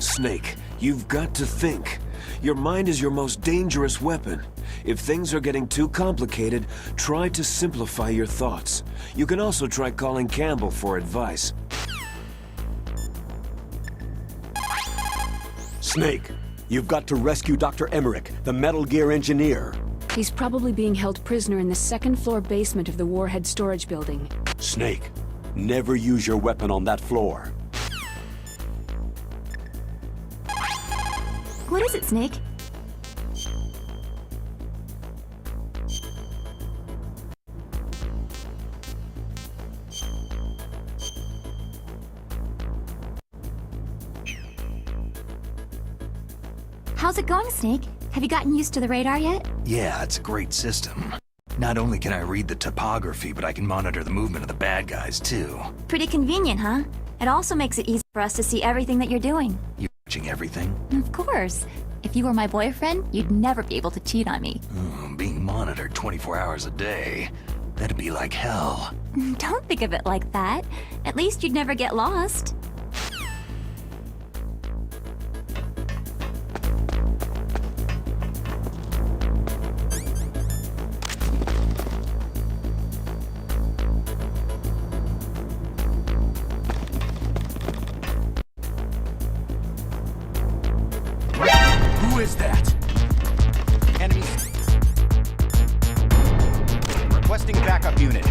Snake, you've got to think. Your mind is your most dangerous weapon. If things are getting too complicated, try to simplify your thoughts. You can also try calling Campbell for advice. Snake, you've got to rescue Dr. Emmerich, the Metal Gear engineer. He's probably being held prisoner in the second floor basement of the Warhead storage building. Snake, never use your weapon on that floor. What is it, Snake? How's it going, Snake? Have you gotten used to the radar yet? Yeah, it's a great system. Not only can I read the topography, but I can monitor the movement of the bad guys, too. Pretty convenient, huh? It also makes it easy for us to see everything that you're doing. You're watching everything? Of course. If you were my boyfriend, you'd never be able to cheat on me. Being monitored 24 hours a day. That'd be like hell. Don't think of it like that. At least you'd never get lost. Who is that? Enemies. Requesting backup unit.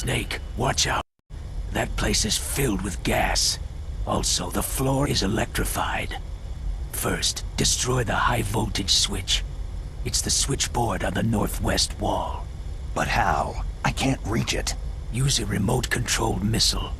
Snake, watch out. That place is filled with gas. Also, the floor is electrified. First, destroy the high-voltage switch. It's the switchboard on the northwest wall. But how? I can't reach it. Use a remote-controlled missile.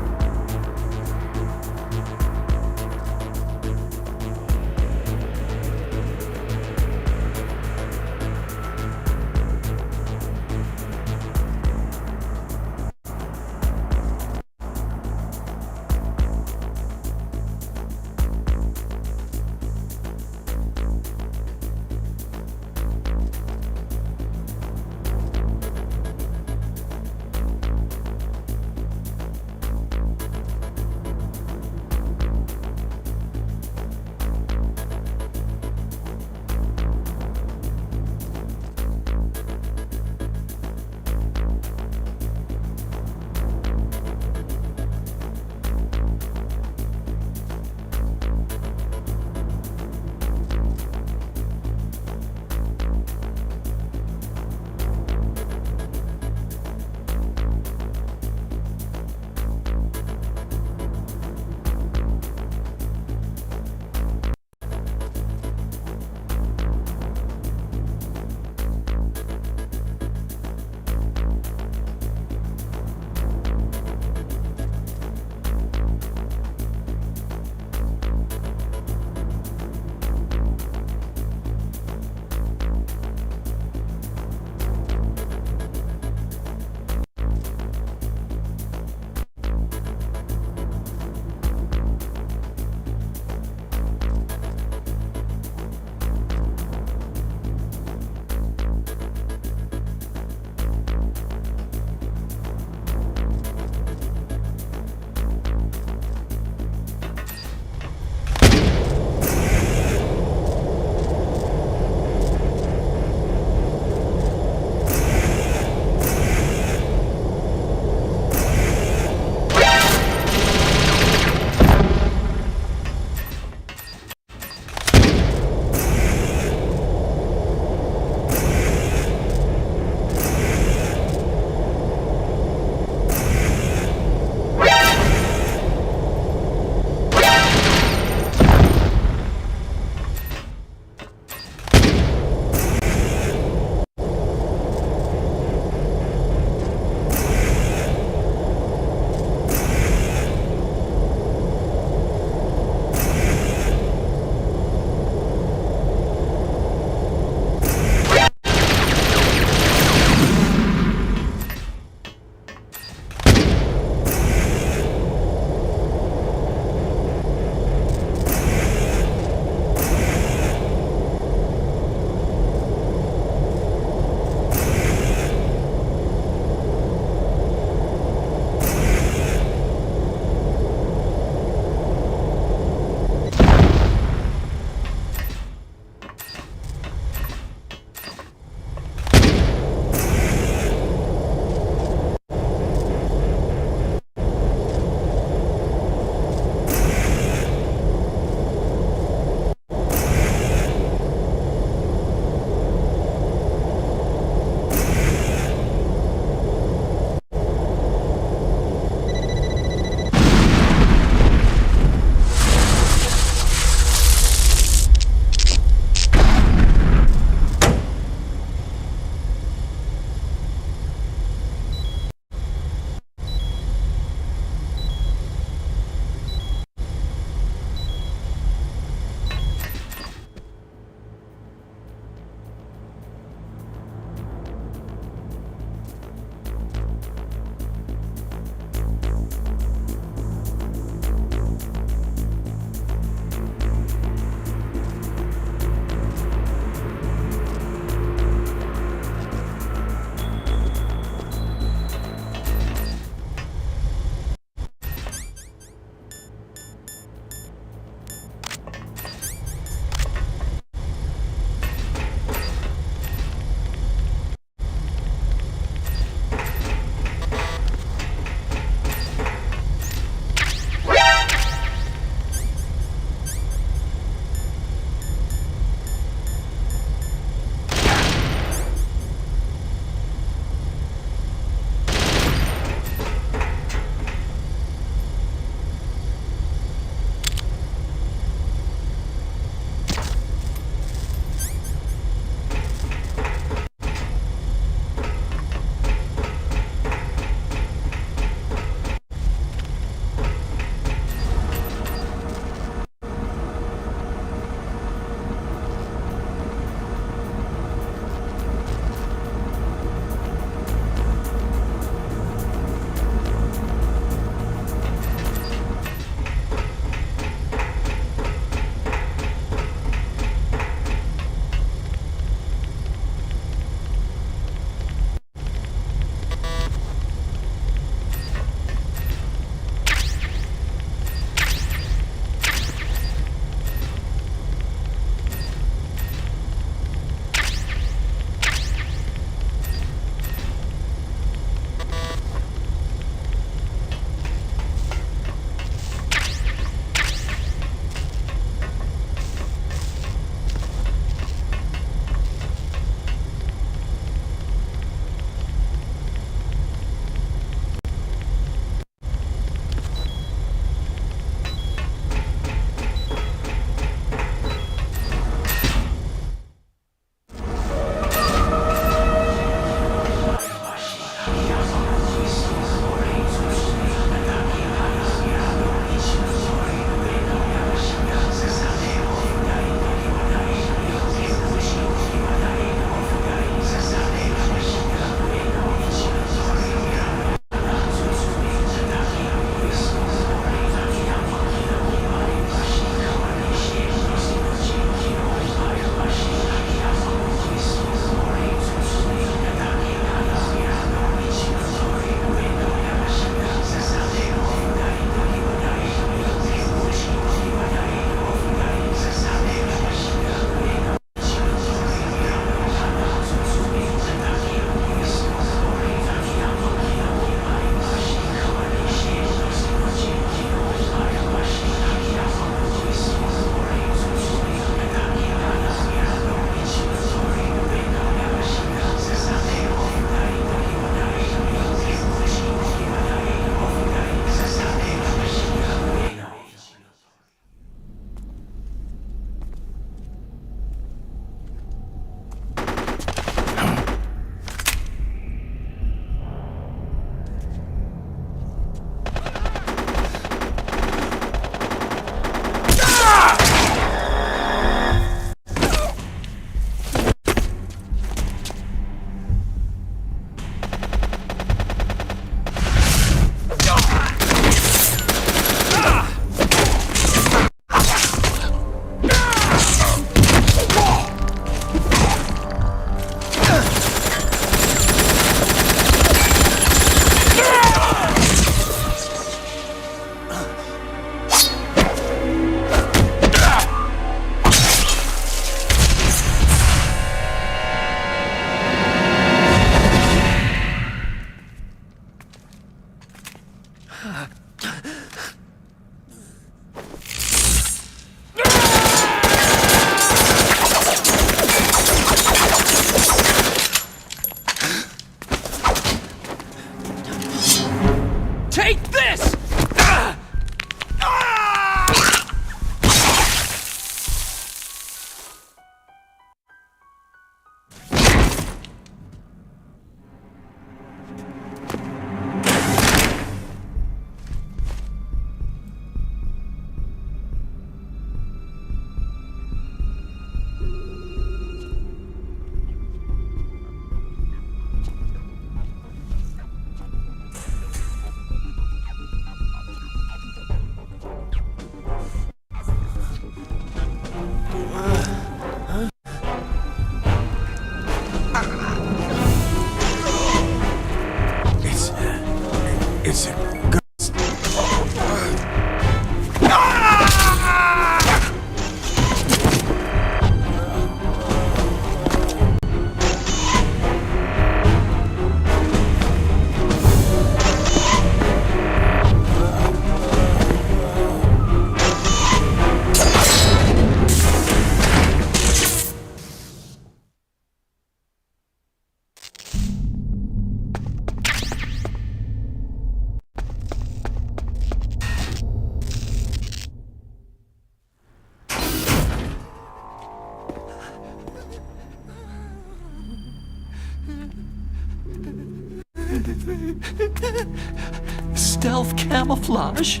Stealth camouflage?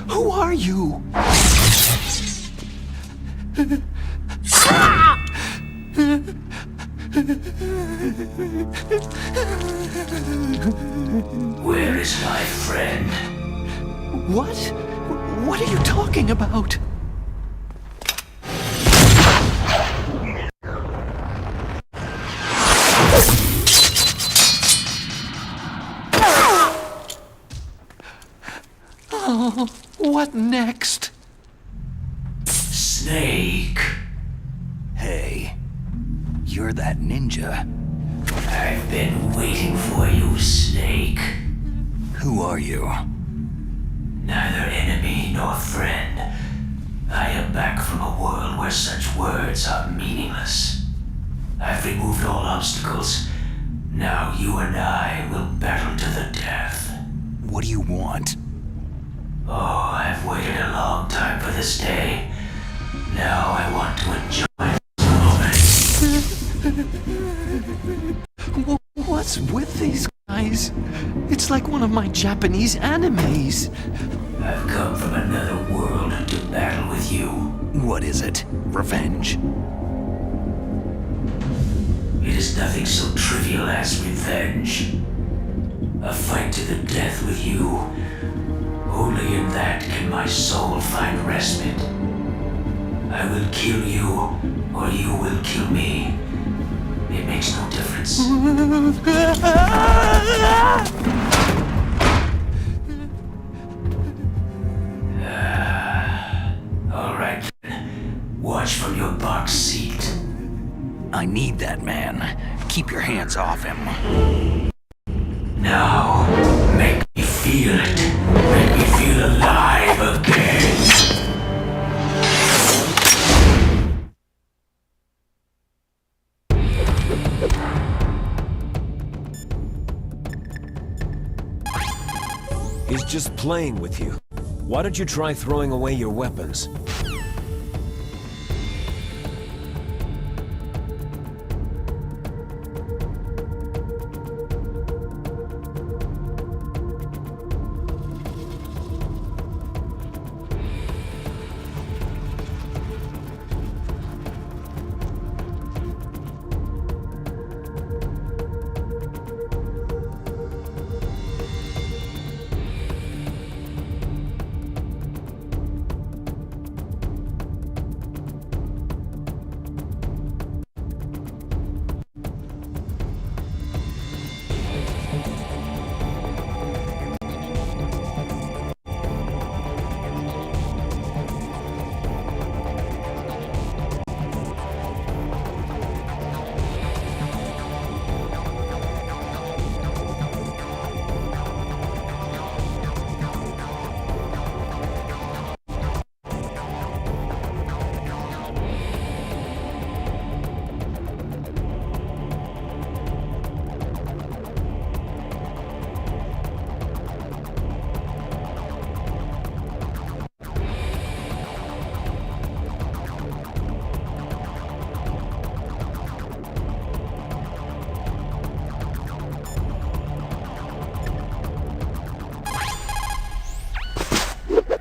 Who are you? Where is my friend? What? What are you talking about? Oh, what next? Snake. Hey, you're that ninja. I've been waiting for you, Snake. Who are you? Neither enemy nor friend. I am back from a world where such words are meaningless. I've removed all obstacles. Now you and I will battle to the death. What do you want? Oh, I've waited a long time for this day. Now I want to enjoy this moment. What's with these guys? It's like one of my Japanese animes. I've come from another world to battle with you. What is it? Revenge? It is nothing so trivial as revenge. A fight to the death with you. Only in that can my soul find respite. I will kill you, or you will kill me. It makes no difference. All right, watch from your box seat. I need that man. Keep your hands off him. Now, make me feel it. Make me feel alive again. He's just playing with you. Why don't you try throwing away your weapons?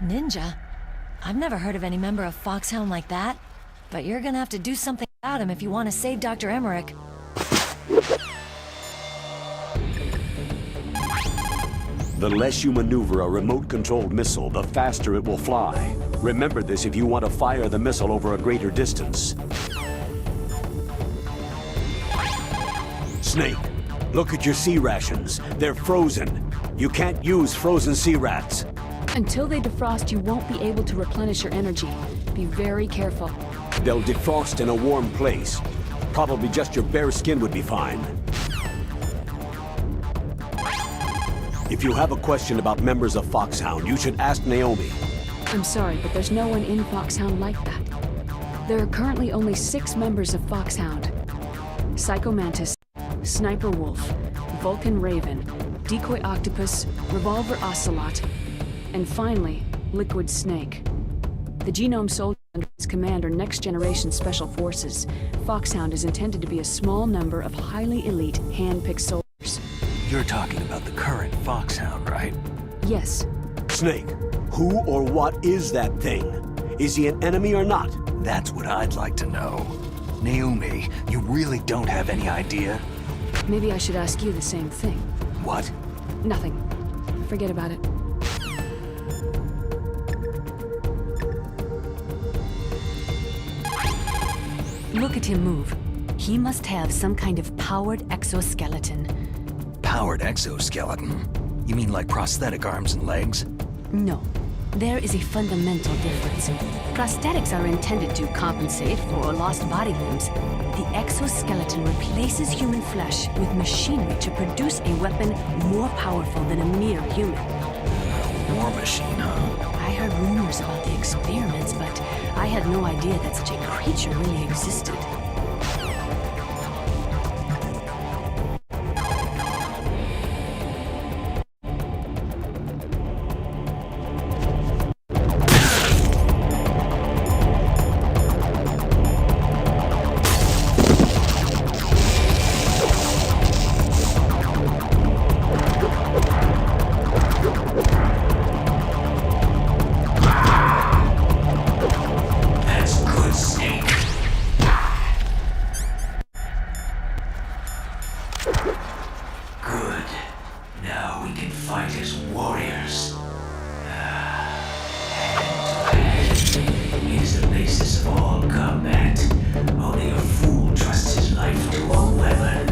Ninja? I've never heard of any member of Foxhound like that. But you're gonna have to do something about him if you want to save Dr. Emmerich. The less you maneuver a remote-controlled missile, the faster it will fly. Remember this if you want to fire the missile over a greater distance. Snake, look at your sea rations. They're frozen. You can't use frozen sea rats. Until they defrost, you won't be able to replenish your energy. Be very careful. They'll defrost in a warm place. Probably just your bare skin would be fine. If you have a question about members of Foxhound, you should ask Naomi. I'm sorry, but there's no one in Foxhound like that. There are currently only 6 members of Foxhound. Psycho Mantis, Sniper Wolf, Vulcan Raven, Decoy Octopus, Revolver Ocelot, and finally, Liquid Snake. The Genome Soldiers under its command are next-generation special forces. Foxhound is intended to be a small number of highly elite, hand-picked soldiers. You're talking about the current Foxhound, right? Yes. Snake, who or what is that thing? Is he an enemy or not? That's what I'd like to know. Naomi, you really don't have any idea? Maybe I should ask you the same thing. What? Nothing. Forget about it. Look at him move. He must have some kind of powered exoskeleton. Powered exoskeleton? You mean like prosthetic arms and legs? No. There is a fundamental difference. Prosthetics are intended to compensate for lost body limbs. The exoskeleton replaces human flesh with machinery to produce a weapon more powerful than a mere human. A war machine, huh? I heard rumors about the experiments, but I had no idea that such a creature really existed. That's good, Snake. Good. Now we can fight as warriors. Hand to hand. It is the basis of all combat. Only a fool trusts his life to a weapon.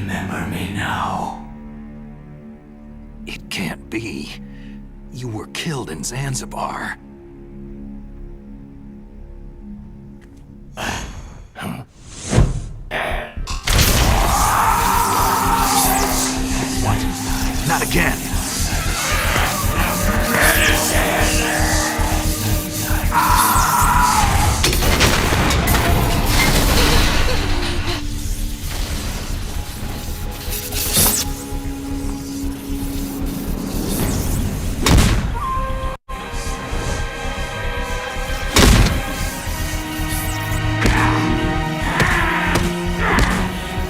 remember me now? It can't be. You were killed in Zanzibar. What? Not again.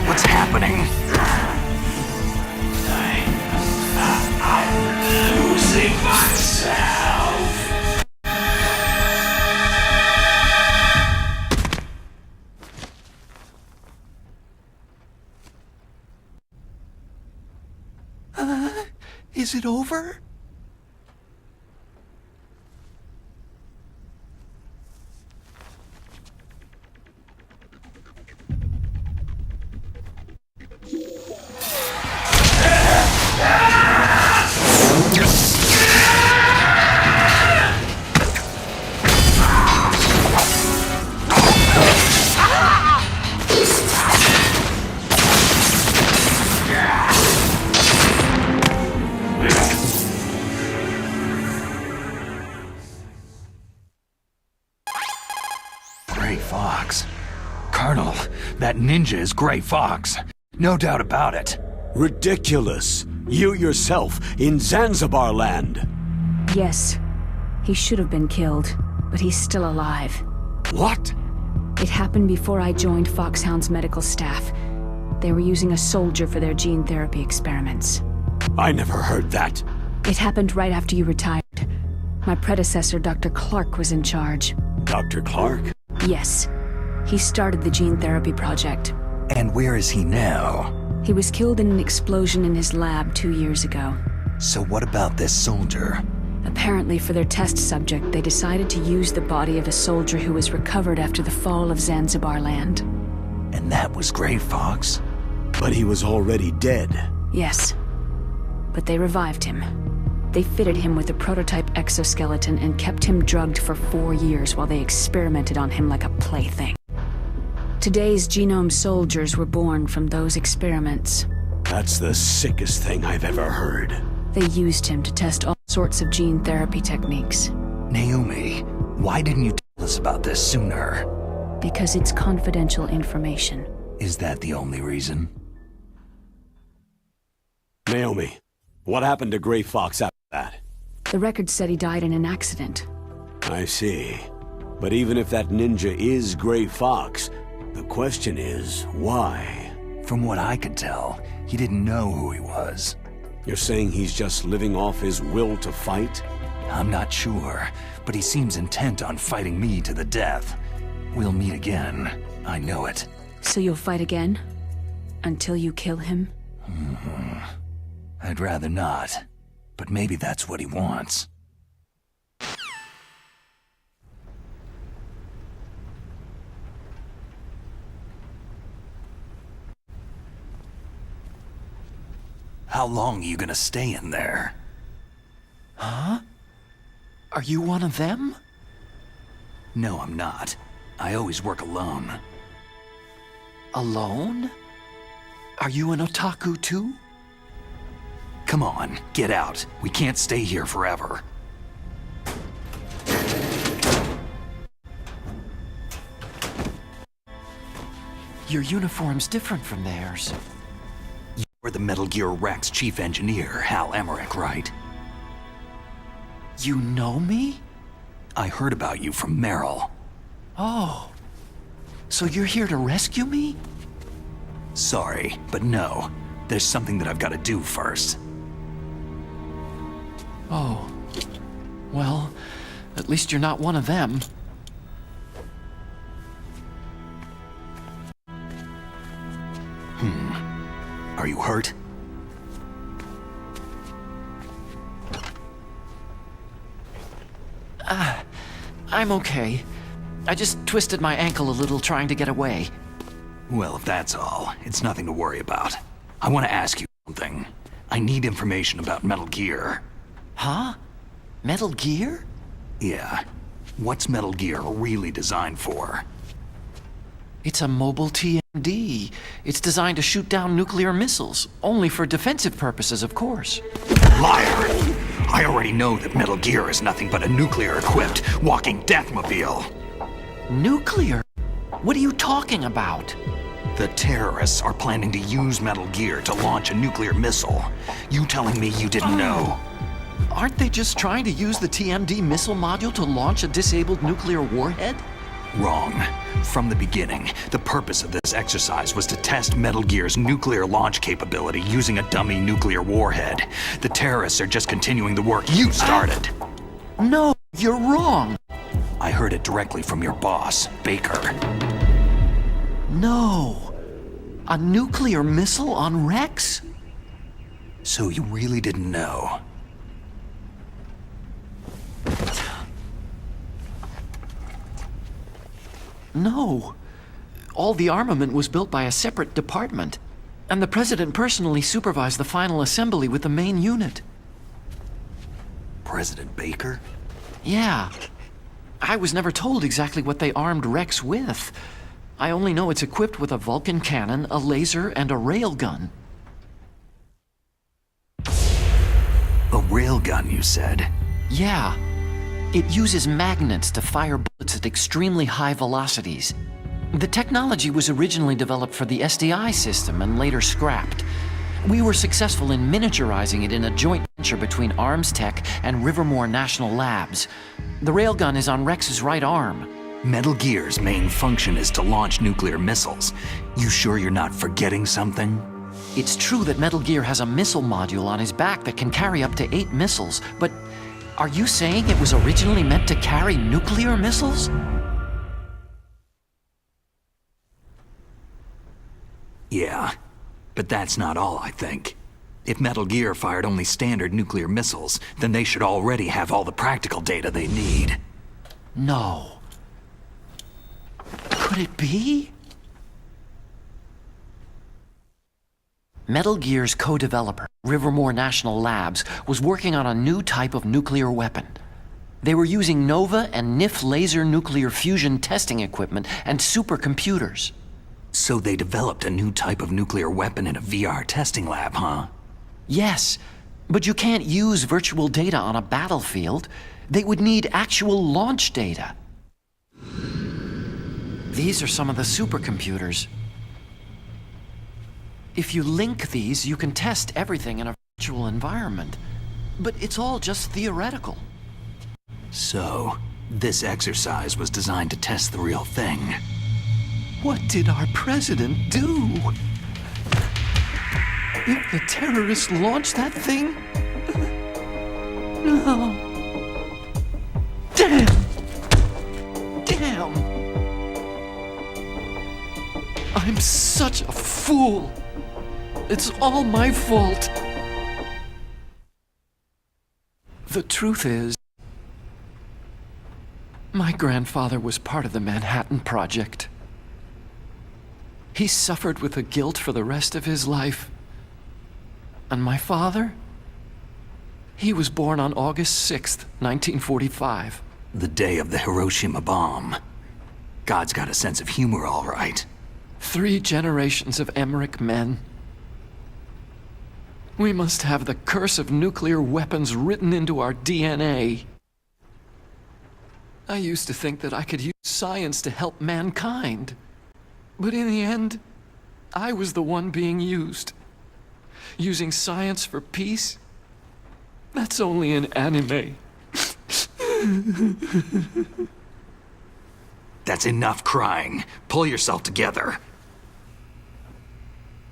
What's happening? I'm losing myself. Is it over? Fox. Colonel, that ninja is Gray Fox. No doubt about it. Ridiculous. You yourself in Zanzibar land. Yes. He should have been killed, but he's still alive. What? It happened before I joined Foxhound's medical staff. They were using a soldier for their gene therapy experiments. I never heard that. It happened right after you retired. My predecessor, Dr. Clark, was in charge. Dr. Clark? Yes. He started the gene therapy project. And where is he now? He was killed in an explosion in his lab 2 years ago. So what about this soldier? Apparently, for their test subject, they decided to use the body of a soldier who was recovered after the fall of Zanzibar land. And that was Gray Fox? But he was already dead. Yes. But they revived him. They fitted him with a prototype exoskeleton and kept him drugged for 4 years while they experimented on him like a plaything. Today's genome soldiers were born from those experiments. That's the sickest thing I've ever heard. They used him to test all sorts of gene therapy techniques. Naomi, why didn't you tell us about this sooner? Because it's confidential information. Is that the only reason? Naomi, what happened to Gray Fox after that? The record said he died in an accident. I see. But even if that ninja is Gray Fox, the question is, why? From what I could tell, he didn't know who he was. You're saying he's just living off his will to fight? I'm not sure, but he seems intent on fighting me to the death. We'll meet again. I know it. So you'll fight again? Until you kill him? I'd rather not. But maybe that's what he wants. How long are you gonna stay in there? Huh? Are you one of them? No, I'm not. I always work alone. Alone? Are you an otaku too? Come on, get out. We can't stay here forever. Your uniform's different from theirs. You're the Metal Gear Rex chief engineer, Hal Emmerich, right? You know me? I heard about you from Meryl. Oh. So you're here to rescue me? Sorry, but no. There's something that I've got to do first. Oh. Well, at least you're not one of them. Are you hurt? I'm okay. I just twisted my ankle a little trying to get away. Well, if that's all, it's nothing to worry about. I want to ask you something. I need information about Metal Gear. Huh? Metal Gear? Yeah. What's Metal Gear really designed for? It's a mobile TMD. It's designed to shoot down nuclear missiles, only for defensive purposes, of course. Liar! I already know that Metal Gear is nothing but a nuclear-equipped walking deathmobile. Nuclear? What are you talking about? The terrorists are planning to use Metal Gear to launch a nuclear missile. You telling me you didn't know? Aren't they just trying to use the TMD missile module to launch a disabled nuclear warhead? Wrong. From the beginning, the purpose of this exercise was to test Metal Gear's nuclear launch capability using a dummy nuclear warhead. The terrorists are just continuing the work you started. No, you're wrong. I heard it directly from your boss, Baker. No. A nuclear missile on Rex? So you really didn't know? No. All the armament was built by a separate department, and the President personally supervised the final assembly with the main unit. President Baker? Yeah. I was never told exactly what they armed Rex with. I only know it's equipped with a Vulcan cannon, a laser, and a railgun. A railgun, you said? Yeah. It uses magnets to fire bullets at extremely high velocities. The technology was originally developed for the SDI system and later scrapped. We were successful in miniaturizing it in a joint venture between Arms Tech and Rivermore National Labs. The railgun is on Rex's right arm. Metal Gear's main function is to launch nuclear missiles. You sure you're not forgetting something? It's true that Metal Gear has a missile module on his back that can carry up to 8 missiles, but are you saying it was originally meant to carry nuclear missiles? Yeah, but that's not all, I think. If Metal Gear fired only standard nuclear missiles, then they should already have all the practical data they need. No. Could it be? Metal Gear's co-developer, Rivermore National Labs, was working on a new type of nuclear weapon. They were using NOVA and NIF laser nuclear fusion testing equipment and supercomputers. So they developed a new type of nuclear weapon in a VR testing lab, huh? Yes, but you can't use virtual data on a battlefield. They would need actual launch data. These are some of the supercomputers. If you link these, you can test everything in a virtual environment. But it's all just theoretical. So, this exercise was designed to test the real thing. What did our president do? If the terrorists launched that thing? No. Damn! Damn! I'm such a fool. It's all my fault. The truth is, my grandfather was part of the Manhattan Project. He suffered with the guilt for the rest of his life. And my father? He was born on August 6th, 1945. The day of the Hiroshima bomb. God's got a sense of humor, all right. 3 generations of Emmerich men. We must have the curse of nuclear weapons written into our DNA. I used to think that I could use science to help mankind. But in the end, I was the one being used. Using science for peace? That's only in anime. That's enough crying. Pull yourself together.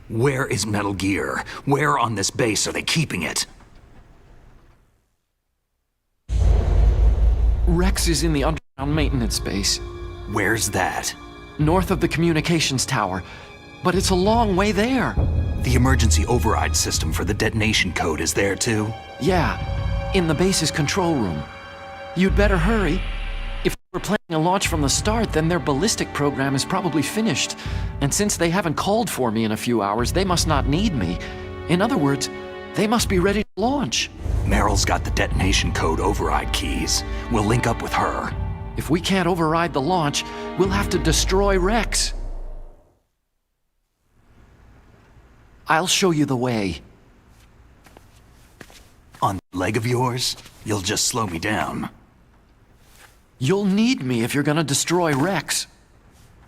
Where is Metal Gear? Where on this base are they keeping it? Rex is in the underground maintenance base. Where's that? North of the communications tower. But it's a long way there. The emergency override system for the detonation code is there too? Yeah, in the base's control room. You'd better hurry. If they were planning a launch from the start, then their ballistic program is probably finished. And since they haven't called for me in a few hours, they must not need me. In other words, they must be ready to launch. Meryl's got the detonation code override keys. We'll link up with her. If we can't override the launch, we'll have to destroy Rex. I'll show you the way. On that leg of yours, you'll just slow me down. You'll need me if you're gonna destroy Rex.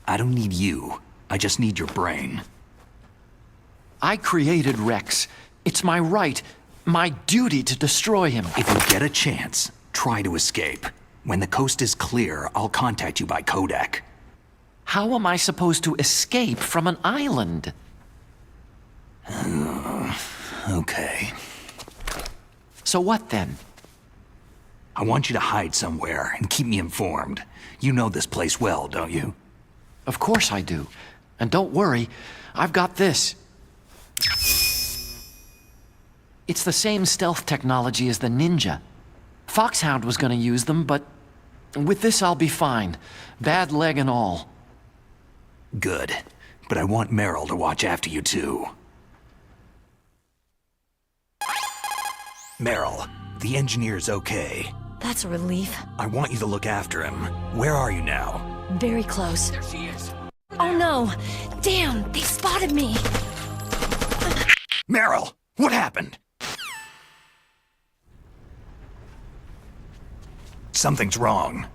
I don't need you. I just need your brain. I created Rex. It's my right, my duty to destroy him. If you get a chance, try to escape. When the coast is clear, I'll contact you by codec. How am I supposed to escape from an island? Okay. So what then? I want you to hide somewhere and keep me informed. You know this place well, don't you? Of course I do. And don't worry, I've got this. It's the same stealth technology as the Ninja. Foxhound was gonna use them, but with this I'll be fine. Bad leg and all. Good. But I want Meryl to watch after you too. Meryl, the engineer's okay. That's a relief. I want you to look after him. Where are you now? Very close. There she is. Oh no! Damn, they spotted me! Meryl, what happened? Something's wrong.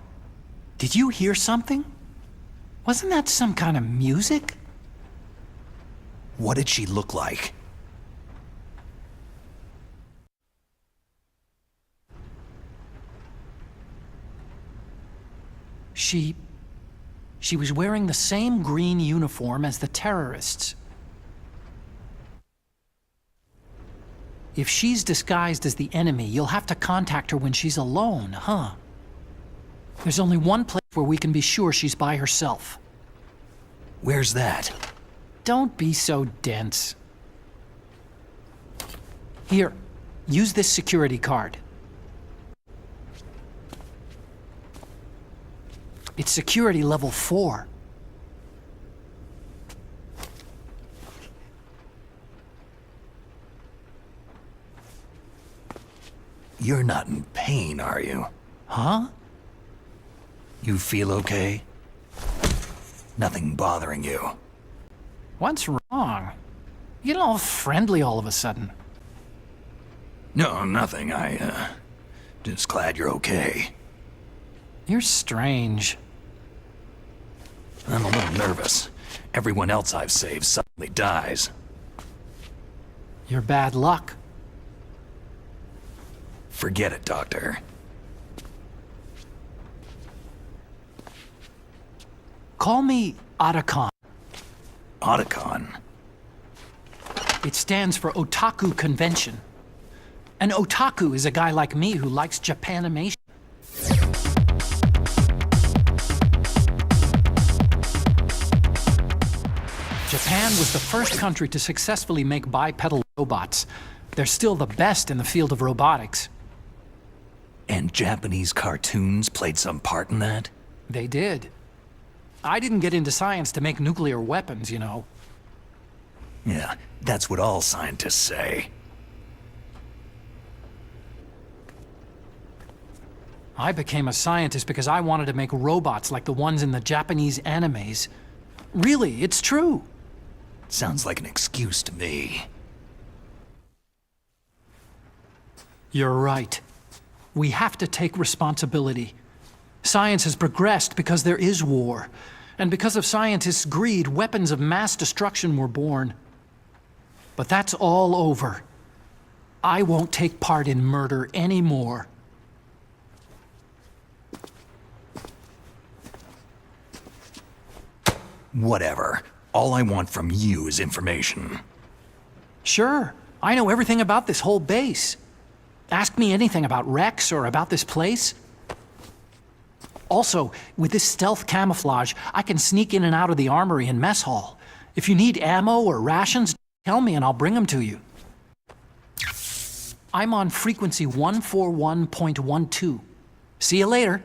Did you hear something? Wasn't that some kind of music? What did she look like? She was wearing the same green uniform as the terrorists. If she's disguised as the enemy, you'll have to contact her when she's alone, huh? There's only one place where we can be sure she's by herself. Where's that? Don't be so dense. Here, use this security card. It's security level 4. You're not in pain, are you? Huh? You feel okay? Nothing bothering you? What's wrong? You get all friendly all of a sudden. No, nothing. Just glad you're okay. You're strange. I'm a little nervous. Everyone else I've saved suddenly dies. You're bad luck. Forget it, Doctor. Call me Otacon. Otacon? It stands for Otaku Convention. An otaku is a guy like me who likes Japanimation. Japan was the first country to successfully make bipedal robots. They're still the best in the field of robotics. And Japanese cartoons played some part in that? They did. I didn't get into science to make nuclear weapons, you know. Yeah, that's what all scientists say. I became a scientist because I wanted to make robots like the ones in the Japanese animes. Really, it's true. Sounds like an excuse to me. You're right. We have to take responsibility. Science has progressed because there is war. And because of scientists' greed, weapons of mass destruction were born. But that's all over. I won't take part in murder anymore. Whatever. All I want from you is information. Sure. I know everything about this whole base. Ask me anything about Rex or about this place. Also, with this stealth camouflage, I can sneak in and out of the armory and mess hall. If you need ammo or rations, tell me and I'll bring them to you. I'm on frequency 141.12. See you later.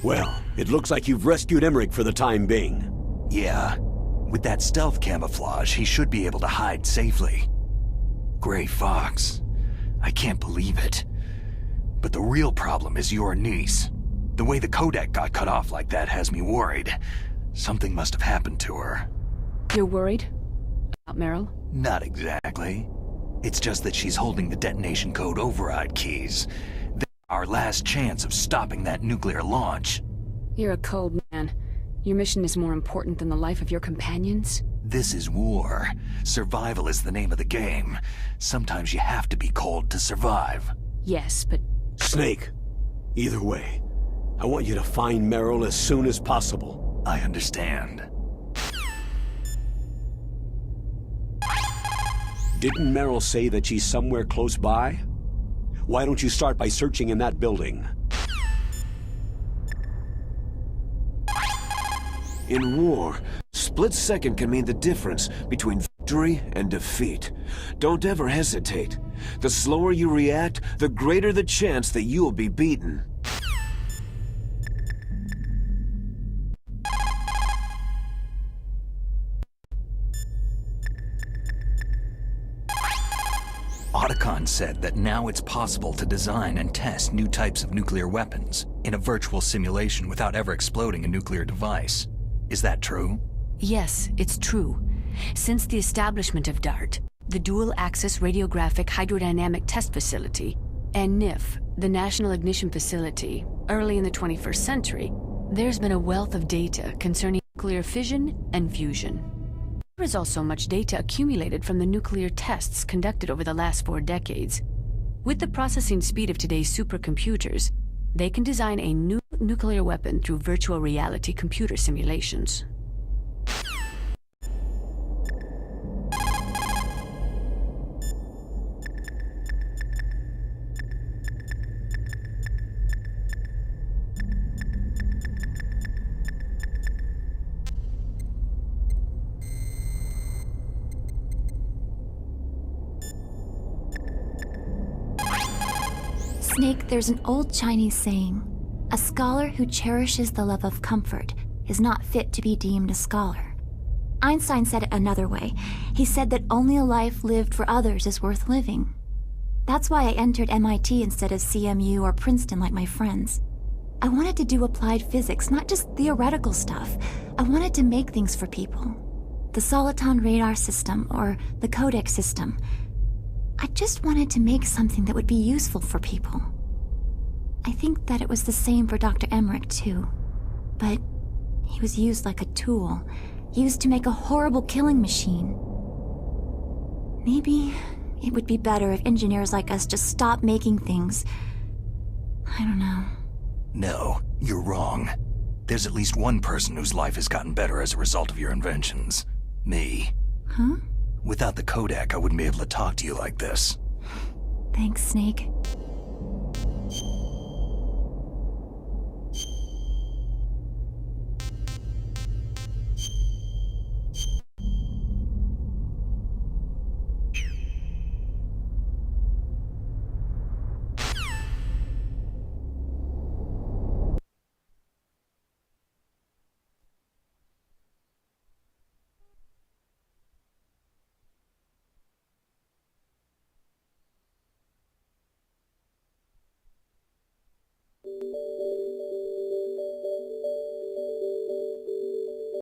Well, it looks like you've rescued Emmerich for the time being. Yeah. With that stealth camouflage, he should be able to hide safely. Gray Fox. I can't believe it. But the real problem is your niece. The way the codec got cut off like that has me worried. Something must have happened to her. You're worried? About Meryl? Not exactly. It's just that she's holding the detonation code override keys. They're our last chance of stopping that nuclear launch. You're a cold man. Your mission is more important than the life of your companions? This is war. Survival is the name of the game. Sometimes you have to be cold to survive. Yes, but... Snake, either way, I want you to find Meryl as soon as possible. I understand. Didn't Meryl say that she's somewhere close by? Why don't you start by searching in that building? In war, split second can mean the difference between victory and defeat. Don't ever hesitate. The slower you react, the greater the chance that you'll be beaten. Otacon said that now it's possible to design and test new types of nuclear weapons in a virtual simulation without ever exploding a nuclear device. Is that true? Yes, it's true. Since the establishment of DART, the Dual Axis Radiographic Hydrodynamic Test Facility, and NIF, the National Ignition Facility, early in the 21st century, there's been a wealth of data concerning nuclear fission and fusion. There is also much data accumulated from the nuclear tests conducted over the last 4 decades. With the processing speed of today's supercomputers, they can design a new nuclear weapon through virtual reality computer simulations. Snake, there's an old Chinese saying, "A scholar who cherishes the love of comfort is not fit to be deemed a scholar." Einstein said it another way. He said that only a life lived for others is worth living. That's why I entered MIT instead of CMU or Princeton like my friends. I wanted to do applied physics, not just theoretical stuff. I wanted to make things for people. The Soliton radar system, or the codec system. I just wanted to make something that would be useful for people. I think that it was the same for Dr. Emmerich, too. But he was used like a tool, used to make a horrible killing machine. Maybe it would be better if engineers like us just stopped making things. I don't know. No, you're wrong. There's at least one person whose life has gotten better as a result of your inventions. Me. Huh? Without the codec, I wouldn't be able to talk to you like this. Thanks, Snake.